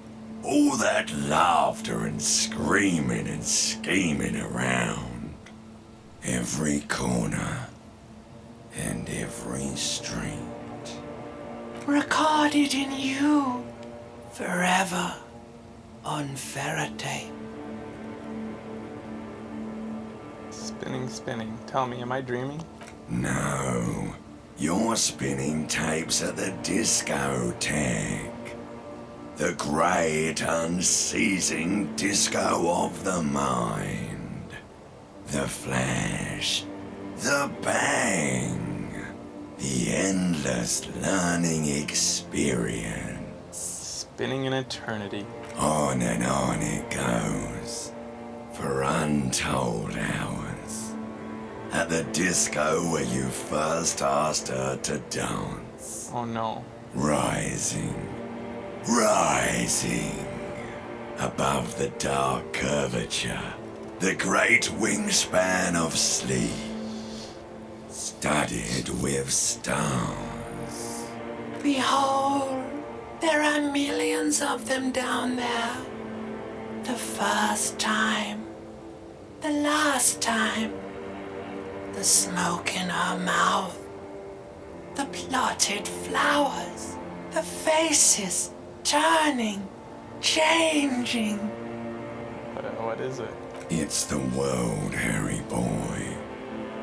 All that laughter and screaming and scheming around. Every corner and every street. Recorded in you forever on Faraday. Spinning, spinning. Tell me, am I dreaming? No, you're spinning tapes at the discotheque. The great unceasing disco of the mind. The flash, the bang, the endless learning experience. Spinning in eternity. On and on it goes, for untold hours. At the disco where you first asked her to dance. Oh no. Rising, rising, above the dark curvature, the great wingspan of sleep, studded with stars. Behold, there are millions of them down there. The first time, the last time, the smoke in her mouth, the plotted flowers, the faces turning, changing. What is it? It's the world, Harry boy,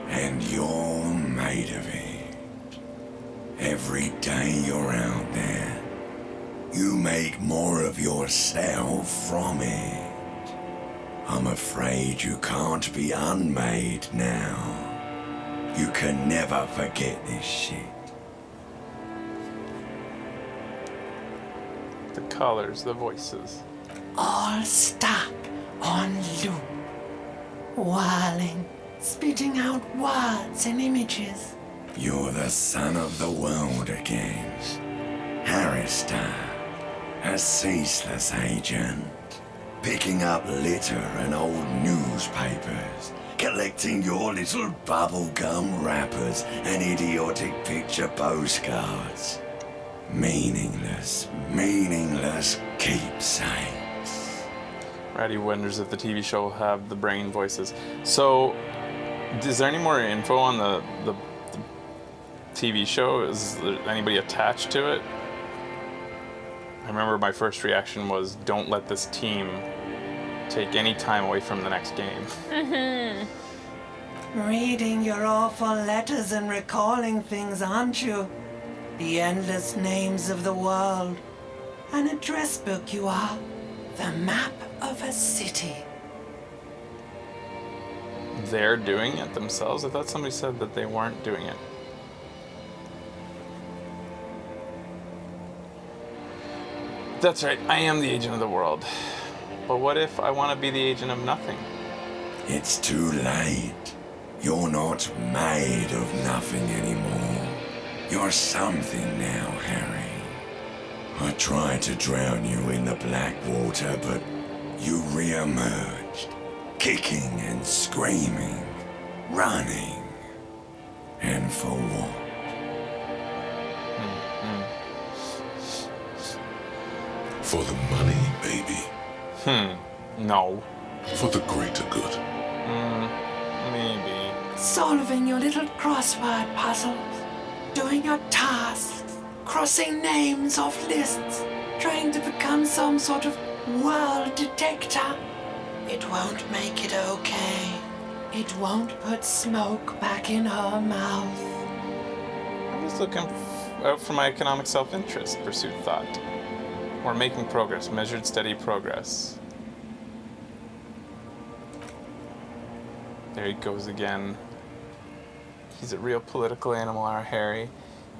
and you're made of it. Every day you're out there, you make more of yourself from it. I'm afraid you can't be unmade now. You can never forget this shit. The colors, the voices. All stuck on loop. Whirling, spitting out words and images. You're the son of the world again. Harry style. A ceaseless agent. Picking up litter and old newspapers. Collecting your little bubblegum wrappers and idiotic picture postcards. Meaningless keepsakes. Ratty wonders if the TV show will have the brain voices. So, is there any more info on the TV show? Is there anybody attached to it? I remember my first reaction was, don't let this team take any time away from the next game. Reading your awful letters and recalling things, aren't you? The endless names of the world. An address book you are. The map of a city. They're doing it themselves? I thought somebody said that they weren't doing it. That's right, I am the agent of the world. But what if I want to be the agent of nothing? It's too late. You're not made of nothing anymore. You're something now, Harry. I tried to drown you in the black water, but you re-emerged, kicking and screaming, running. And for what? For the money, baby. No. For the greater good. Maybe. Solving your little crossword puzzles. Doing your tasks. Crossing names off lists. Trying to become some sort of world detector. It won't make it okay. It won't put smoke back in her mouth. I'm just looking out for my economic self-interest, pursued thought. We're making progress, measured, steady progress. There he goes again. He's a real political animal, our Harry.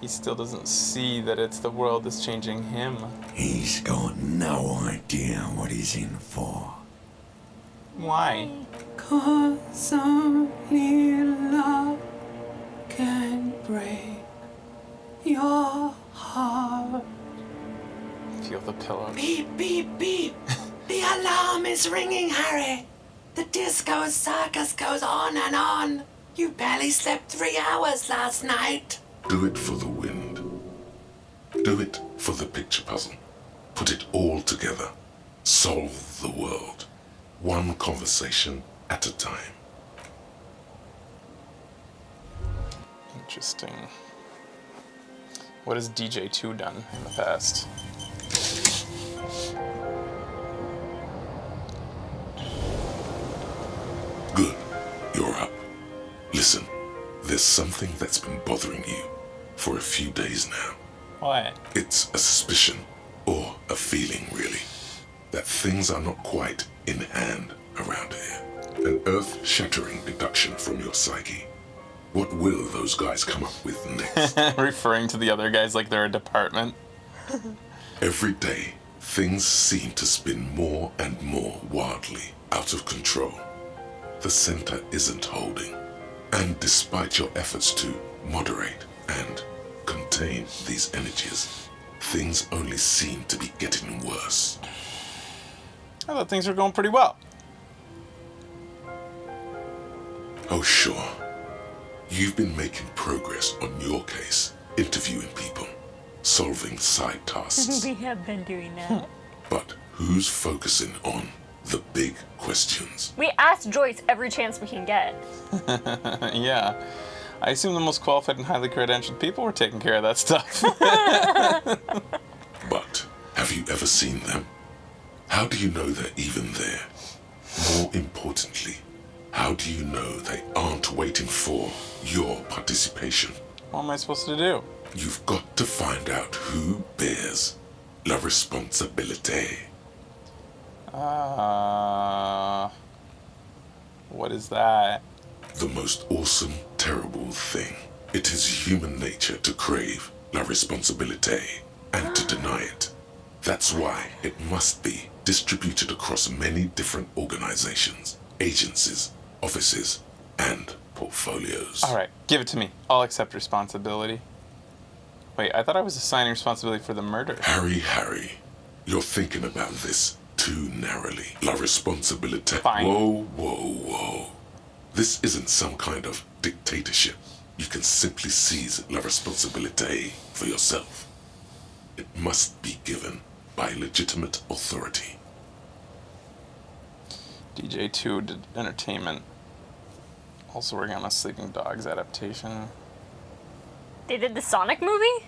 He still doesn't see that it's the world that's changing him. He's got no idea what he's in for. Why? 'Cause only love can break your heart. Feel the pillow. Beep, beep, beep. The alarm is ringing, Harry. The disco circus goes on and on. You barely slept 3 hours last night. Do it for the wind. Do it for the picture puzzle. Put it all together. Solve the world. One conversation at a time. Interesting. What has DJ2 done in the past? Good. You're up. Listen, there's something that's been bothering you for a few days now. What? It's a suspicion, or a feeling really, that things are not quite in hand around here. An earth-shattering deduction from your psyche. What will those guys come up with next? Referring to the other guys like they're a department. Every day, things seem to spin more and more wildly out of control. The center isn't holding. And despite your efforts to moderate and contain these energies, things only seem to be getting worse. I thought things were going pretty well. Oh, sure. You've been making progress on your case, interviewing people, solving side tasks. We have been doing that. But who's focusing on the big questions? We ask Joyce every chance we can get. Yeah. I assume the most qualified and highly credentialed people were taking care of that stuff. But have you ever seen them? How do you know they're even there? More importantly, how do you know they aren't waiting for your participation? What am I supposed to do? You've got to find out who bears la responsabilité. What is that? The most awesome, terrible thing. It is human nature to crave la responsabilité and to deny it. That's why it must be distributed across many different organizations, agencies, offices, and portfolios. Alright, give it to me. I'll accept responsibility. Wait, I thought I was assigning responsibility for the murder. Harry, You're thinking about this too narrowly. La responsabilité. Fine. Whoa, whoa, whoa. This isn't some kind of dictatorship. You can simply seize la responsabilité for yourself. It must be given by legitimate authority. DJ2 did Entertainment. Also working on a Sleeping Dogs adaptation. They did the Sonic movie?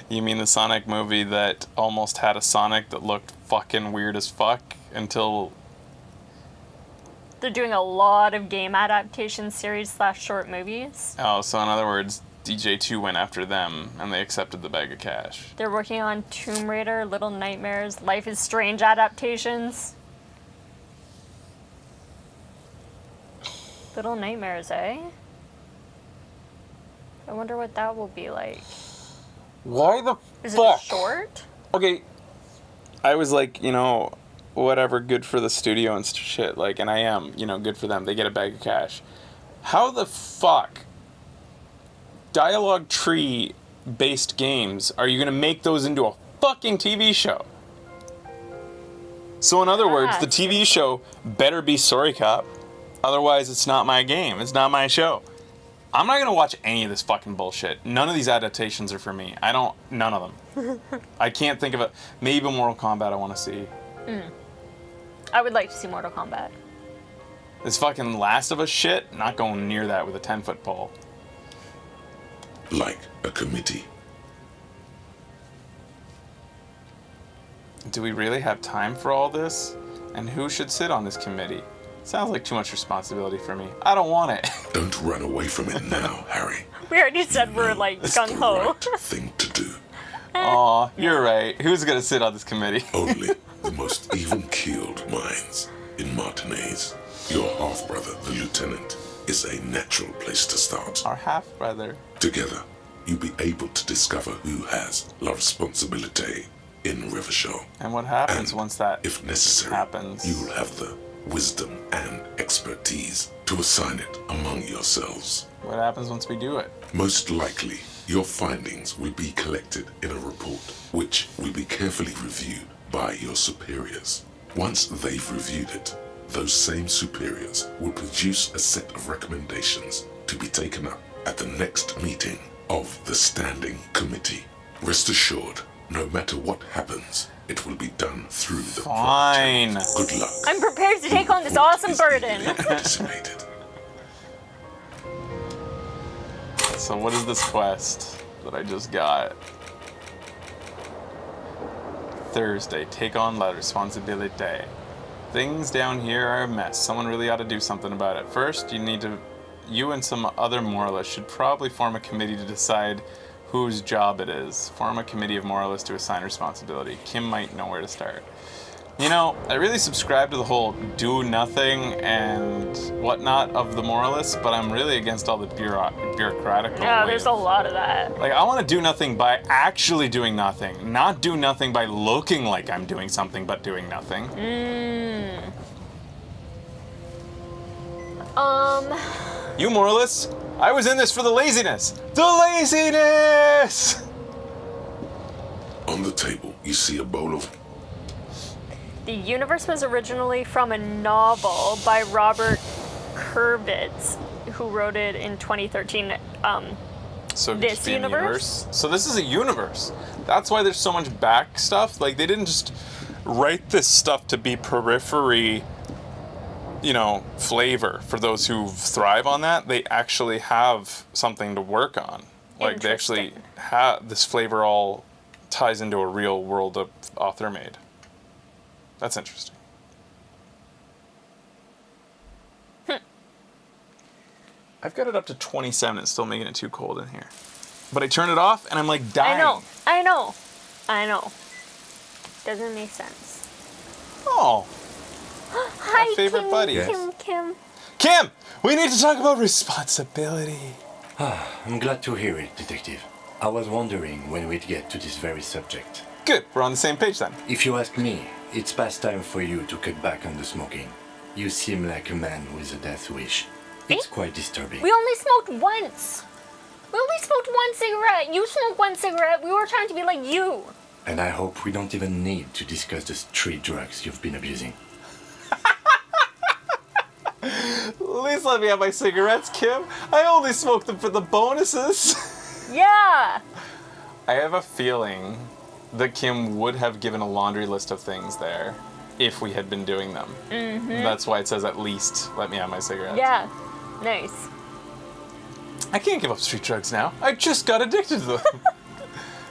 You mean the Sonic movie that almost had a Sonic that looked fucking weird as fuck until... They're doing a lot of game adaptation series / short movies. Oh, so in other words, DJ2 went after them and they accepted the bag of cash. They're working on Tomb Raider, Little Nightmares, Life is Strange adaptations. Little Nightmares, eh? I wonder what that will be like. Why the Is fuck? it short? Okay, I was like, you know, whatever, good for the studio and shit, like, and I am, you know, good for them. They get a bag of cash. How the fuck dialogue tree based games are you gonna make those into a fucking TV show? So in other words, the TV show better be Sorry Cop. Otherwise, it's not my game. It's not my show. I'm not gonna watch any of this fucking bullshit. None of these adaptations are for me. None of them. I can't think of it. Maybe Mortal Kombat I want to see. I would like to see Mortal Kombat. This fucking Last of Us shit, not going near that with a 10-foot pole. Like a committee. Do we really have time for all this? And who should sit on this committee? Sounds like too much responsibility for me. I don't want it. Don't run away from it now, Harry. We already said we're like gung-ho. Thing to do. Aw, you're right. Who's gonna sit on this committee? Only the most even-keeled minds in Martinez. Your half-brother, the lieutenant, is a natural place to start. Our half-brother. Together, you'll be able to discover who has la responsabilité in Rivershaw. And what happens once that if necessary, happens? You'll have the wisdom and expertise to assign it among yourselves. What happens once we do it? Most likely, your findings will be collected in a report, which will be carefully reviewed by your superiors. Once they've reviewed it, those same superiors will produce a set of recommendations to be taken up at the next meeting of the Standing Committee. Rest assured, no matter what happens, it will be done through the Fine. Good luck. I'm prepared to take on this awesome burden. So what is this quest that I just got? Thursday, take on la responsabilité. Things down here are a mess. Someone really ought to do something about it. First, you and some other moralists should probably form a committee to decide whose job it is. Form a committee of moralists to assign responsibility. Kim might know where to start. You know, I really subscribe to the whole do nothing and whatnot of the moralists, but I'm really against all the bureaucratic. Yeah, there's a lot of that. Like, I want to do nothing by actually doing nothing, not do nothing by looking like I'm doing something but doing nothing. You moralists, I was in this for the laziness. The laziness! On the table, you see a bowl of... The universe was originally from a novel by Robert Kurvitz, who wrote it in 2013. So this just be in the universe? So this is a universe. That's why there's so much back stuff. Like, they didn't just write this stuff to be periphery, you know, flavor for those who thrive on that. They actually have something to work on. Like, they actually have this flavor all ties into a real world of author made. That's interesting. I've got it up to 27. It's still making it too cold in here. But I turn it off and I'm like dying. I know. Doesn't make sense. Oh. Hi, My favorite Kim, buddy. Kim, we need to talk about responsibility. I'm glad to hear it, Detective. I was wondering when we'd get to this very subject. Good, we're on the same page then. If you ask me, it's past time for you to cut back on the smoking. You seem like a man with a death wish. It's quite disturbing. We only smoked once. We only smoked one cigarette. You smoked one cigarette. We were trying to be like you. And I hope we don't even need to discuss the street drugs you've been abusing. At least let me have my cigarettes, Kim. I only smoke them for the bonuses. Yeah. I have a feeling that Kim would have given a laundry list of things there if we had been doing them. Mm-hmm. That's why it says at least let me have my cigarettes. Yeah. Nice. I can't give up street drugs now. I just got addicted to them.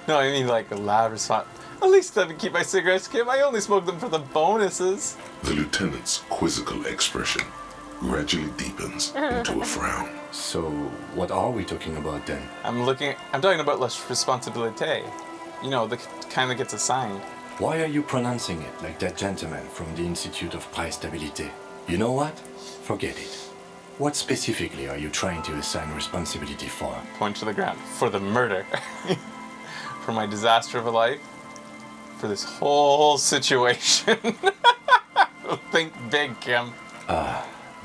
No, I mean like a loud response. At least let me keep my cigarettes, Kim. I only smoke them for the bonuses. The lieutenant's quizzical expression gradually deepens into a frown. So, what are we talking about then? I'm talking about la responsabilité. You know, the kind that gets assigned. Why are you pronouncing it like that gentleman from the Institute of Price Stabilité? You know what? Forget it. What specifically are you trying to assign responsibility for? Point to the ground. For the murder. For my disaster of a life. For this whole situation. Think big, Kim.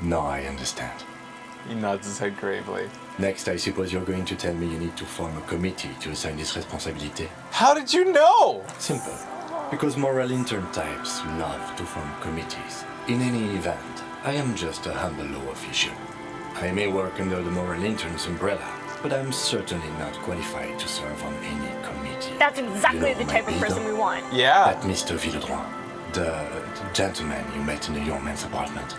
No, I understand. He nods his head gravely. Next, I suppose you're going to tell me you need to form a committee to assign this responsibility. How did you know? Simple. Because moral intern types love to form committees. In any event, I am just a humble law official. I may work under the moral intern's umbrella, but I'm certainly not qualified to serve on any committee. That's exactly You know the type of my person idol? we want. Yeah. That Mr. Villedroit, the gentleman you met in the young man's apartment.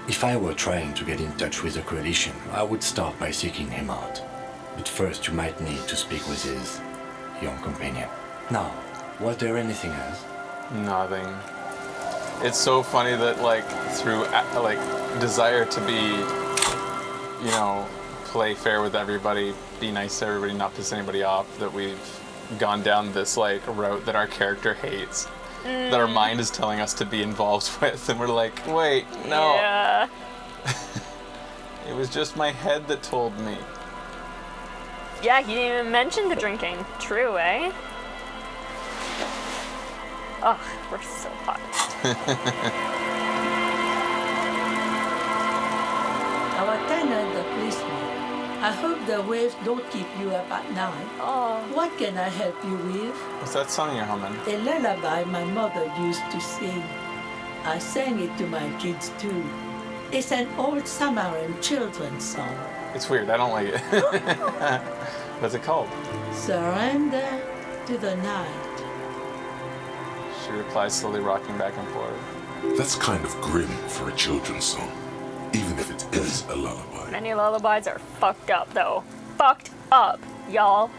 If I were trying to get in touch with the coalition, I would start by seeking him out. But first you might need to speak with his young companion. Now, was there anything else? Nothing. It's so funny that like through like desire to be, you know, play fair with everybody, be nice to everybody, not piss anybody off, that we've gone down this like route that our character hates. That our mind is telling us to be involved with, and we're like, wait, no. Yeah. It was just my head that told me. Yeah, he didn't even mention the drinking. True, eh? Ugh, we're so hot. Our tenant, the policeman. I hope the waves don't keep you up at night. Oh. What can I help you with? What's that song you're humming? A lullaby my mother used to sing. I sang it to my kids too. It's an old Samaran children's song. It's weird, I don't like it. What's it called? Surrender to the night. She replies, slowly rocking back and forth. That's kind of grim for a children's song, even if it is a lullaby. Many lullabies are fucked up, though. Fucked up, y'all.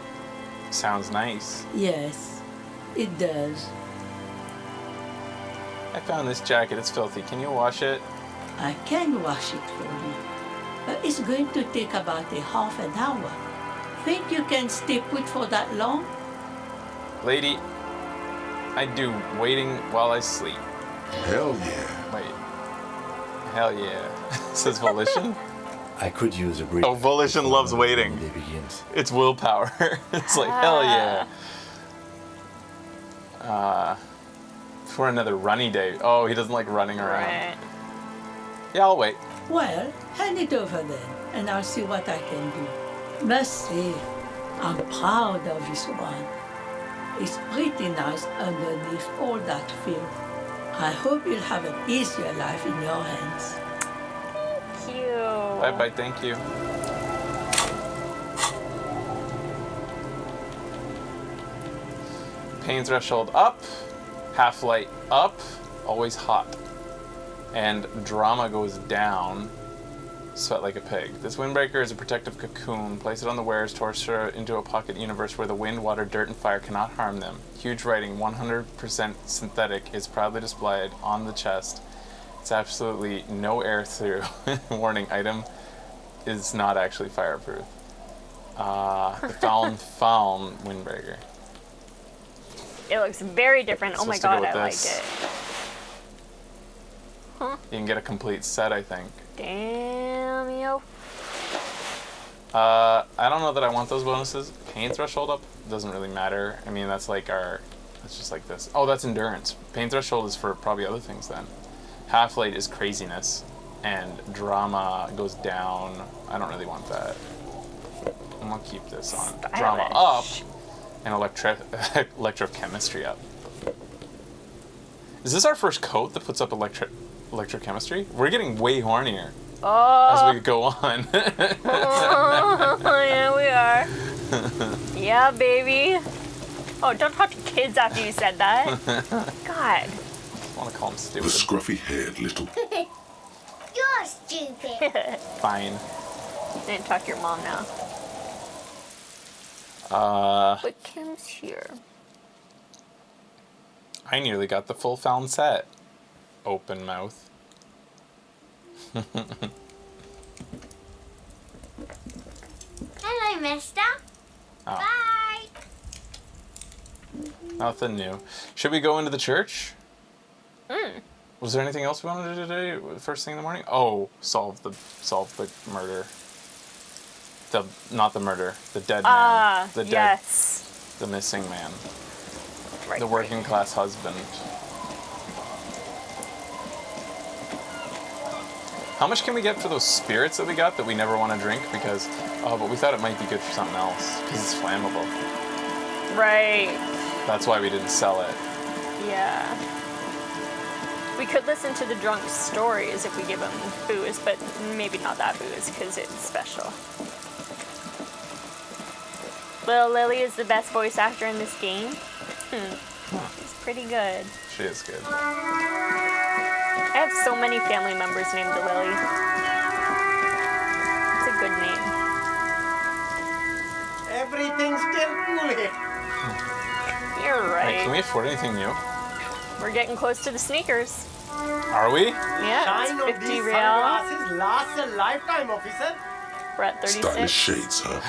Sounds nice. Yes, it does. I found this jacket, it's filthy. Can you wash it? I can wash it for you, but it's going to take about a half an hour. Think you can stay put for that long? Lady, I do waiting while I sleep. Hell yeah. Wait. Hell yeah. Says Volition? I could use a brief. Oh, Volition loves waiting. Day begins. It's willpower. It's like, hell yeah. For another runny day. Oh, he doesn't like running around. Right. Yeah, I'll wait. Well, hand it over then, and I'll see what I can do. Must say, I'm proud of this one. It's pretty nice underneath all that filth. I hope you'll have an easier life in your hands. Cute. Bye-bye, thank you. Pain threshold up, half-light up, always hot. And drama goes down, sweat like a pig. This windbreaker is a protective cocoon. Place it on the wearer's torso into a pocket universe where the wind, water, dirt, and fire cannot harm them. Huge writing, 100% synthetic, is proudly displayed on the chest. It's absolutely no air through. Warning, item is not actually fireproof. The Found windbreaker. It looks very different. Oh my Supposed to go god, with I like this. it. Huh? You can get a complete set, I think. Damn, yo. I don't know that I want those bonuses. Pain threshold up doesn't really matter. I mean, that's like that's just like this. Oh, that's endurance. Pain threshold is for probably other things then. Half-light is craziness, and drama goes down. I don't really want that. And we'll keep this on. Drama up and electrochemistry up. Is this our first coat that puts up electrochemistry? We're getting way hornier as we go on. Yeah, we are. Yeah, baby. Oh, don't talk to kids after you said that. God. I want to call him The stupid. scruffy-haired little... You're stupid. Fine. Didn't talk to your mom now. But Kim's here. I nearly got the full found set. Open mouth. Hello, mister. Oh. Bye. Nothing new. Should we go into the church? Mm. Was there anything else we wanted to do first thing in the morning? Oh, solve the murder. Not the murder. The dead man. The dead. Yes. The missing man. Right, the working class husband. How much can we get for those spirits that we got that we never want to drink because, but we thought it might be good for something else because it's flammable. Right. That's why we didn't sell it. Yeah. We could listen to the drunk stories if we give them booze, but maybe not that booze because it's special. Little Lily is the best voice actor in this game. She's pretty good. She is good. I have so many family members named Lily. It's a good name. Everything's still cool here. You're right. Hey, can we afford anything new? We're getting close to the sneakers. Are we? Yeah, Shine it's of 50 these real. sunglasses lasts a lifetime, officer. We're at 36. Stylish shades, huh?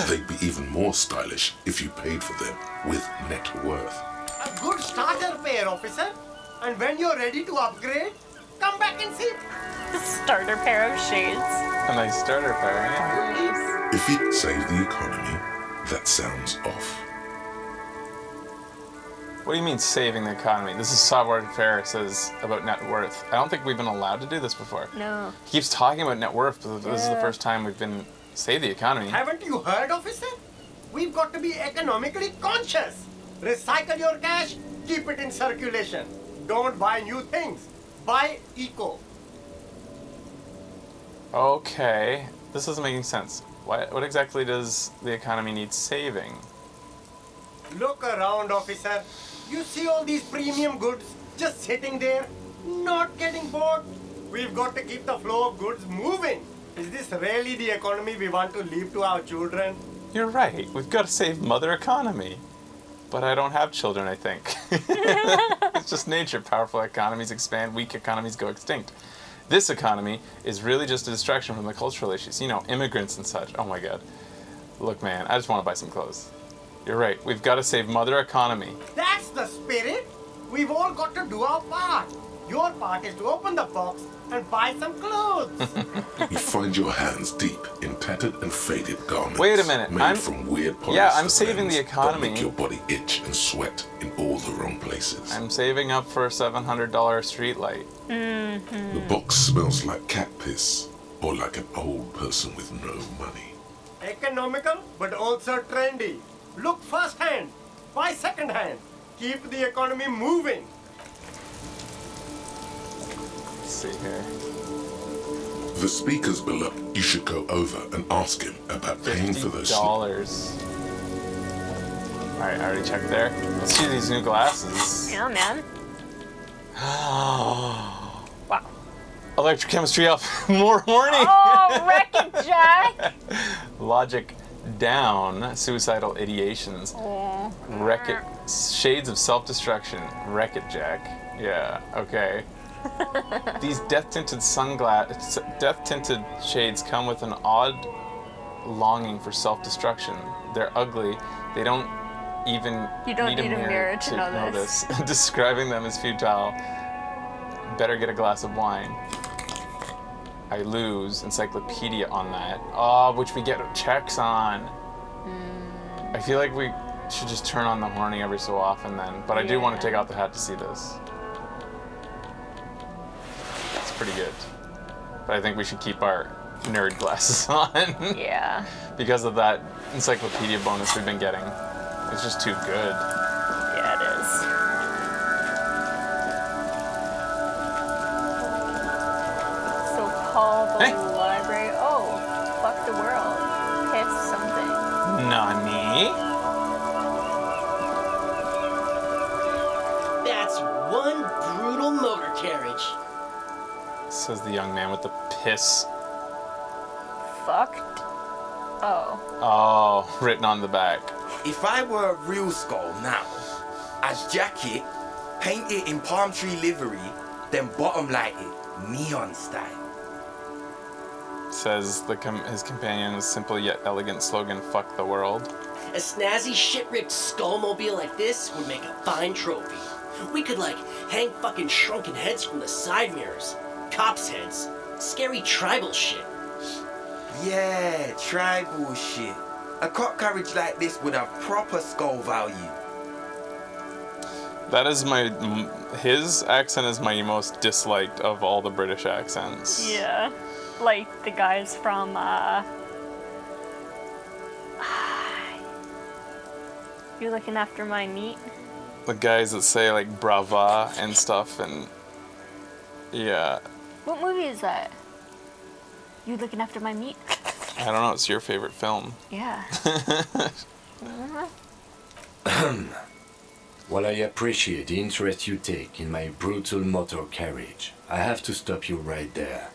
They'd be even more stylish if you paid for them with net worth. A good starter pair, officer. And when you're ready to upgrade, come back and see. The starter pair of shades. A nice starter pair, yeah. If it saved the economy, that sounds off. What do you mean saving the economy? This is savoir-faire says about net worth. I don't think we've been allowed to do this before. No. He keeps talking about net worth, but this is the first time we've been save the economy. Haven't you heard, officer? We've got to be economically conscious. Recycle your cash, keep it in circulation. Don't buy new things. Buy eco. Okay, this isn't making sense. What exactly does the economy need saving? Look around, officer. You see all these premium goods just sitting there, not getting bought? We've got to keep the flow of goods moving. Is this really the economy we want to leave to our children? You're right. We've got to save mother economy. But I don't have children, I think. It's just nature. Powerful economies expand, weak economies go extinct. This economy is really just a distraction from the cultural issues. You know, immigrants and such. Oh my God. Look, man, I just want to buy some clothes. You're right. We've got to save mother economy. That's the spirit. We've all got to do our part. Your part is to open the box and buy some clothes. You find your hands deep in tattered and faded garments. Wait a minute. Made from weird polyester Yeah, I'm saving the blends economy. that make your body itch and sweat in all the wrong places. I'm saving up for a $700 street light. The box smells like cat piss or like an old person with no money. Economical, but also trendy. Look first hand, buy second hand. Keep the economy moving. Let's see here. The speaker's below. You should go over and ask him about paying for those. $50. Alright, I already checked there. Let's see these new glasses. Yeah, man. Wow. Electrochemistry up. More horny. Oh, wreck it, Jack. Logic down. Suicidal ideations. Oh. Wreck it. Shades of self-destruction. Wreck it, Jack. Yeah, okay. These death-tinted death-tinted shades come with an odd longing for self-destruction. They're ugly. They don't even You don't need a mirror to know this. Describing them as futile. Better get a glass of wine. I lose encyclopedia on that. Oh, which we get checks on. I feel like we should just turn on the horny every so often then. But I do want to take out the hat to see this. It's pretty good. But I think we should keep our nerd glasses on. Yeah. Because of that encyclopedia bonus we've been getting. It's just too good. Yeah, it is. So call the library. Oh, fuck the world. Piss something. Nani? That's one brutal motor carriage. Says the young man with the piss. Fucked? Oh. Oh, written on the back. If I were a real skull now, I'd jack it, paint it in palm tree livery, then bottom light it, neon style. Says his companion's simple yet elegant slogan, "Fuck the world." A snazzy shit-ripped skullmobile like this would make a fine trophy. We could, like, hang fucking shrunken heads from the side mirrors. Cops' heads. Scary tribal shit. Yeah, tribal shit. A cop carriage like this would have proper skull value. That is his accent is my most disliked of all the British accents. Yeah. Like the guys from, You looking after my meat? The guys that say like brava and stuff and yeah. What movie is that? You looking after my meat? I don't know, it's your favorite film. Yeah. While I appreciate the interest you take in my brutal motor carriage, I have to stop you right there.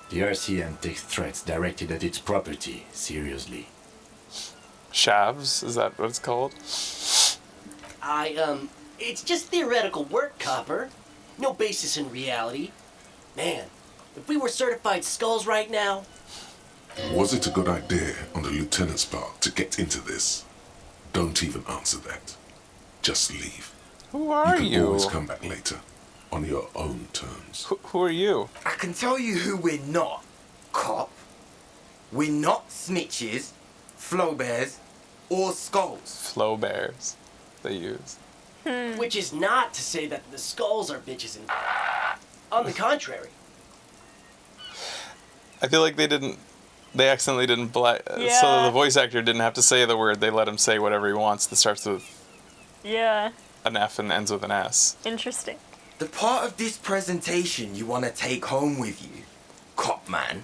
The RCM takes threats directed at its property seriously. Shavs, is that what it's called? It's just theoretical work, Copper. No basis in reality. Man, if we were certified skulls right now... Was it a good idea on the lieutenant's part to get into this? Don't even answer that. Just leave. Who are you? You can always come back later, on your own terms. Who are you? I can tell you who we're not, cop. We're not snitches, flow bears, or skulls. Flow bears, they use. Which is not to say that the skulls are bitches and... On the contrary. I feel like they accidentally didn't so the voice actor didn't have to say the word, they let him say whatever he wants that starts with an F and ends with an S. Interesting. The part of this presentation you want to take home with you, cop man,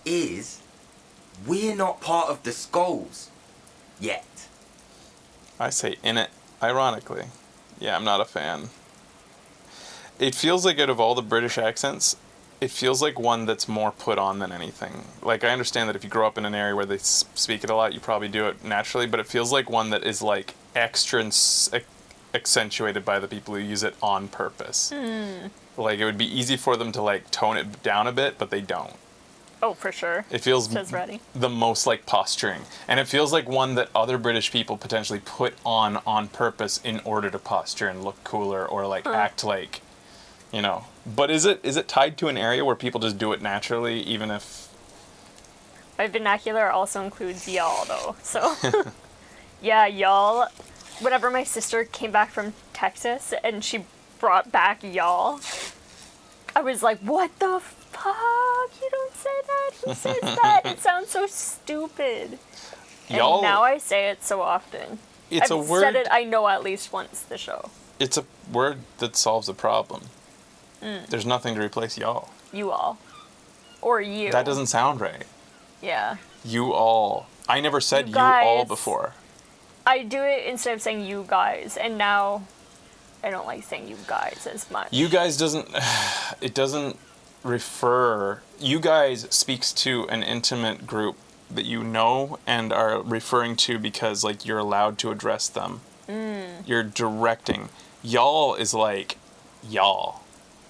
is we're not part of the skulls yet. I say in it, ironically. Yeah, I'm not a fan. It feels like out of all the British accents, it feels like one that's more put on than anything. Like, I understand that if you grow up in an area where they speak it a lot, you probably do it naturally, but it feels like one that is, like, extra accentuated by the people who use it on purpose. Like, it would be easy for them to, like, tone it down a bit, but they don't. Oh, for sure. It feels Says ready. the most like posturing. And it feels like one that other British people potentially put on purpose in order to posture and look cooler or, like, act like... You know, but is it tied to an area where people just do it naturally, even if... My vernacular also includes y'all, though, so... Yeah, y'all. Whenever my sister came back from Texas and she brought back y'all, I was like, what the fuck? You don't say that? Who says that? It sounds so stupid. Y'all... And now I say it so often. It's I've a word... said it, I know, at least once the show. It's a word that solves a problem. There's nothing to replace y'all. You all. Or you. That doesn't sound right. Yeah. You all. I never said you all before. I do it instead of saying you guys, and now I don't like saying you guys as much. You guys doesn't... It doesn't refer... You guys speaks to an intimate group that you know and are referring to because, like, you're allowed to address them. You're directing. Y'all is like, y'all.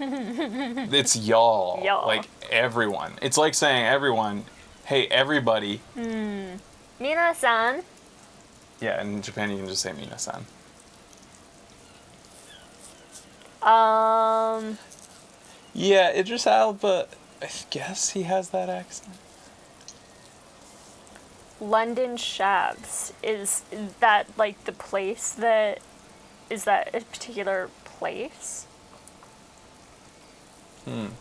It's y'all. Like, everyone. It's like saying everyone, hey, everybody. Mina-san. Yeah, in Japan you can just say Mina-san. Yeah, Idris Elba, I guess he has that accent. London Shavs. Is that, like, the place that... Is that a particular place?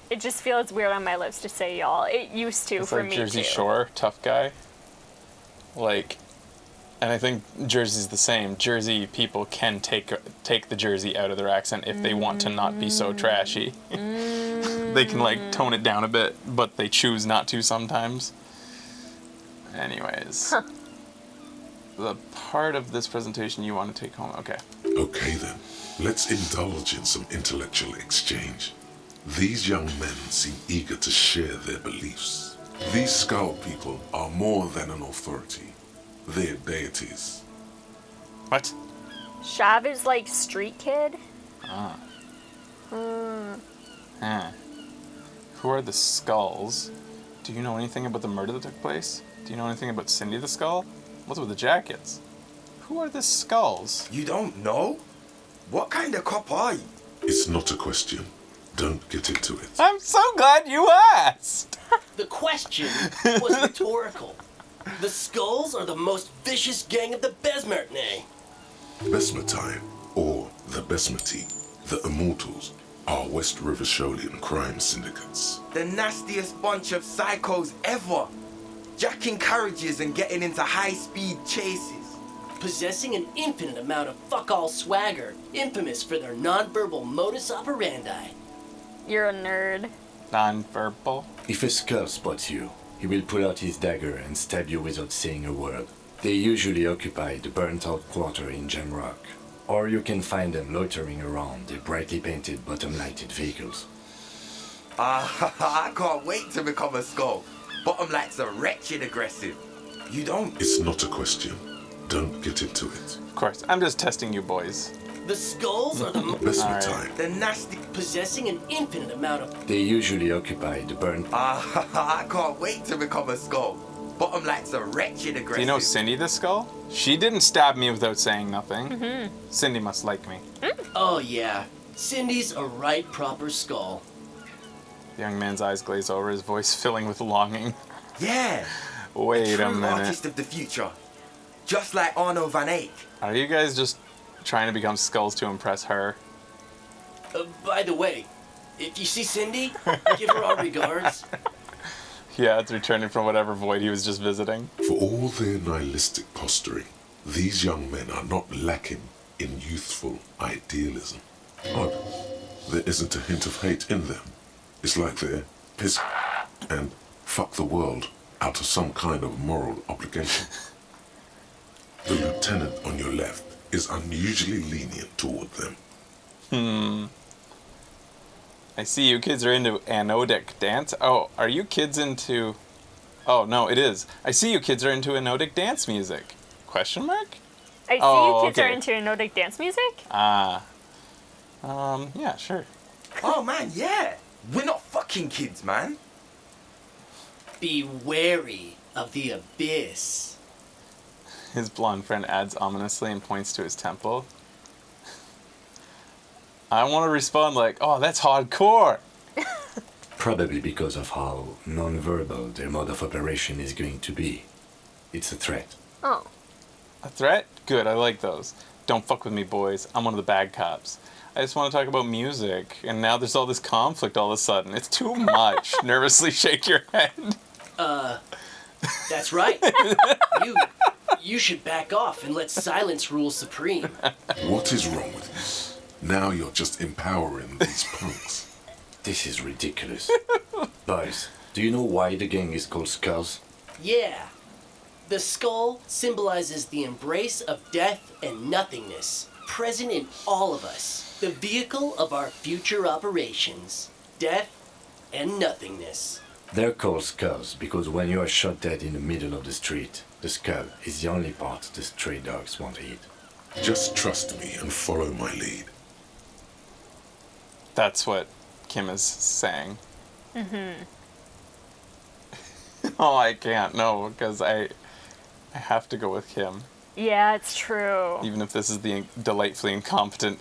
It just feels weird on my lips to say y'all. It used to It's for like me Jersey too. Shore, tough guy. Like, and I think Jersey's the same. Jersey people can take the Jersey out of their accent if they want to not be so trashy. They can like tone it down a bit, but they choose not to sometimes. Anyways, the part of this presentation you want to take home. Okay. Okay then, let's indulge in some intellectual exchange. These young men seem eager to share their beliefs. These skull people are more than an authority. They're deities. What? Shav is like street kid. Ah. Who are the skulls? Do you know anything about the murder that took place? Do you know anything about Cindy the Skull? What's with the jackets? Who are the skulls? You don't know? What kind of cop are you? It's not a question. Don't get into it. I'm so glad you asked! The question was rhetorical. The Skulls are the most vicious gang of the Besmertnay. Besmatine, or the Besmati, the Immortals, are West River Sholian crime syndicates. The nastiest bunch of psychos ever. Jacking carriages and getting into high-speed chases. Possessing an infinite amount of fuck-all swagger, infamous for their non-verbal modus operandi. You're a nerd. Non-verbal? If a skull spots you, he will pull out his dagger and stab you without saying a word. They usually occupy the burnt-out quarter in Jamrock, or you can find them loitering around their brightly painted bottom-lighted vehicles. I can't wait to become a skull. Bottom lights are wretched aggressive. You don't? It's not a question. Don't get into it. Of course, I'm just testing you boys. The Skulls are the Besmatine. The nasty. Possessing an infinite amount of. They usually occupy the burnt. I can't wait to become a skull. Bottom lights are wretched aggressive. Do you know Cindy the Skull? She didn't stab me without saying nothing. Cindy must like me. Oh yeah, Cindy's a right proper skull. The young man's eyes glaze over, his voice filling with longing. Yeah. Wait a True minute. artist of the future. Just like Arno van Eyck. Are you guys just trying to become skulls to impress her? By the way, if you see Cindy, give her our regards. Yeah, it's returning from whatever void he was just visiting. For all their nihilistic posturing, these young men are not lacking in youthful idealism. Odd, there isn't a hint of hate in them. It's like they're piss and fuck the world out of some kind of moral obligation. The lieutenant on your left is unusually lenient toward them. I see you kids are into anodic dance. Oh, are you kids into... Oh, no, it is. I see you kids are into anodic dance music. Question mark? I see you kids are into anodic dance music? Yeah, sure. Oh man, yeah. We're not fucking kids, man. Be wary of the abyss. His blonde friend adds ominously and points to his temple. I want to respond like, oh, that's hardcore. Probably because of how non-verbal their mode of operation is going to be. It's a threat. Oh. A threat? Good, I like those. Don't fuck with me, boys. I'm one of the bad cops. I just want to talk about music, and now there's all this conflict all of a sudden. It's too much. Nervously shake your head. That's right. You should back off and let silence rule supreme. What is wrong with you? Now you're just empowering these punks. This is ridiculous. Boys, do you know why the gang is called Skulls? Yeah. The skull symbolizes the embrace of death and nothingness, present in all of us. The vehicle of our future operations. Death and nothingness. They're called Skulls because when you are shot dead in the middle of the street, the skull is the only part the stray dogs want to eat. Just trust me and follow my lead. That's what Kim is saying. Mm-hmm. Oh, I can't, no, because I have to go with Kim. Yeah, it's true. Even if this is the delightfully incompetent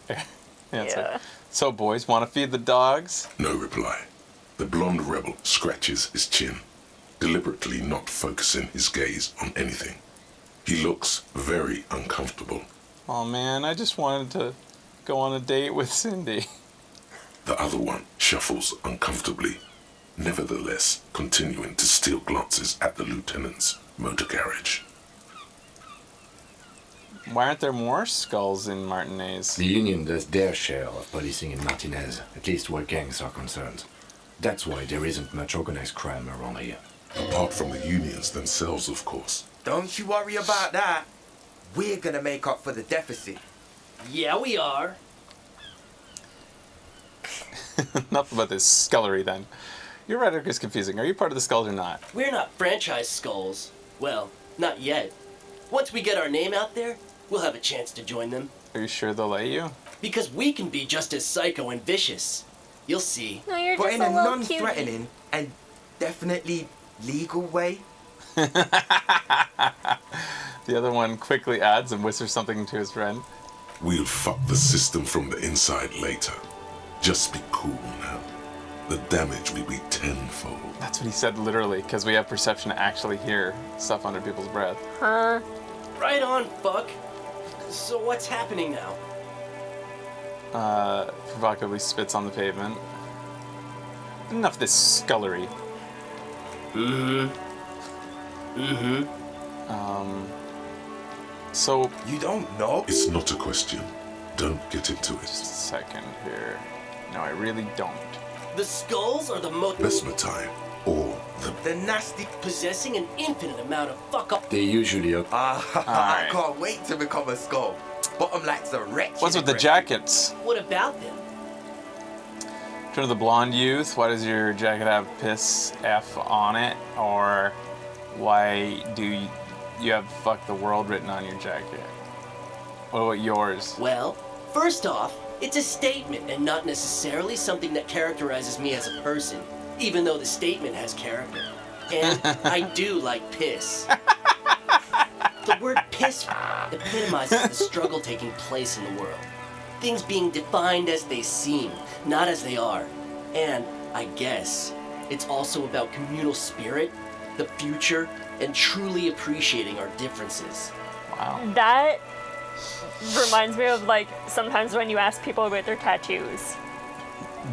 answer. Yeah. So, boys, want to feed the dogs? No reply. The blonde rebel scratches his chin, deliberately not focusing his gaze on anything. He looks very uncomfortable. Oh, man, I just wanted to go on a date with Cindy. The other one shuffles uncomfortably, nevertheless continuing to steal glances at the lieutenant's motor carriage. Why aren't there more skulls in Martinez? The Union does their share of policing in Martinez, at least where gangs are concerned. That's why there isn't much organized crime around here. Apart from the unions themselves, of course. Don't you worry about that. We're gonna make up for the deficit. Yeah, we are. Enough about this scullery then. Your rhetoric is confusing. Are you part of the skulls or not? We're not franchise skulls. Well, not yet. Once we get our name out there, we'll have a chance to join them. Are you sure they'll let you? Because we can be just as psycho and vicious. You'll see. No, you're But just in a a little non-threatening and definitely legal way. The other one quickly adds and whispers something to his friend. We'll fuck the system from the inside later. Just be cool now. The damage will be tenfold. That's what he said literally, because we have perception to actually hear stuff under people's breath. Huh? Right on, fuck. So what's happening now? Provocatively spits on the pavement. Enough of this scullery. So... You don't know? It's not a question. Don't get into it. Just a second here. No, I really don't. The skulls are the most... Phasmid time. Or the nasty... Possessing an infinite amount of fuck-up... They usually are... I can't wait to become a skull. Bottom like's a wretch. What's with the jackets? What about them? Turn to the blonde youth. Why does your jacket have piss F on it? Or why do you have fuck the world written on your jacket? What about yours? Well, first off, it's a statement and not necessarily something that characterizes me as a person, even though the statement has character. And I do like piss. The word piss epitomizes the struggle taking place in the world. Things being defined as they seem, not as they are. And, I guess, it's also about communal spirit, the future, and truly appreciating our differences. Wow. That reminds me of, like, sometimes when you ask people about their tattoos.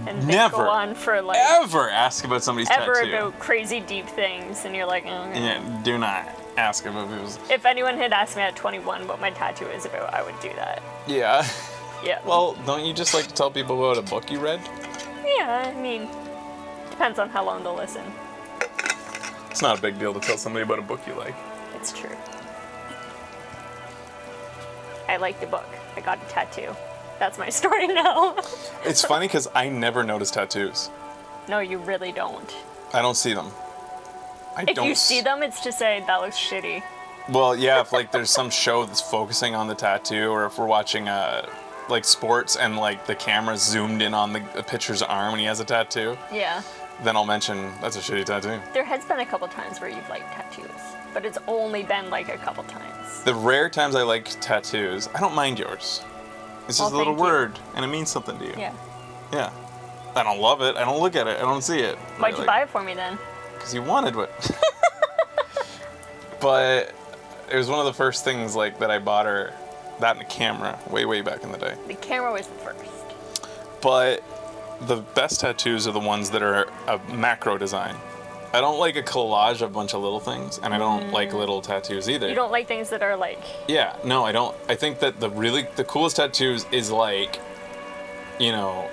And they Never, go on for, like... ever ask about somebody's ever tattoo. about crazy deep things, and you're like, oh, okay. Yeah, do not ask about people's... If anyone had asked me at 21 what my tattoo is about, I would do that. Yeah. Yeah. Well, don't you just like to tell people about a book you read? Yeah, I mean, depends on how long they'll listen. It's not a big deal to tell somebody about a book you like. It's true. I like the book. I got a tattoo. That's my story now. It's funny because I never notice tattoos. No, you really don't. I don't see them. If you see them, it's to say that looks shitty. Well, yeah, if like there's some show that's focusing on the tattoo, or if we're watching like sports and like the camera zoomed in on the pitcher's arm and he has a tattoo, Yeah. then I'll mention that's a shitty tattoo. There has been a couple times where you've liked tattoos, but it's only been like a couple times. The rare times I like tattoos, I don't mind yours. It's just Well, a little thank you. word, and it means something to you. Yeah. Yeah. I don't love it. I don't look at it. I don't see it. Why'd you buy it for me then? Because you wanted it. But it was one of the first things like that I bought her, that and a camera, way back in the day. The camera was the first. But the best tattoos are the ones that are a macro design. I don't like a collage of a bunch of little things, and I don't like little tattoos either. You don't like things that are like... Yeah, no, I don't. I think that the coolest tattoos is like, you know,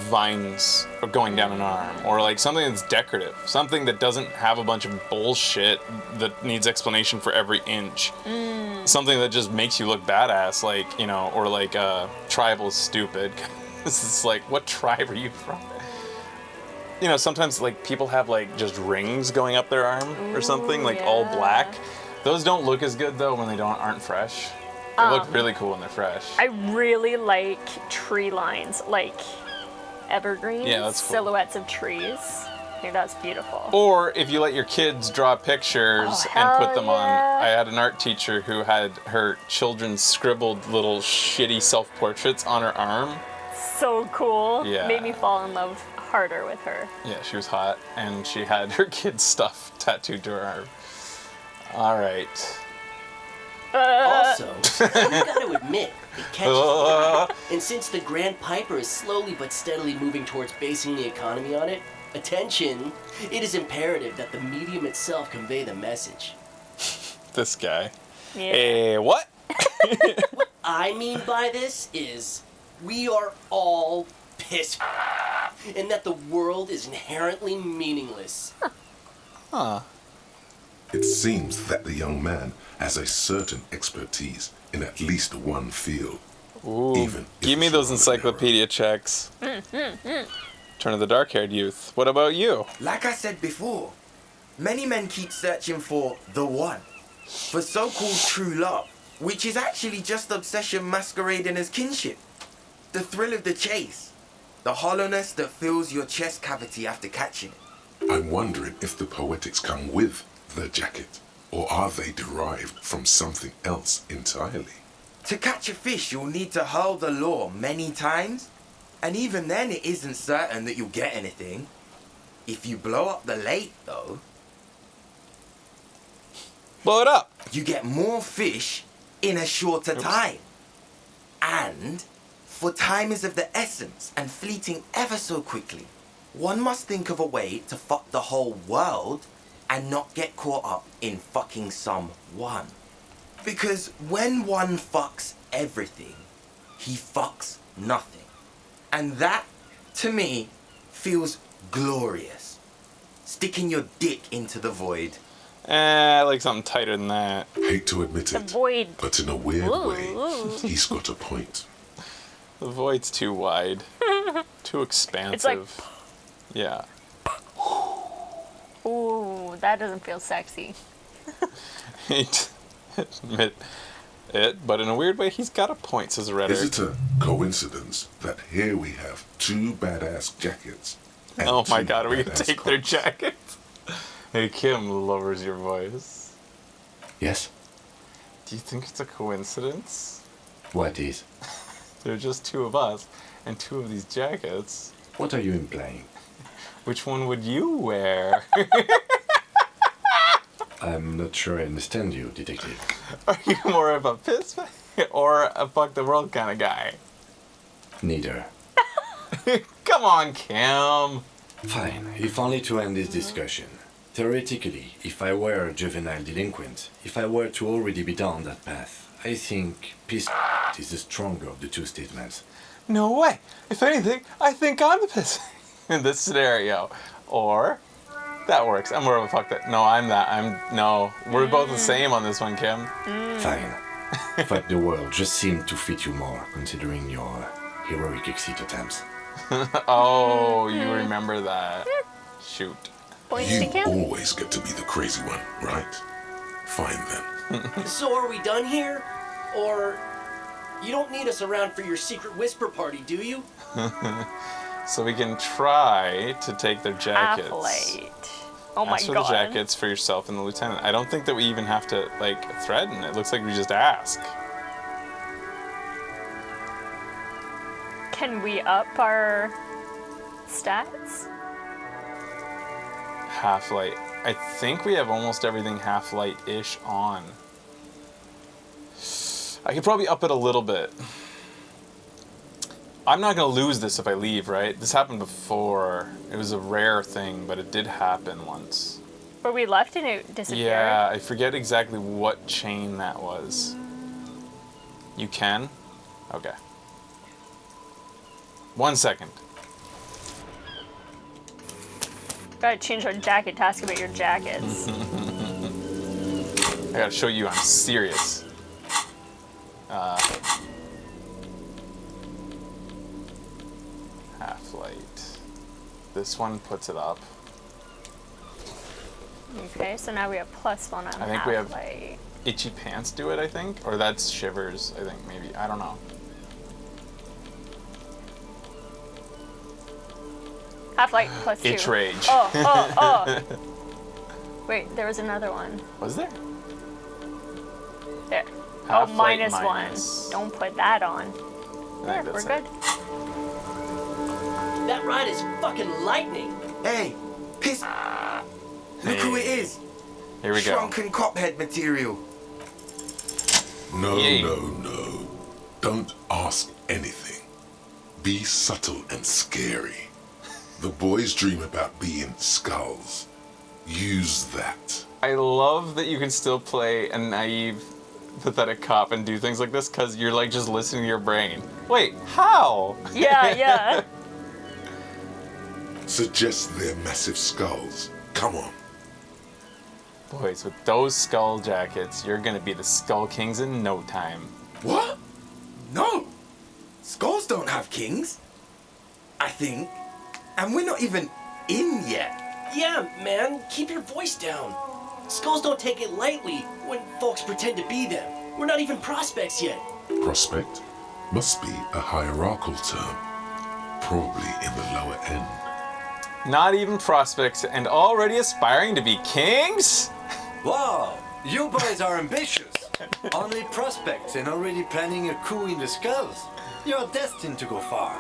vines going down an arm, or like something that's decorative, something that doesn't have a bunch of bullshit that needs explanation for every inch. Something that just makes you look badass, like, you know, or like tribal is stupid. This is like, what tribe are you from? You know, sometimes like people have like just rings going up their arm or something, like all black. Those don't look as good though when they aren't fresh. They look really cool when they're fresh. I really like tree lines, like evergreens, Yeah, that's cool. silhouettes of trees. I think that's beautiful. Or if you let your kids draw pictures and put them on. I had an art teacher who had her children scribbled little shitty self-portraits on her arm. So cool. Yeah. Made me fall in love harder with her. Yeah, she was hot, and she had her kids' stuff tattooed to her arm. All right. Also, I gotta admit, It catches the eye. And since the Grand Piper is slowly but steadily moving towards basing the economy on it, attention, it is imperative that the medium itself convey the message. This guy. Yeah. What? What I mean by this is we are all pissed and that the world is inherently meaningless. Huh. It seems that the young man has a certain expertise in at least one field. Ooh. Even if Give me it's those not encyclopedia checks. Turn of the dark-haired youth. What about you? Like I said before, many men keep searching for the one, for so-called true love, which is actually just obsession masquerading as kinship. The thrill of the chase, the hollowness that fills your chest cavity after catching it. I'm wondering if the poetics come with the jacket, or are they derived from something else entirely? To catch a fish, you'll need to hurl the lure many times, and even then it isn't certain that you'll get anything. If you blow up the lake, though, blow it up. You get more fish in a shorter time. And, for time is of the essence and fleeting ever so quickly, one must think of a way to fuck the whole world and not get caught up in fucking some one. Because when one fucks everything, he fucks nothing. And that, to me, feels glorious. Sticking your dick into the void. I like something tighter than that. Hate to admit it, void. but in a weird way, Ooh. he's got a point. The void's too wide. Too expansive. It's like... Yeah. Ooh, that doesn't feel sexy. Hate to admit it, but in a weird way, he's got a point, says Rhetoric. Is it a coincidence that here we have two badass jackets? And Oh my two god, are we gonna badass take their cops? jackets? Hey, Kim lowers your voice. Yes? Do you think it's a coincidence? What is? There are just two of us, and two of these jackets. What are you implying? Which one would you wear? I'm not sure I understand you, detective. Are you more of a piss or a fuck the world kind of guy? Neither. Come on, Kim. Fine, if only to end this discussion. Theoretically, if I were a juvenile delinquent, if I were to already be down that path, I think piss is the stronger of the two statements. No way. If anything, I think I'm the piss in this scenario. Or that works. I'm more of a fuck that. No, I'm that. No. We're both the same on this one, Kim. Fine. Fuck the world just seemed to fit you more, considering your heroic exit attempts. Oh, you remember that. Shoot. You always get to be the crazy one, right? Fine then. So are we done here? Or you don't need us around for your secret whisper party, do you? So we can try to take their jackets. Athlete. Oh my Ask for god. the jackets for yourself and the lieutenant. I don't think that we even have to, like, threaten. It looks like we just ask. Can we up our stats? Half-light. I think we have almost everything half-light-ish on. I could probably up it a little bit. I'm not going to lose this if I leave, right? This happened before. It was a rare thing, but it did happen once. Where we left and it disappeared? Yeah, I forget exactly what chain that was. You can? Okay. 1 second. Gotta change our jacket to ask about your jackets. I gotta show you I'm serious. Half-light. This one puts it up. Okay, so now we have +1 on I think we have half-light. Itchy Pants do it, I think. Or that's Shivers, I think, maybe. I don't know. Half-light +2. Itch Rage. Oh. Wait, there was another one. Was there? There. Half-light -1. Don't put that on. There, we're good. That ride is fucking lightning. Hey, piss. Look who it is. Here we go. Shrunken cophead material. No, Yay. no. Don't ask anything. Be subtle and scary. The boys dream about being skulls. Use that. I love that you can still play a naive, pathetic cop and do things like this because you're like just listening to your brain. Wait, how? Yeah. Suggest they're massive skulls. Come on. Boys, with those skull jackets, you're gonna be the Skull Kings in no time. What? No. Skulls don't have kings. I think. And we're not even in yet. Yeah, man, keep your voice down. Skulls don't take it lightly when folks pretend to be them. We're not even prospects yet. Prospect must be a hierarchical term. Probably in the lower end. Not even prospects and already aspiring to be kings? Wow, you boys are ambitious. Only prospects and already planning a coup in the skulls. You're destined to go far.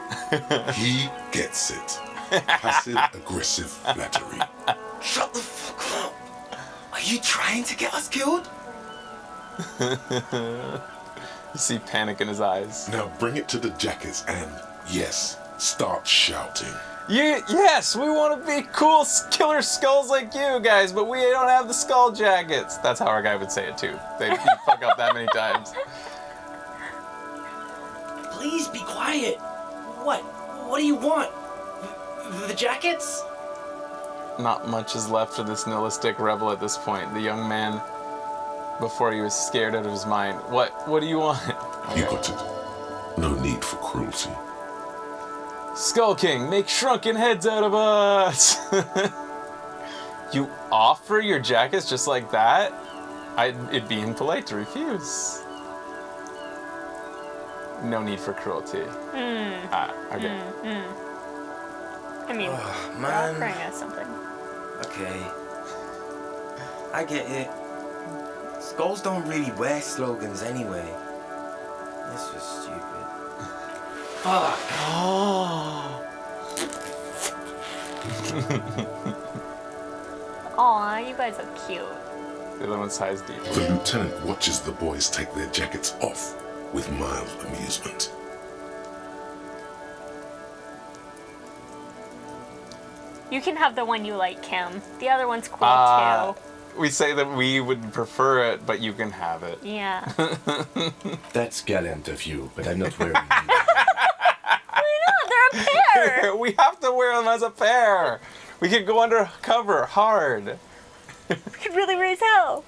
He gets it. Passive-aggressive flattery. Shut the fuck up. Are you trying to get us killed? You see panic in his eyes. Now bring it to the jackets and, yes, start shouting. Yes, we want to be cool killer skulls like you guys, but we don't have the skull jackets. That's how our guy would say it too. They fuck up that many times. Please be quiet. What? What do you want? The jackets? Not much is left of this nihilistic rebel at this point. The young man, before he was scared out of his mind. What do you want? You got it. No need for cruelty. Skull King, make shrunken heads out of us! You offer your jackets just like that? It'd be impolite to refuse. No need for cruelty. Okay. I mean, they're offering us something. Okay. I get it. Skulls don't really wear slogans anyway. This was stupid. Fuck. Aw, you guys are cute. The other one's size deep. The lieutenant watches the boys take their jackets off with mild amusement. You can have the one you like, Kim. The other one's cool too. We say that we would prefer it, but you can have it. Yeah. That's gallant of you, but I'm not wearing it. Why not? They're a pair. We have to wear them as a pair. We could go undercover hard. We could really raise hell.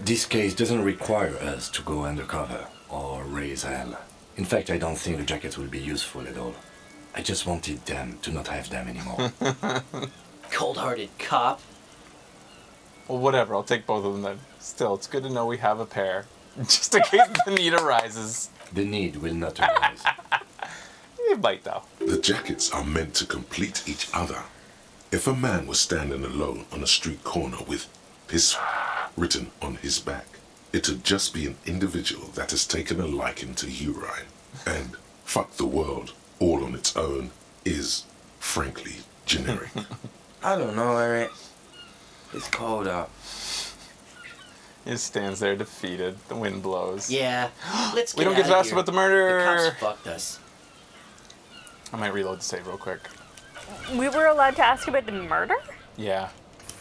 This case doesn't require us to go undercover or raise hell. In fact, I don't think the jackets will be useful at all. I just wanted them to not have them anymore. Cold-hearted cop. Well, whatever. I'll take both of them then. Still, it's good to know we have a pair. Just in case the need arises. The need will not arise. You might, though. The jackets are meant to complete each other. If a man was standing alone on a street corner with "piss" written on his back, it'd just be an individual that has taken a liking to urine. And "fuck the world" all on its own is, frankly, generic. I don't know, Eric. It's cold out. He just stands there defeated. The wind blows. Yeah. Let's get We don't get to out ask of about the here. murder. The cops fucked us. I might reload the save real quick. We were allowed to ask about the murder? Yeah.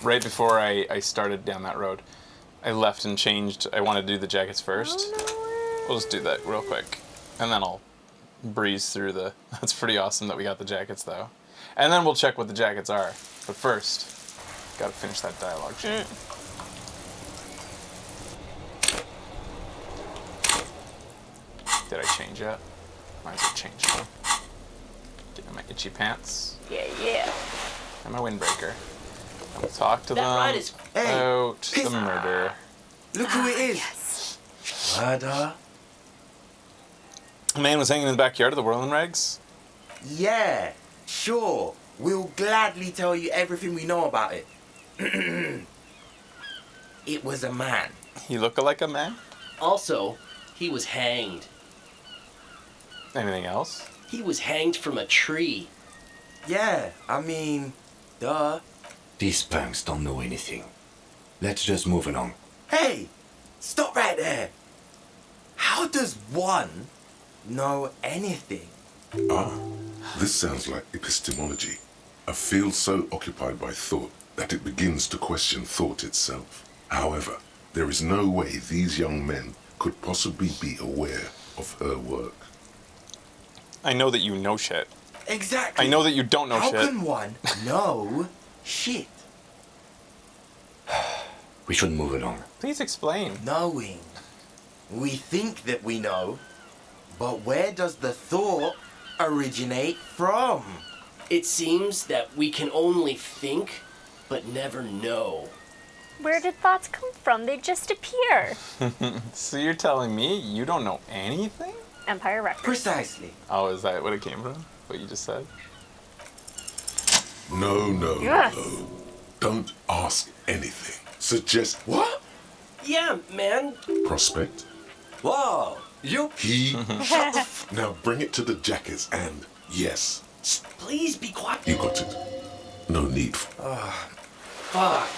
Right before I started down that road, I left and changed. I wanted to do the jackets first. We'll just do that real quick. And then I'll breeze through the... That's pretty awesome that we got the jackets, though. And then we'll check what the jackets are. But first, gotta finish that dialogue sheet. Did I change yet? Might as well change now. Getting my itchy pants. Yeah. And my windbreaker. And we'll talk to That them ride is- about the murder. Look who it is. Murder? A man was hanging in the backyard of the Whirling Rags? Yeah, sure. We'll gladly tell you everything we know about it. It was a man. He looked like a man? Also, he was hanged. Anything else? He was hanged from a tree. Yeah, I mean, duh. These punks don't know anything. Let's just move along. Hey, stop right there. How does one know anything. Ah, this sounds like epistemology. A field so occupied by thought that it begins to question thought itself. However, there is no way these young men could possibly be aware of her work. I know that you know shit. Exactly. I know that you don't know shit. How can one know shit? We should move along. Please explain. Knowing. We think that we know, but where does the thought originate from? It seems that we can only think, but never know. Where did thoughts come from? They just appear. So you're telling me you don't know anything? Empire Records. Precisely. Oh, is that what it came from? What you just said? No, Yes. no. Don't ask anything. Suggest what? Yeah, man. Prospect. Whoa, you... He... Shut the Now bring it to the jackets and... Yes. Please be quiet. You got it. No need for... Fuck.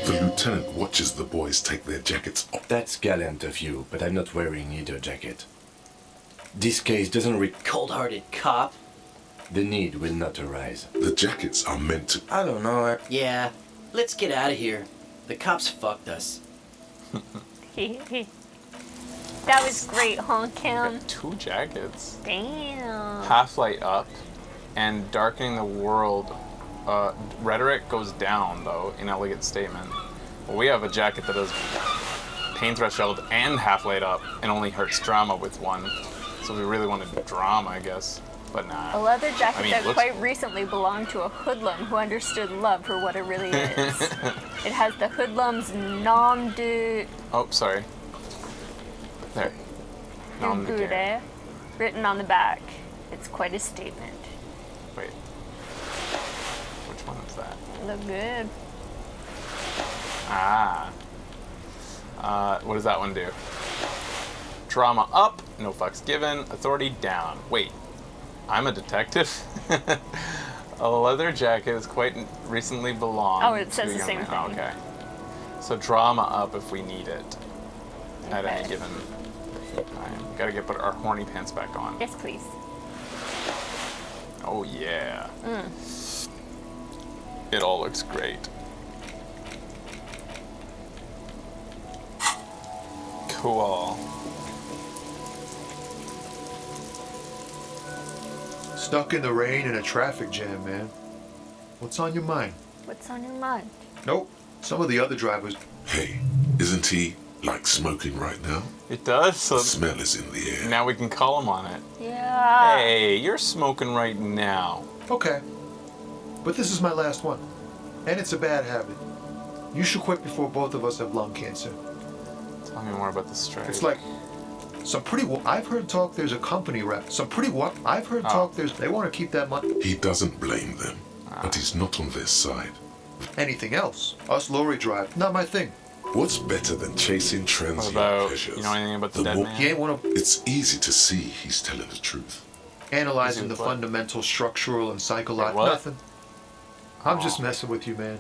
The lieutenant watches the boys take their jackets off. That's gallant of you, but I'm not wearing either jacket. This case doesn't Cold-hearted cop. The need will not arise. The jackets are meant to... I don't know. Yeah, let's get out of here. The cops fucked us. That was great, huh, Cam? 2 jackets. Damn. Half-light up and darkening the world. Rhetoric goes down, though, in elegant statement. Well, we have a jacket that does pain threshold and half-light up and only hurts drama with 1. So we really wanted drama, I guess. But nah. A leather jacket I mean, that looks- quite recently belonged to a hoodlum who understood love for what it really is. It has the hoodlum's nom de Oh, sorry. There. Nom de guerre. guerre written on the back. It's quite a statement. Wait. Which one is that? Look good. Ah. What does that one do? Drama up, no fucks given, authority down. Wait, I'm a detective? A leather jacket is quite recently belonged Oh, it says to a the young same man. thing. Okay. So drama up if we need it at any given time. Gotta put our horny pants back on. Yes, please. Oh yeah. Mm. It all looks great. Cool. Stuck in the rain in a traffic jam, man. What's on your mind? What's on your mind? Nope. Some of the other drivers. Hey, isn't he, like, smoking right now? It does. So The smell is in the air. now we can call him on it. Yeah. Hey, you're smoking right now. Okay. But this is my last one. And it's a bad habit. You should quit before both of us have lung cancer. Tell me more about the strike. It's like some pretty. I've heard talk. There's a company rep. Some pretty. I've heard talk. They want to keep that money. He doesn't blame them, but he's not on their side. Anything else? Us lorry drive. Not my thing. What's better than chasing What transient about, pleasures? you know anything about the dead man? He ain't one of. It's easy to see he's telling the truth. Analyzing the What? fundamental, structural, and psychological. What? Nothing. I'm just messing with you, man.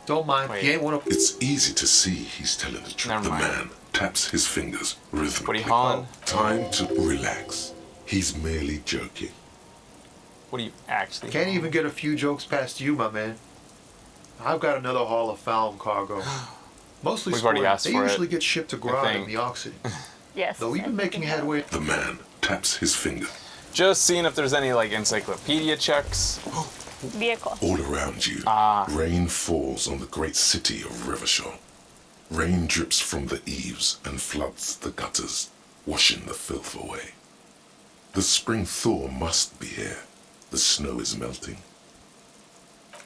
Don't mind. Wait. He ain't one of. It's easy to see he's telling the truth. Never The mind. man taps his fingers rhythmically. What are you hauling? Time to relax. He's merely joking. What do you actually Can't even get a few jokes past you, my man. I've got another haul of foul cargo. Mostly We've already spoiled. asked They for it, usually get shipped to I Grodd think. in the Oxy. Yes. Though we've been making headway. The man taps his finger. Just seeing if there's any, like, encyclopedia checks. Vehicle. All around you, rain falls on the great city of Rivershaw. Rain drips from the eaves and floods the gutters, washing the filth away. The spring thaw must be here. The snow is melting.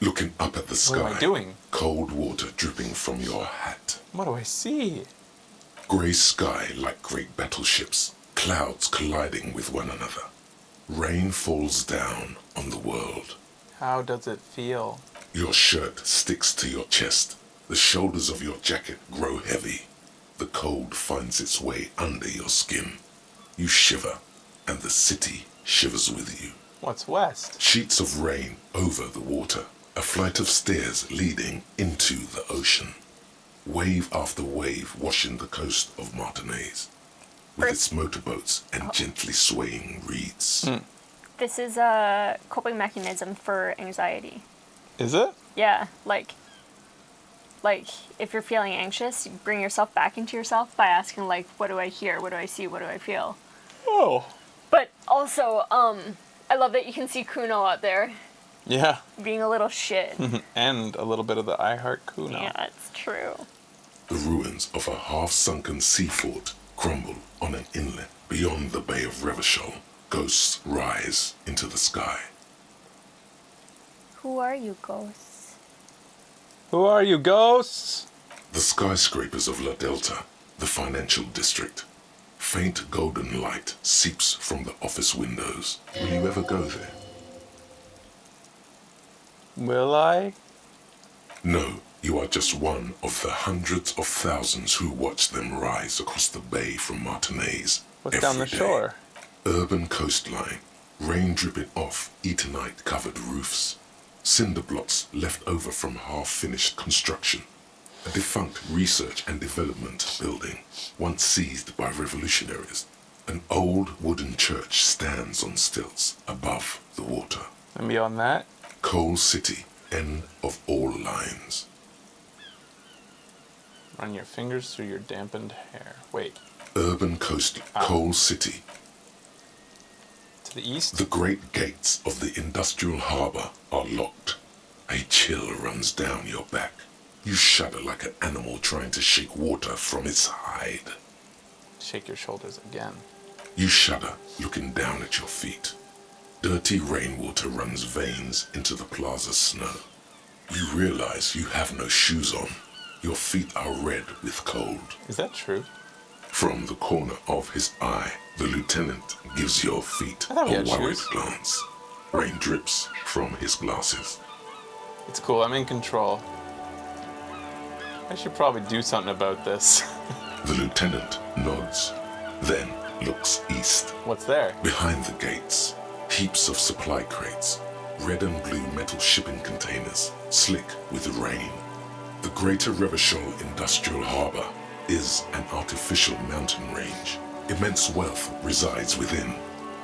Looking up at the sky, What am I doing? cold water dripping from your hat. What do I see? Grey sky like great battleships, clouds colliding with one another. Rain falls down on the world. How does it feel? Your shirt sticks to your chest. The shoulders of your jacket grow heavy. The cold finds its way under your skin. You shiver, and the city shivers with you. What's west? Sheets of rain over the water. A flight of stairs leading into the ocean. wave after wave washing the coast of Martinaise, with its motorboats and gently swaying reeds. This is a coping mechanism for anxiety. Is it? Yeah, like if you're feeling anxious, you bring yourself back into yourself by asking like, what do I hear? What do I see? What do I feel? Oh. But also, I love that you can see Kuno out there Yeah. being a little shit. And a little bit of the I Heart Kuno. Yeah, it's true. The ruins of a half-sunken sea fort crumble on an inlet beyond the Bay of Revachol. Ghosts rise into the sky. Who are you, ghosts? Who are you, ghosts? The skyscrapers of La Delta, the financial district. Faint golden light seeps from the office windows. Will you ever go there? Will I? No, you are just one of the hundreds of thousands who watch them rise across the bay from Martinaise. What's down the shore? Urban coastline, rain dripping off Eternite-covered roofs. Cinder blocks left over from half-finished construction. A defunct research and development building, once seized by revolutionaries. An old wooden church stands on stilts above the water. And beyond that? Coal City, end of all lines. Run your fingers through your dampened hair. Wait. Urban coast, Coal City. To the east? The great gates of the industrial harbour are locked. A chill runs down your back. You shudder like an animal trying to shake water from its hide. Shake your shoulders again. You shudder, looking down at your feet. Dirty rainwater runs veins into the plaza's snow. You realize you have no shoes on. Your feet are red with cold. Is that true? From the corner of his eye, the lieutenant gives your feet a worried glance. Rain drips from his glasses. It's cool, I'm in control. I should probably do something about this. The lieutenant nods, then looks east. What's there? Behind the gates, heaps of supply crates, red and blue metal shipping containers, slick with rain. The Greater Revachol Industrial Harbour is an artificial mountain range. Immense wealth resides within,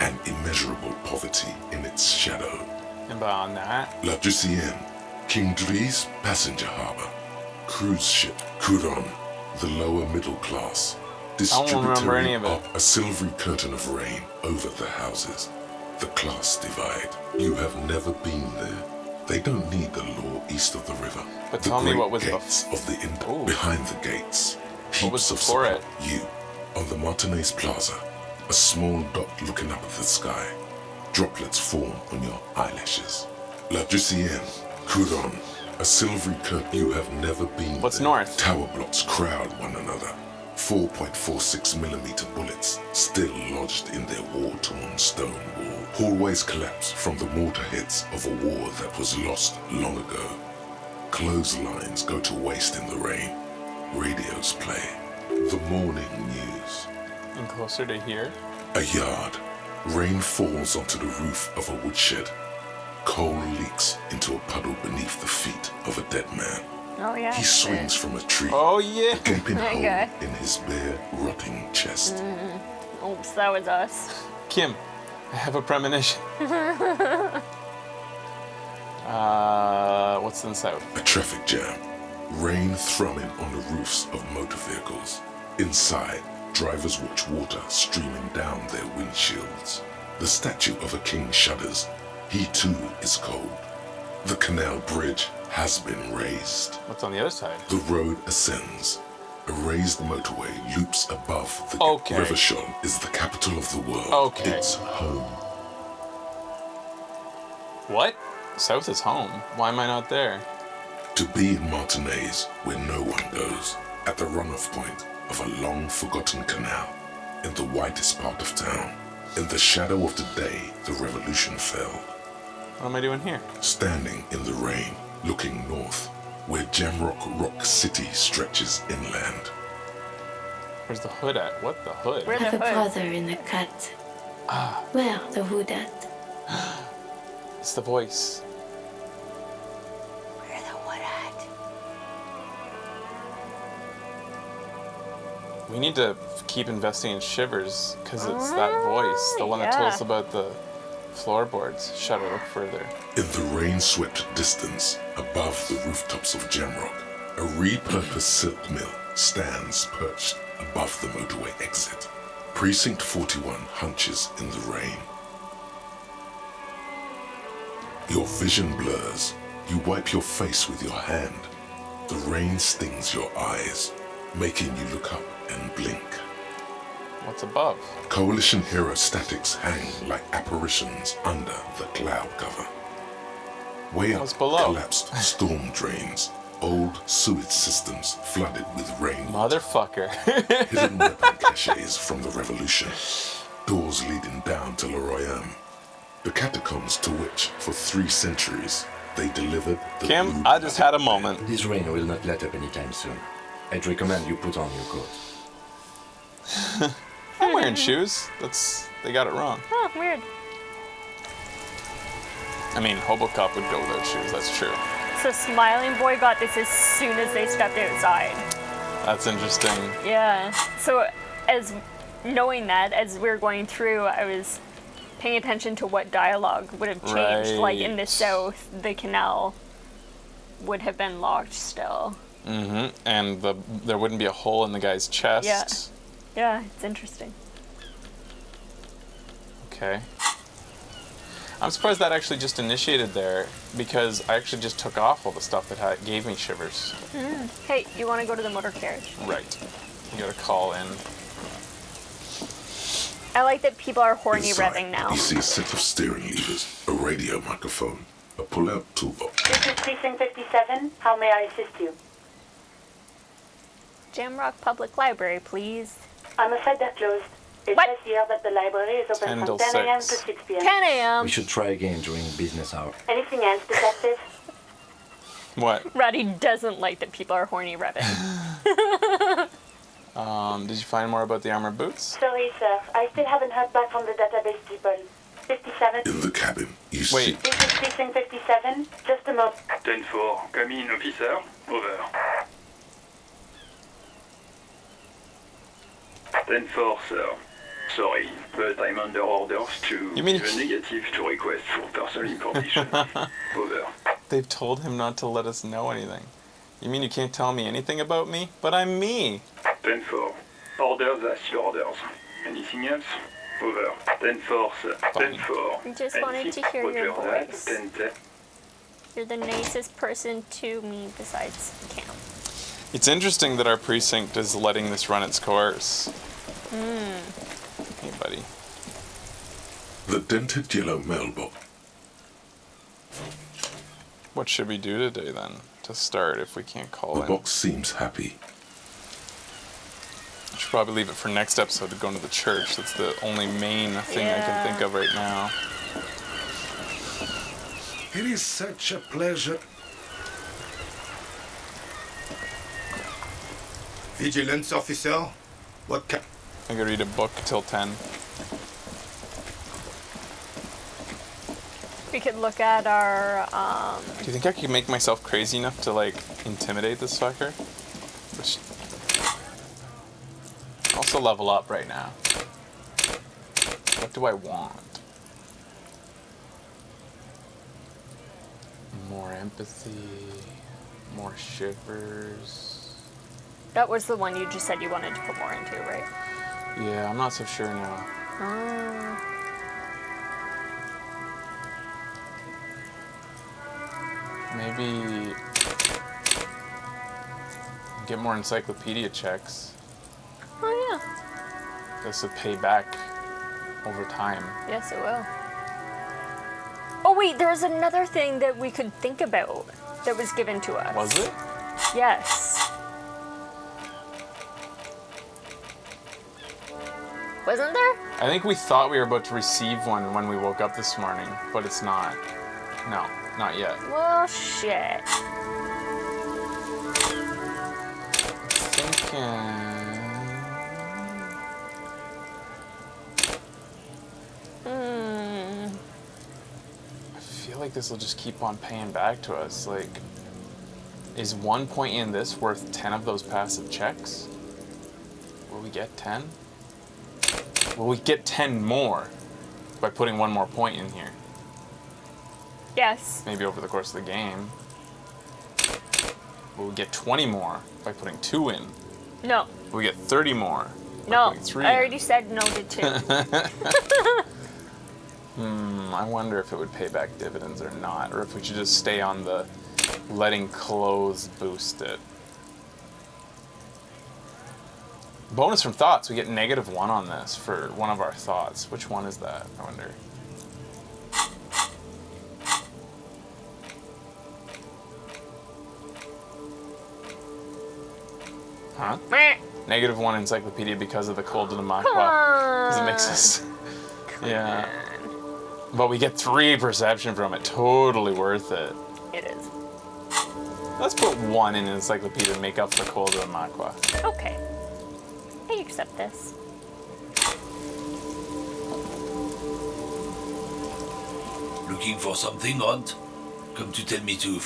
and immeasurable poverty in its shadow. And beyond that? La Ducienne, King Drie's passenger harbour. Cruise ship, Couron, the lower middle class. Distributory up a silvery curtain of rain over the houses. The class divide. You have never been there. They don't need the law east of the river. But the tell me what was gates of the behind the gates. Heaps of before support. You, on the Martinaise Plaza, a small dot looking up at the sky. Droplets form on your eyelashes. La Ducienne, Couron, a silvery curtain. You have never been What's there. north? Tower blocks crowd one another. 4.46mm bullets still lodged in their war-torn stone wall. Hallways collapse from the mortarheads of a war that was lost long ago. Clotheslines go to waste in the rain. Radios play. The morning news. And closer to here? A yard. Rain falls onto the roof of a woodshed. Coal leaks into a puddle beneath the feet of a dead man. Oh yeah. He swings from a tree. Oh yeah. A gaping hole Okay. in his bare, rotting chest. Oops, that was us. Kim, I have a premonition. What's in south? A traffic jam. Rain thrumming on the roofs of motor vehicles. Inside, drivers watch water streaming down their windshields. The statue of a king shudders. He too is cold. The canal bridge has been raised. What's on the other side? The road ascends. A raised motorway loops above the Revachol is the capital of the world. Okay. It's home. What? South is home. Why am I not there? To be in Martinaise, where no one goes, at the runoff point of a long-forgotten canal, in the whitest part of town. In the shadow of the day the revolution fell. What am I doing here? Standing in the rain, looking north, where Jamrock Rock City stretches inland. Where's the hood at? What the hood? I have a brother in the cut. Ah. Where the hood at? It's the voice. Where the wood at? We need to keep investing in Shivers, because it's that voice, the one that told us about the floorboards. Shut it, look further. In the rain-swept distance, above the rooftops of Jamrock, a repurposed silk mill stands perched above the motorway exit. Precinct 41 hunches in the rain. Your vision blurs. You wipe your face with your hand. The rain stings your eyes, making you look up and blink. What's above? Coalition hero statics hang like apparitions under the cloud cover. Way up, collapsed storm drains, old sewage systems flooded with rain. Motherfucker. Hidden weapon caches from the revolution. Doors leading down to Le Royaume. The catacombs to which, for 3 centuries, they delivered the Kim, I just had a moment. This rain will not let up anytime soon. I'd recommend you put on your coat. I'm wearing shoes. They got it wrong. Oh, weird. I mean, Hobocop would go without shoes, that's true. So Smiling Boy got this as soon as they stepped outside. That's interesting. Yeah. So knowing that, as we were going through, I was paying attention to what dialogue would have changed. Like in the south, the canal would have been locked still. Mm-hmm. And there wouldn't be a hole in the guy's chest. Yeah. Yeah, it's interesting. Okay. I'm surprised that actually just initiated there, because I actually just took off all the stuff that gave me shivers. Hey, you want to go to the motor carriage? Right. You gotta call in. I like that people are horny Inside, revving now. You see a set of steering levers, a radio microphone, a pull-out toolbox. This is Precinct 57. How may I assist you? Jamrock Public Library, please. I'm afraid they're closed. It says here that the library is open 10 from till 10 a.m. to 6. 6 p.m. 10 a.m. We should try again during business hour. Anything else, detective? What? Ratty doesn't like that people are horny revving. Did you find more about the armored boots? Sorry, sir. I still haven't heard back from the database people. 57. In the cabin, you Wait. This is Precinct 57. Just a moment. 10-4, come in, officer. Over. 10-4, sir. Sorry, but I'm under orders to You mean- give a negative to request for personal information. Over. They've told him not to let us know anything. You mean you can't tell me anything about me? But I'm me. 10-4. Orders are still orders. Anything else? Over. 10-4, sir. 10-4. I just wanted to hear your voice. 10-10. You're the nicest person to me besides Cam. It's interesting that our precinct is letting this run its course. Hey, buddy. The dented yellow mailbox. What should we do today then? To start, if we can't call The in. box seems happy. I should probably leave it for next episode to go into the church. That's the only main thing I can think of right now. It is such a pleasure. Vigilance officer, what can... I could read a book till 10. We could look at our, Do you think I could make myself crazy enough to, like, intimidate this fucker? Which... Also level up right now. What do I want? More empathy, more shivers. that was the one you just said you wanted to put more into, right? Yeah, I'm not so sure now. Maybe get more encyclopedia checks. Oh, yeah. This would pay back over time. Yes, it will. Oh, wait, there's another thing that we could think about that was given to us. Was it? Yes. Wasn't there? I think we thought we were about to receive one when we woke up this morning, but it's not. No, not yet. Well, shit. I feel like this will just keep on paying back to us. Like, is 1 point in this worth 10 of those passive checks? Will we get 10? Will we get 10 more by putting one more point in here? Yes. Maybe over the course of the game. Will we get 20 more by putting 2 in? No. Will we get 30 more by No. putting 3 I in? already said no to 2. I wonder if it would pay back dividends or not, or if we should just stay on the letting clothes boost it. Bonus from thoughts. We get -1 on this for one of our thoughts. Which one is that? I wonder. Huh? -1 encyclopedia because of the cold of the Makwa. Because it makes us... Yeah. But we get 3 perception from it. Totally worth it. It is. Let's put 1 in encyclopedia to make up for cold of the Makwa. Okay. I accept this. Looking for something, Aunt? Come to tell me to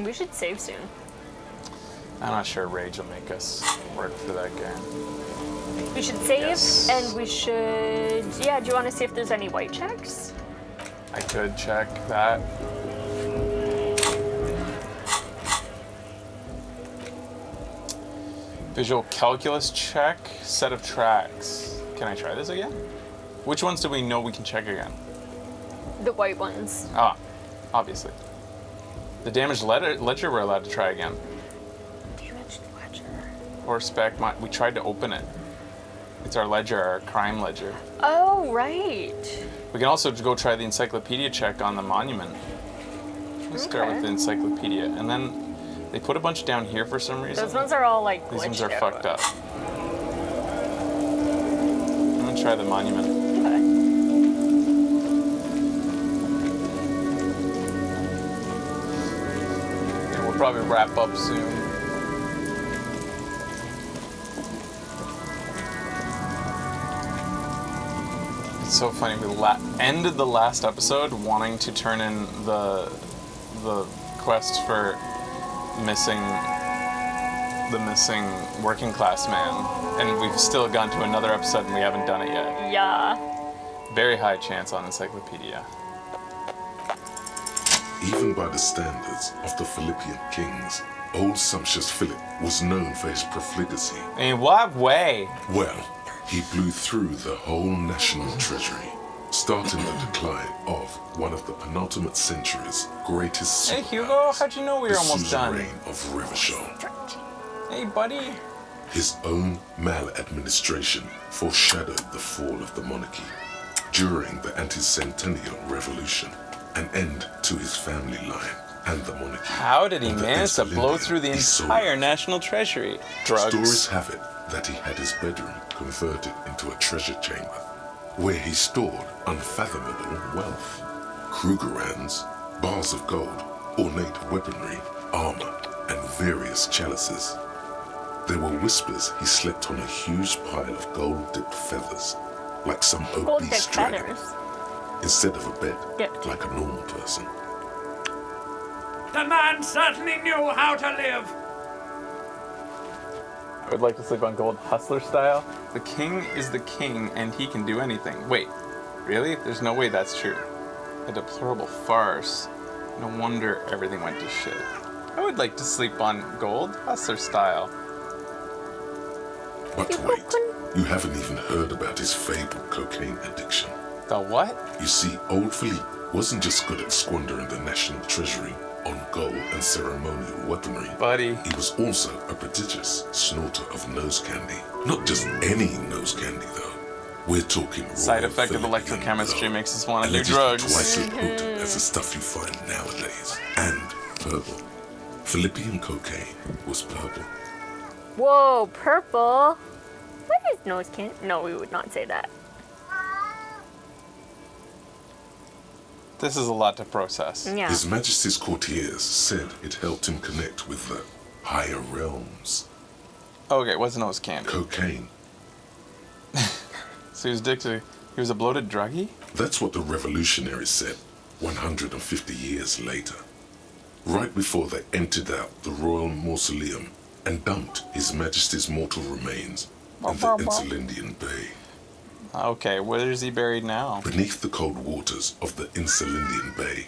We should save soon. I'm not sure Rage will make us work for that game. We should save, Yes. and we should... Yeah, do you want to see if there's any white checks? I could check that. Visual calculus check, set of tracks. Can I try this again? Which ones do we know we can check again? The white ones. Ah, obviously. The damaged ledger we're allowed to try again. Damaged ledger. Horseback, we tried to open it. It's our ledger, our crime ledger. Oh, right. We can also go try the encyclopedia check on the monument. Let's start with the encyclopedia. And then they put a bunch down here for some reason. Those ones are all like These ones are glitched fucked out. up. I'm gonna try the monument. And we'll probably wrap up soon. It's so funny. We ended the last episode wanting to turn in the quest for the missing working class man, and we've still gone to another episode and we haven't done it yet. Yeah. Very high chance on encyclopedia. Even by the standards of the Philippian kings, old sumptuous Philip was known for his profligacy. In what way? Well, he blew through the whole national treasury, starting the decline of one of the penultimate century's greatest Hey Hugo, how'd you know we were the almost done? suzerain of Revachol. Hey buddy. His own maladministration foreshadowed the fall of the monarchy. During the anti-centennial revolution, an end to his family line and the monarchy. How did he On the manage to blow Elysium, through the he sold entire national treasury? Drugs. Stories have it that he had his bedroom converted into a treasure chamber, where he stored unfathomable wealth. Krugerrands, bars of gold, ornate weaponry, armor, and various chalices. There were whispers he slept on a huge pile of gold-dipped feathers, like some obese Gold-dipped dragon, feathers. instead of a bed, Dipped. like a normal person. The man certainly knew how to live. I would like to sleep on gold hustler style. The king is the king and he can do anything. Wait, really? There's no way that's true. A deplorable farce. No wonder everything went to shit. I would like to sleep on gold hustler style. But wait, you haven't even heard about his fabled cocaine addiction. The what? You see, old Philippe wasn't just good at squandering the national treasury on gold and ceremonial weaponry. Buddy. He was also a prodigious snorter of nose candy. Not just any nose candy, though. We're talking Side royal effect of Philippine electrochemistry gold, makes us want to do allegedly drugs. twice as potent as the stuff you find nowadays. And purple. Philippian cocaine was purple. Whoa, purple. What is nose candy? No, we would not say that. This is a lot to process. Yeah. His Majesty's courtiers said it helped him connect with the higher realms. Okay, what's nose candy? Cocaine. So he was addicted. He was a bloated druggie? That's what the revolutionaries said 150 years later. right before they emptied out the royal mausoleum and dumped His Majesty's mortal remains in the Insulindian Bay. Okay, where is he buried now? Beneath the cold waters of the Insulindian Bay,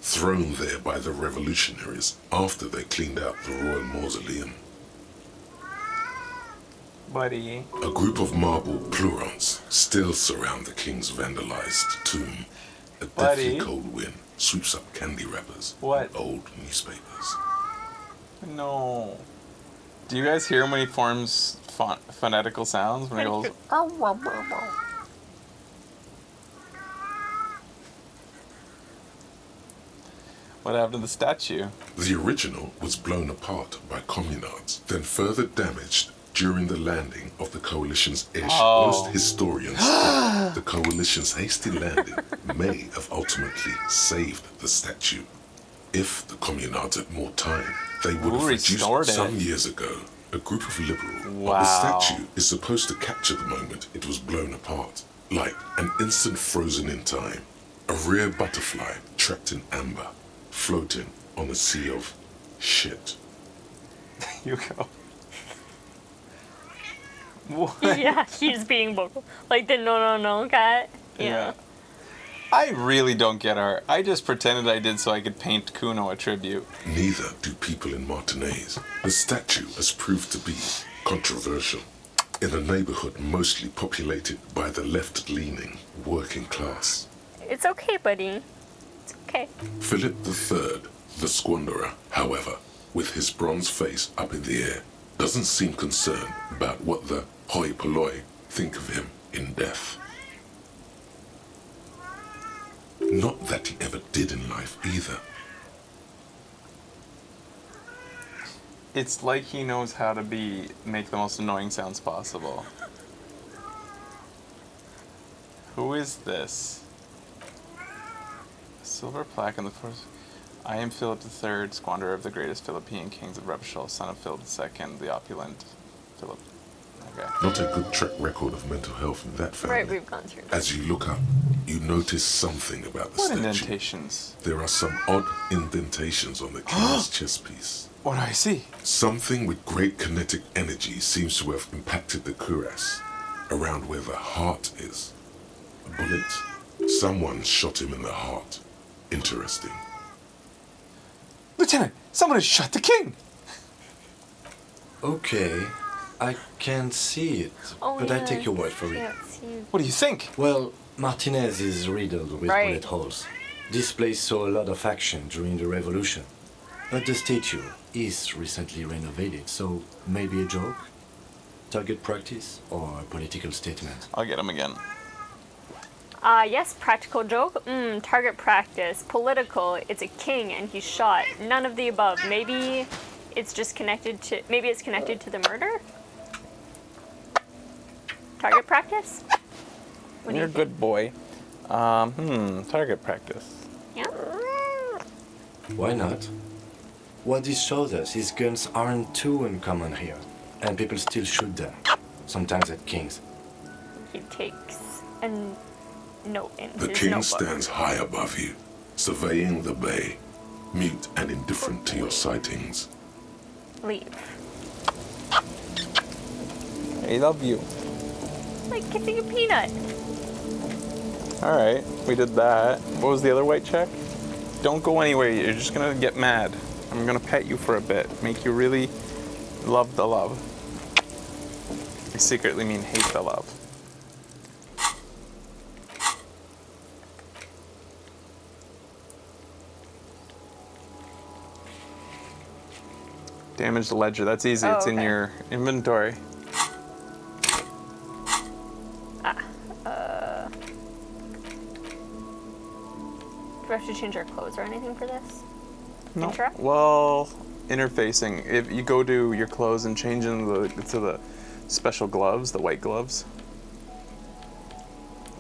thrown there by the revolutionaries after they cleaned out the royal mausoleum. Buddy. A group of marble pleurons still surround the king's vandalized tomb. A deathly cold wind sweeps up candy wrappers and old newspapers. No. Do you guys hear when he forms phonetical sounds? When he goes... What happened to the statue? The original was blown apart by communards, then further damaged during the landing of the coalition's ish. Most historians think the coalition's hasty landing may have ultimately saved the statue. If the communards had more time, they would have reduced some years ago. A group of liberals. But the statue is supposed to capture the moment it was blown apart, like an instant frozen in time. A rare butterfly trapped in amber, floating on a sea of shit. You go. Yeah, he's being vocal. Like the no cat. Yeah. I really don't get art. I just pretended I did so I could paint Kuno a tribute. Neither do people in Martinez. The statue has proved to be controversial in a neighborhood mostly populated by the left-leaning working class. It's okay, buddy. It's okay. Philip III, the squanderer, however, with his bronze face up in the air, doesn't seem concerned about what the hoi polloi think of him in death. Not that he ever did in life either. It's like he knows how to make the most annoying sounds possible. Who is this? A silver plaque on the first. I am Philip III, squanderer of the greatest Philippine kings of Rebishal, son of Philip II, the opulent Philip. Okay. Not a good track record of mental health in that family. Right, we've gone through that. As you look up, you notice something about the statue. What indentations? There are some odd indentations on the king's chest piece. What do I see? Something with great kinetic energy seems to have impacted the cuirass, around where the heart is. A bullet? Someone shot him in the heart. Interesting. Lieutenant, someone has shot the king! Okay, I can't see it, but I take your word for it. What do you think? Well, Martinez is riddled with bullet holes. This place saw a lot of action during the revolution. But the statue is recently renovated, so maybe a joke? Target practice or a political statement? I'll get him again. Yes, practical joke. Target practice. Political. It's a king and he's shot. None of the above. Maybe it's just connected to. Maybe it's connected to the murder. Target practice. You're a good boy. Target practice. Yeah. Why not? What this shows us is guns aren't too uncommon here, and people still shoot them, sometimes at kings. He takes a note in The his king notebook. stands high above you, surveying the bay, mute and indifferent to your sightings. Leave. I love you. Like kissing a peanut. Alright, we did that. What was the other white check? Don't go anywhere, you're just gonna get mad. I'm gonna pet you for a bit, make you really love the love. I secretly mean hate the love. Damage the ledger, that's easy, it's in your inventory. Do we have to change our clothes or anything for this? No. Intro? Well, interfacing. If you go to your clothes and change into the special gloves, the white gloves.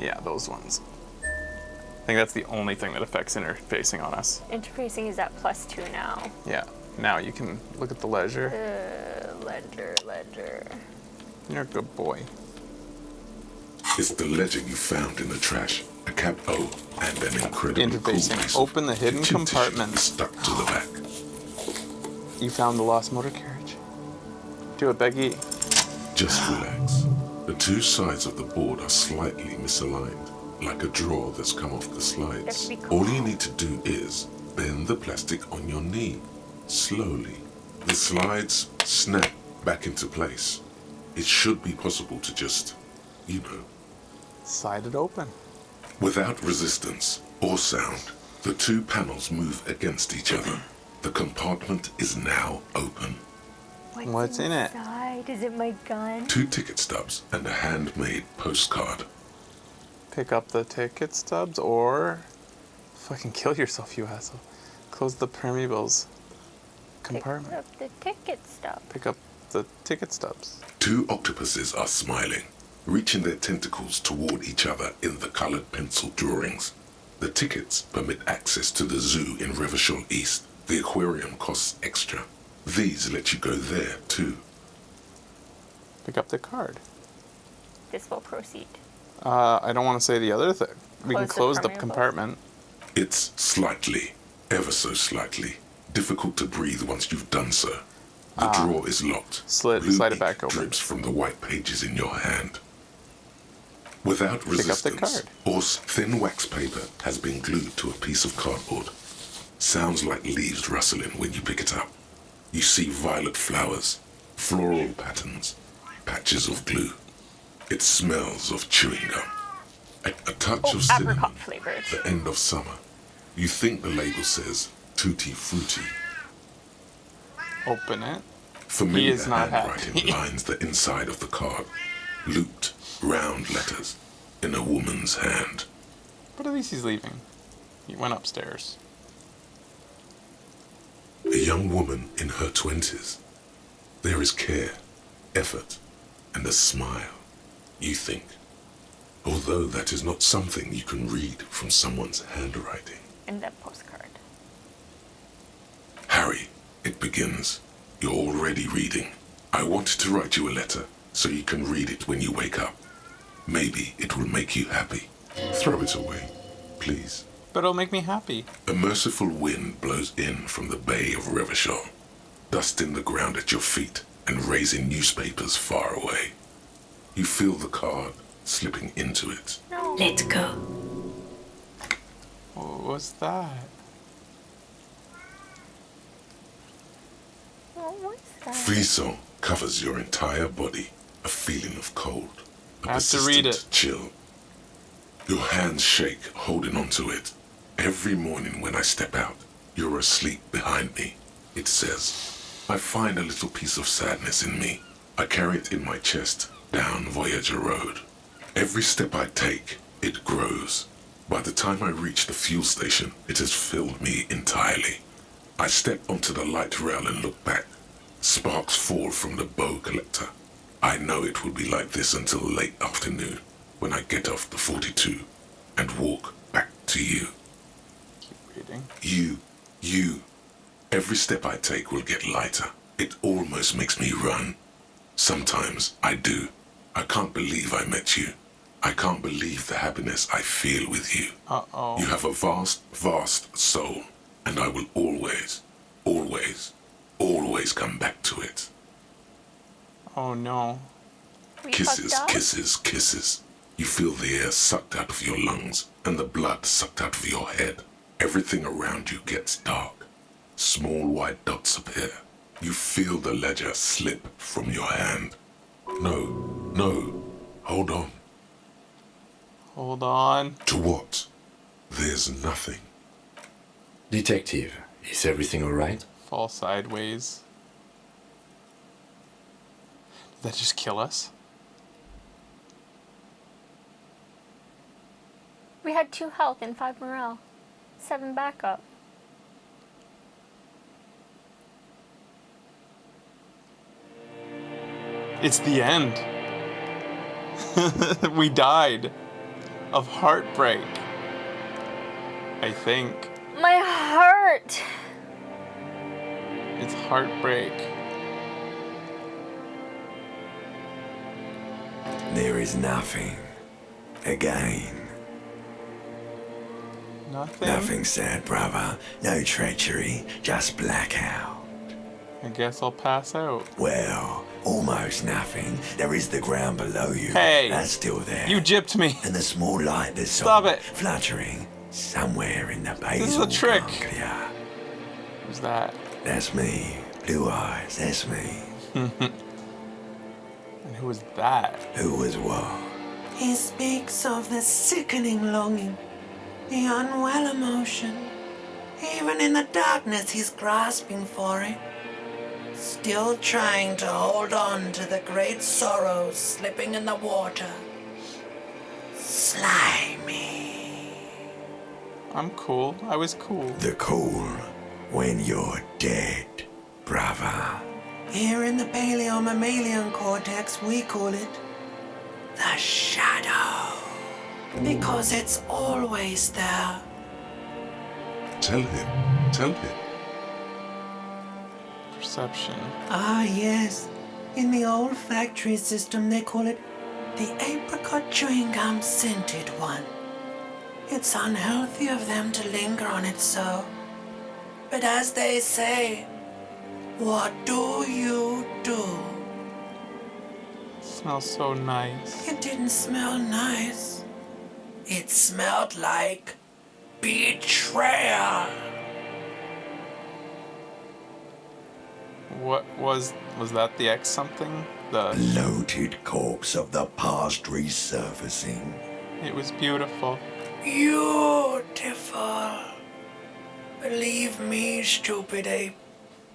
Yeah, those ones. I think that's the only thing that affects interfacing on us. Interfacing is at +2 now. Yeah. Now you can look at the ledger. Ledger. You're a good boy. It's the ledger you found in the trash. A cap O and an incredible Interfacing. cool piece Open the hidden kitchen compartment. tissue stuck to the back. You found the lost motor carriage. Do it, Becky. Just relax. The two sides of the board are slightly misaligned, like a drawer that's come off the slides. All you need to do is bend the plastic on your knee, slowly. The slides snap back into place. It should be possible to just, slide it open. Without resistance or sound, the two panels move against each other. The compartment is now open. What's in it? Is it my gun? 2 ticket stubs and a handmade postcard. Pick up the ticket stubs or fucking kill yourself, you asshole. Close the permeables compartment. Pick up the ticket stub. Pick up the ticket stubs. 2 octopuses are smiling, reaching their tentacles toward each other in the colored pencil drawings. The tickets permit access to the zoo in Revachol East. The aquarium costs extra. These let you go there, too. Pick up the card. This will proceed. I don't want to say the other thing. We can close the permeable. compartment. It's slightly, ever so slightly, difficult to breathe once you've done so. The drawer is locked. Slide it back open. Drips from the white pages in your hand. Without resistance, or thin wax paper has been glued to a piece of cardboard. Sounds like leaves rustling when you pick it up. You see violet flowers, floral patterns, patches of glue. It smells of chewing gum. A touch of cinnamon. Apricot flavored. The end of summer. You think the label says tutti frutti. Open it. Familiar He is not handwriting happy. lines the inside of the card. Looped, round letters in a woman's hand. But at least he's leaving. He went upstairs. A young woman in her 20s. There is care, effort, and a smile, you think. Although that is not something you can read from someone's handwriting. And that postcard. Harry, it begins. You're already reading. I wanted to write you a letter so you can read it when you wake up. Maybe it will make you happy. Throw it away, please. But it'll make me happy. A merciful wind blows in from the bay of Revachol, dusting the ground at your feet and raising newspapers far away. You feel the card slipping into it. No. Let's go. What was that? What was that? Frisson covers your entire body, a feeling of cold, a I have to read persistent chill. Your hands shake holding onto it. Every morning when I step out, you're asleep behind me. It says, I find a little piece of sadness in me. I carry it in my chest down Voyager Road. Every step I take, it grows. By the time I reach the fuel station, it has filled me entirely. I step onto the light rail and look back. Sparks fall from the bow collector. I know it will be like this until late afternoon, when I get off the 42 and walk back to you. Keep reading. You. Every step I take will get lighter. It almost makes me run. Sometimes I do. I can't believe I met you. I can't believe the happiness I feel with you. Uh-oh. You have a vast, vast soul, and I will always, always, always come back to it. Oh no. Kisses, kisses, kisses. You feel the air sucked out of your lungs and the blood sucked out of your head. Everything around you gets dark. Small white dots appear. You feel the ledger slip from your hand. No, hold on. Hold on. To what? There's nothing. Detective, is everything alright? Fall sideways. Did that just kill us? We had 2 health and 5 morale. 7 backup. It's the end. We died of heartbreak. I think. My heart! It's heartbreak. There is nothing. Again. Nothing? Nothing sad, brother. No treachery. Just blackout. I guess I'll pass out. Well, almost nothing. There is the ground below you. Hey! That's still there. You gypped me! And the small light that's Stop it! fluttering somewhere in the basal This is a trick! ganglia. Who's that? That's me. Blue eyes, that's me. And who was that? Who was what? He speaks of the sickening longing, the unwell emotion. Even in the darkness, he's grasping for it. Still trying to hold on to the great sorrows slipping in the water. Slimy. I'm cool. I was cool. The cool when you're dead, brother. Here in the paleo-mammalian cortex, we call it the shadow. Because it's always there. Tell him. Tell him. Perception. Ah, yes. In the olfactory system, they call it the apricot chewing gum scented one. It's unhealthy of them to linger on it so. But as they say, what do you do? Smells so nice. It didn't smell nice. It smelled like betrayal. What was that the X something? The bloated corpse of the past resurfacing. It was beautiful. Beautiful. Believe me, stupid ape.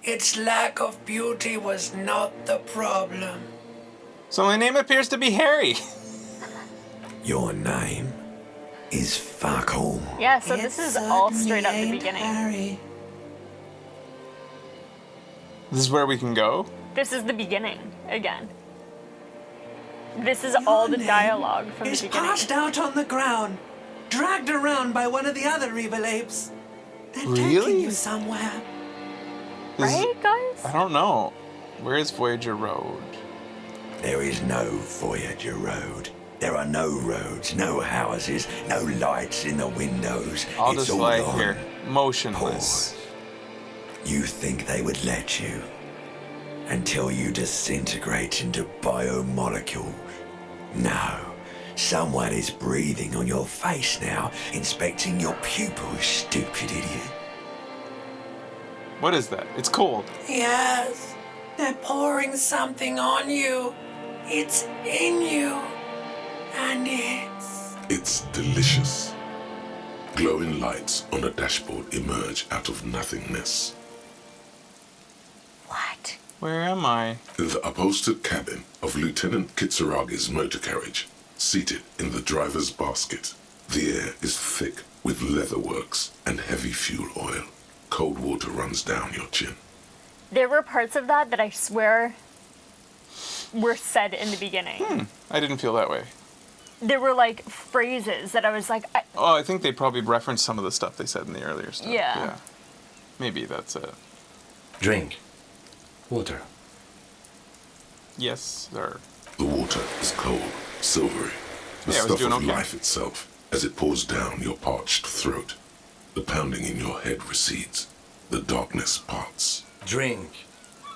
Its lack of beauty was not the problem. So my name appears to be Harry. Your name is fuck all. Yeah, so this is all straight up the beginning. Harry. This is where we can go? This is the beginning again. This is all the dialogue from the Is beginning. passed out on the ground, dragged around by one of the other evil apes. They're taking you somewhere. Right, guys? I don't know. Where is Voyager Road? There is no Voyager Road. There are no roads, no houses, no lights in the windows. I'll It's just all lie on here, motionless. pause. You think they would let you until you disintegrate into biomolecules? No. Someone is breathing on your face now, inspecting your pupils, stupid idiot. What is that? It's cold. Yes, they're pouring something on you. It's in you. And It's delicious. Glowing lights on a dashboard emerge out of nothingness. What? Where am I? The upholstered cabin of Lieutenant Kitsuragi's motor carriage, seated in the driver's basket. The air is thick with leatherworks and heavy fuel oil. Cold water runs down your chin. There were parts of that I swear were said in the beginning. I didn't feel that way. There were like phrases that I was like, Oh, I think they probably referenced some of the stuff they said in the earlier stuff. Yeah. Maybe that's it. Drink. Water. Yes, sir. The water is cold, silvery, the Yeah, I was stuff doing of okay. life itself as it pours down your parched throat. The pounding in your head recedes. The darkness parts. Drink.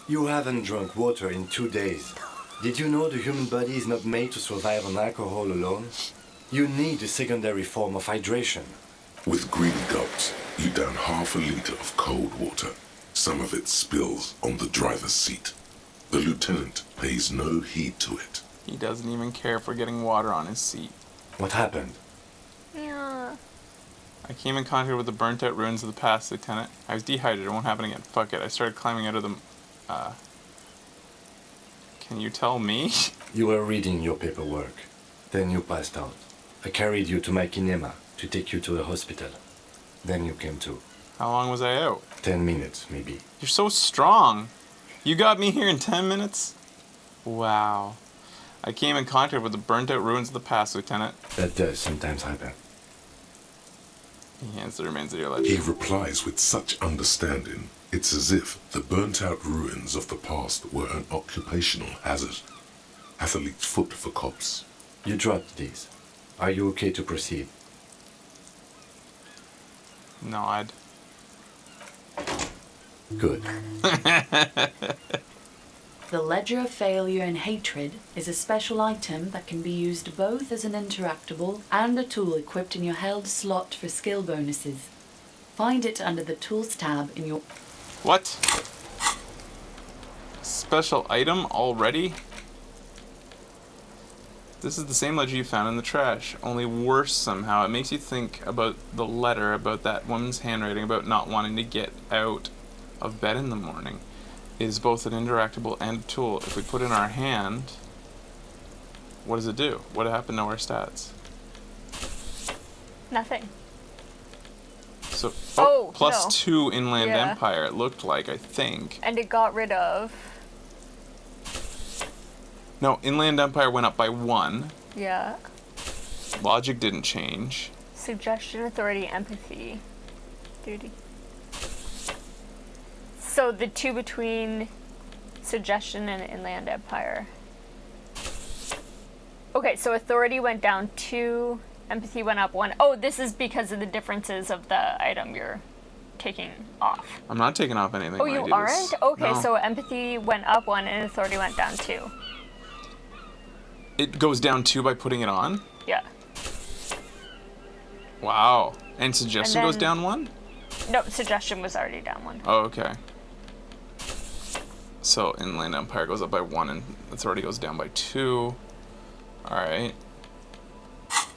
You haven't drunk water in 2 days. Did you know the human body is not made to survive on alcohol alone? You need a secondary form of hydration. With greedy gulps, you down half a liter of cold water. Some of it spills on the driver's seat. The lieutenant pays no heed to it. He doesn't even care for getting water on his seat. What happened? yeah. I came in contact with the burnt out ruins of the past, Lieutenant. I was dehydrated. It won't happen again. Fuck it. I started climbing out of the... Can you tell me? You were reading your paperwork. Then you passed out. I carried you to my kinema to take you to the hospital. Then you came to. How long was I out? 10 minutes, maybe. You're so strong. You got me here in 10 minutes? Wow. I came in contact with the burnt out ruins of the past, Lieutenant. That does sometimes happen. He hands the remains of your ledger. He replies with such understanding, it's as if the burnt-out ruins of the past were an occupational hazard. Athlete's foot for cops. You dropped these. Are you okay to proceed? Nod. Good. The Ledger of Failure and Hatred is a special item that can be used both as an interactable and a tool equipped in your held slot for skill bonuses. Find it under the Tools tab in your... What? Special item already? This is the same ledger you found in the trash, only worse somehow. It makes you think about the letter, about that woman's handwriting, about not wanting to get out of bed in the morning. It is both an interactable and a tool. If we put it in our hand, what does it do? What happened to our stats? Nothing. So, no. +2 Inland Yeah. Empire, it looked like, I think. And it got rid of... No, Inland Empire went up by 1. Yeah. Logic didn't change. Suggestion, authority, empathy, duty. So the 2 between suggestion and Inland Empire. Okay, so authority went down 2, empathy went up 1. Oh, this is because of the differences of the item you're taking off. I'm not taking off anything. Oh, when I you do aren't? this. Okay, No. so empathy went up 1 and authority went down 2. It goes down 2 by putting it on? Yeah. Wow. And suggestion And goes then- down 1? No, suggestion was already down 1. Oh, okay. So Inland Empire goes up by 1 and authority goes down by 2. Alright.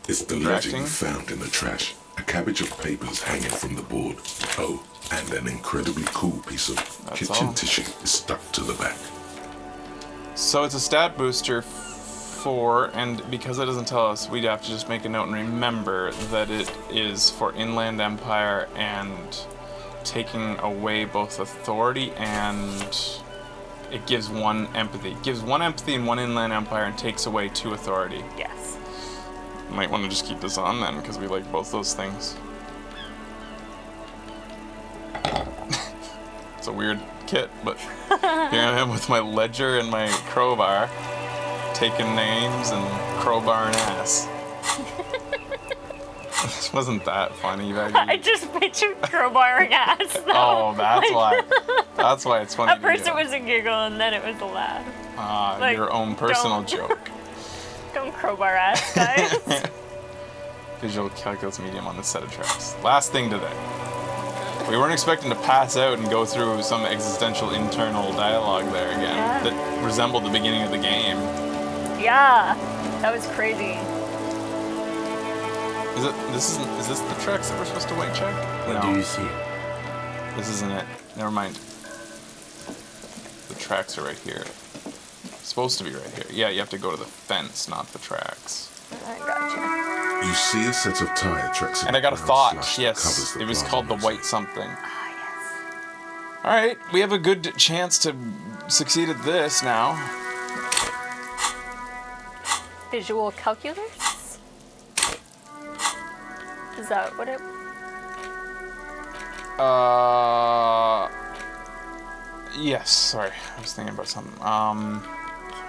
It's the ledger you found in the trash. A cabbage of papers hanging from the board. Oh, and an incredibly cool piece of kitchen all. tissue is stuck to the back. So it's a stat booster 4, and because it doesn't tell us, we'd have to just make a note and remember that it is for Inland Empire and taking away both authority and it gives 1 empathy. It gives 1 empathy and 1 Inland Empire and takes away 2 authority. Yes. Might want to just keep this on then, because we like both those things. It's a weird kit, but here I am with my ledger and my crowbar, taking names and crowbar and ass. This wasn't that funny, Becky. I just pictured crowbarring ass, though. Oh, that's why. That's why it's funny. At first it was a giggle and then it was a laugh. Like, Your own personal don't- joke. Don't crowbar ass, guys. Visual calculus medium on the set of tracks. Last thing today. We weren't expecting to pass out and go through some existential internal dialogue there again that resembled the beginning of the game. Yeah, that was crazy. Is this the tracks that we're supposed to white check? What do you see? This isn't it. Never mind. The tracks are right here. Supposed to be right here. Yeah, you have to go to the fence, not the tracks. I gotcha. You see a set of tire tracks in And I got a brown thought. slush that Yes, covers the it was plaza called the mosaic. white something. All right, we have a good chance to succeed at this now. Visual calculus? Is that what it... Yes, sorry. I was thinking about something.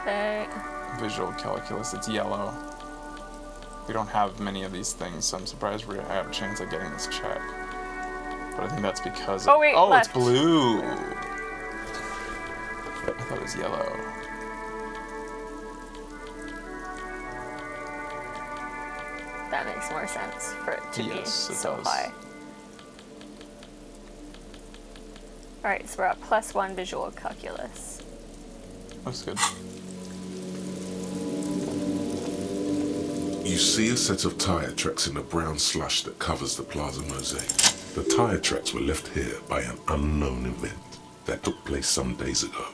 Okay. Visual calculus, it's yellow. We don't have many of these things, so I'm surprised we have a chance of getting this check. But I think that's because Oh, wait, oh, left. it's blue! I thought it was yellow. That makes more sense for it to Yes, be it so does. high. Alright, so we're at +1 visual calculus. Looks good. You see a set of tire tracks in the brown slush that covers the plaza mosaic. The tire tracks were left here by an unknown event that took place some days ago.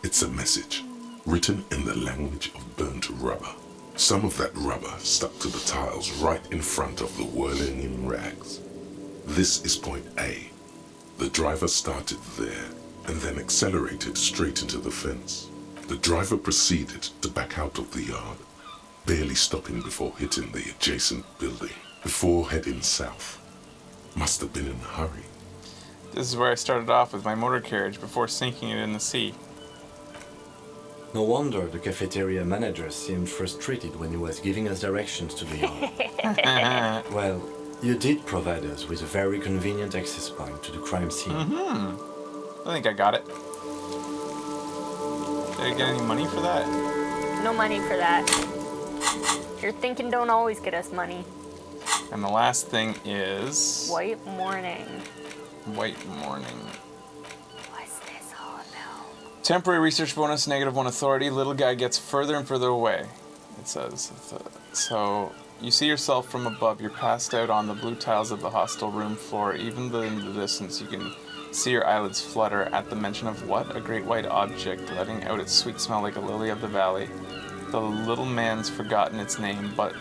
It's a message, written in the language of burnt rubber. Some of that rubber stuck to the tiles right in front of the whirling in rags. This is point A. The driver started there and then accelerated straight into the fence. The driver proceeded to back out of the yard, barely stopping before hitting the adjacent building, before heading south. Must have been in a hurry. This is where I started off with my motor carriage before sinking it in the sea. No wonder the cafeteria manager seemed frustrated when he was giving us directions to the yard. Well, you did provide us with a very convenient access point to the crime scene. I think I got it. Did I get any money for that? No money for that. Your thinking don't always get us money. And the last thing is... White morning. White morning. What's this all about? Temporary research bonus, -1 authority. Little guy gets further and further away. It says. So, you see yourself from above. You're passed out on the blue tiles of the hostel room floor. Even in the distance, you can see your eyelids flutter at the mention of what? A great white object, letting out its sweet smell like a lily of the valley. The little man's forgotten its name, but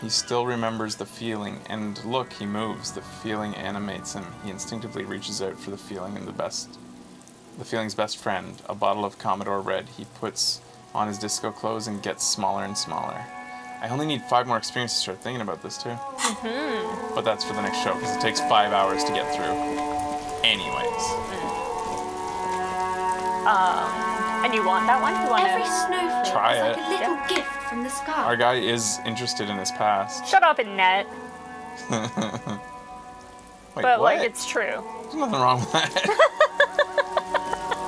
he still remembers the feeling. And look, he moves. The feeling animates him. He instinctively reaches out for the feeling and the feeling's best friend, a bottle of Commodore Red. He puts on his disco clothes and gets smaller and smaller. I only need 5 more experience to start thinking about this too. Mm-hmm. But that's for the next show, because it takes 5 hours to get through. Anyways. And you want that one? You want Every snowflake Try is it. like a little gift from the sky. Our guy is interested in his past. Shut up, Annette. Wait, But, what? like, it's true. There's nothing wrong with that.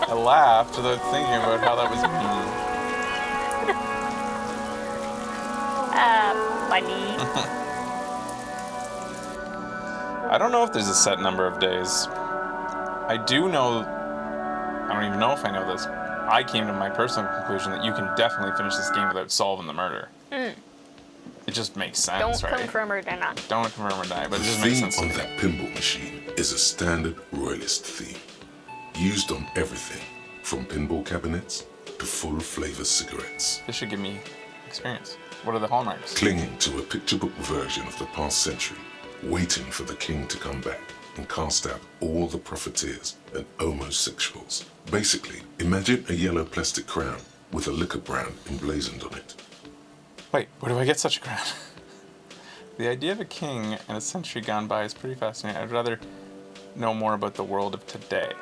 I laughed without thinking about how that was mean. Funny. I don't know if there's a set number of days. I do know, I don't even know if I know this. I came to my personal conclusion that you can definitely finish this game without solving the murder. Mm. It just makes sense, Don't right? confirm or deny. Don't confirm or deny, but it The just makes theme sense. on that pinball machine is a standard royalist theme, used on everything from pinball cabinets to full-flavor cigarettes. This should give me experience. What are the hallmarks? Clinging to a picture book version of the past century, waiting for the king to come back and cast out all the profiteers and homosexuals. Basically, imagine a yellow plastic crown with a liquor brand emblazoned on it. Wait, where do I get such a crown? The idea of a king and a century gone by is pretty fascinating. I'd rather know more about the world of today.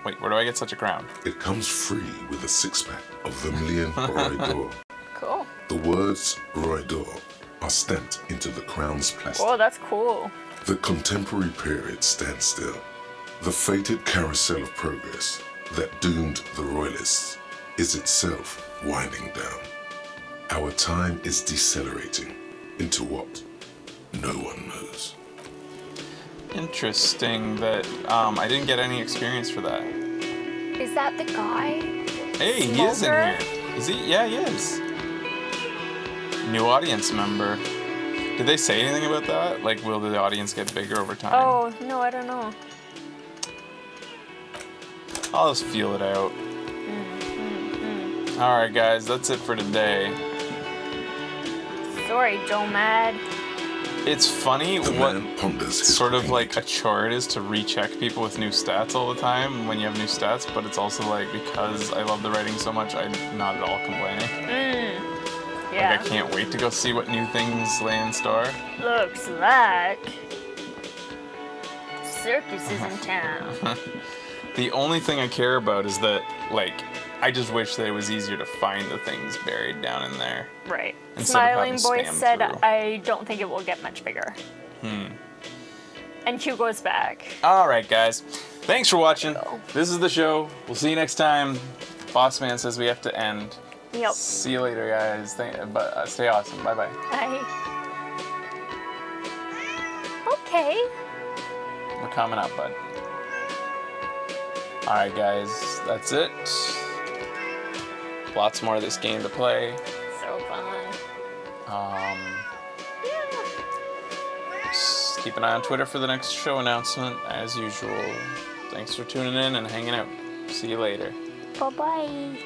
Wait, where do I get such a crown? It comes free with a 6-pack of Vermilion Roy d'Or. Cool. The words Roy d'Or are stamped into the crown's plastic. Whoa, that's cool. The contemporary period stands still. The fated carousel of progress that doomed the royalists is itself winding down. Our time is decelerating into what no one knows. Interesting that I didn't get any experience for that. Is that the guy? Hey, he is in Smolder? here. Is he? Yeah, he is. New audience member. Did they say anything about that? Like, will the audience get bigger over time? Oh, no, I don't know. I'll just feel it out. Alright, guys, that's it for today. Sorry, Joe Mad. It's funny what ponders his sort of like a chore it is to recheck people with new stats all the time when you have new stats, but it's also like, because I love the writing so much, I'm not at all complaining. Yeah. Like, I can't wait to go see what new things lay in store. Looks like circus is in town. The only thing I care about is that, like, I just wish that it was easier to find the things buried down in there. Right. Instead of Smiling having Boy spam said, through. I don't think it will get much bigger. And Hugo's back. Alright, guys. Thanks for watching. This is the show. We'll see you next time. Boss Man says we have to end. Yep. See you later, guys. Stay awesome. Bye-bye. Bye. Okay. We're coming up, bud. Alright, guys. That's it. Lots more of this game to play. So fun. Just keep an eye on Twitter for the next show announcement, as usual. Thanks for tuning in and hanging out. See you later. Bye-bye.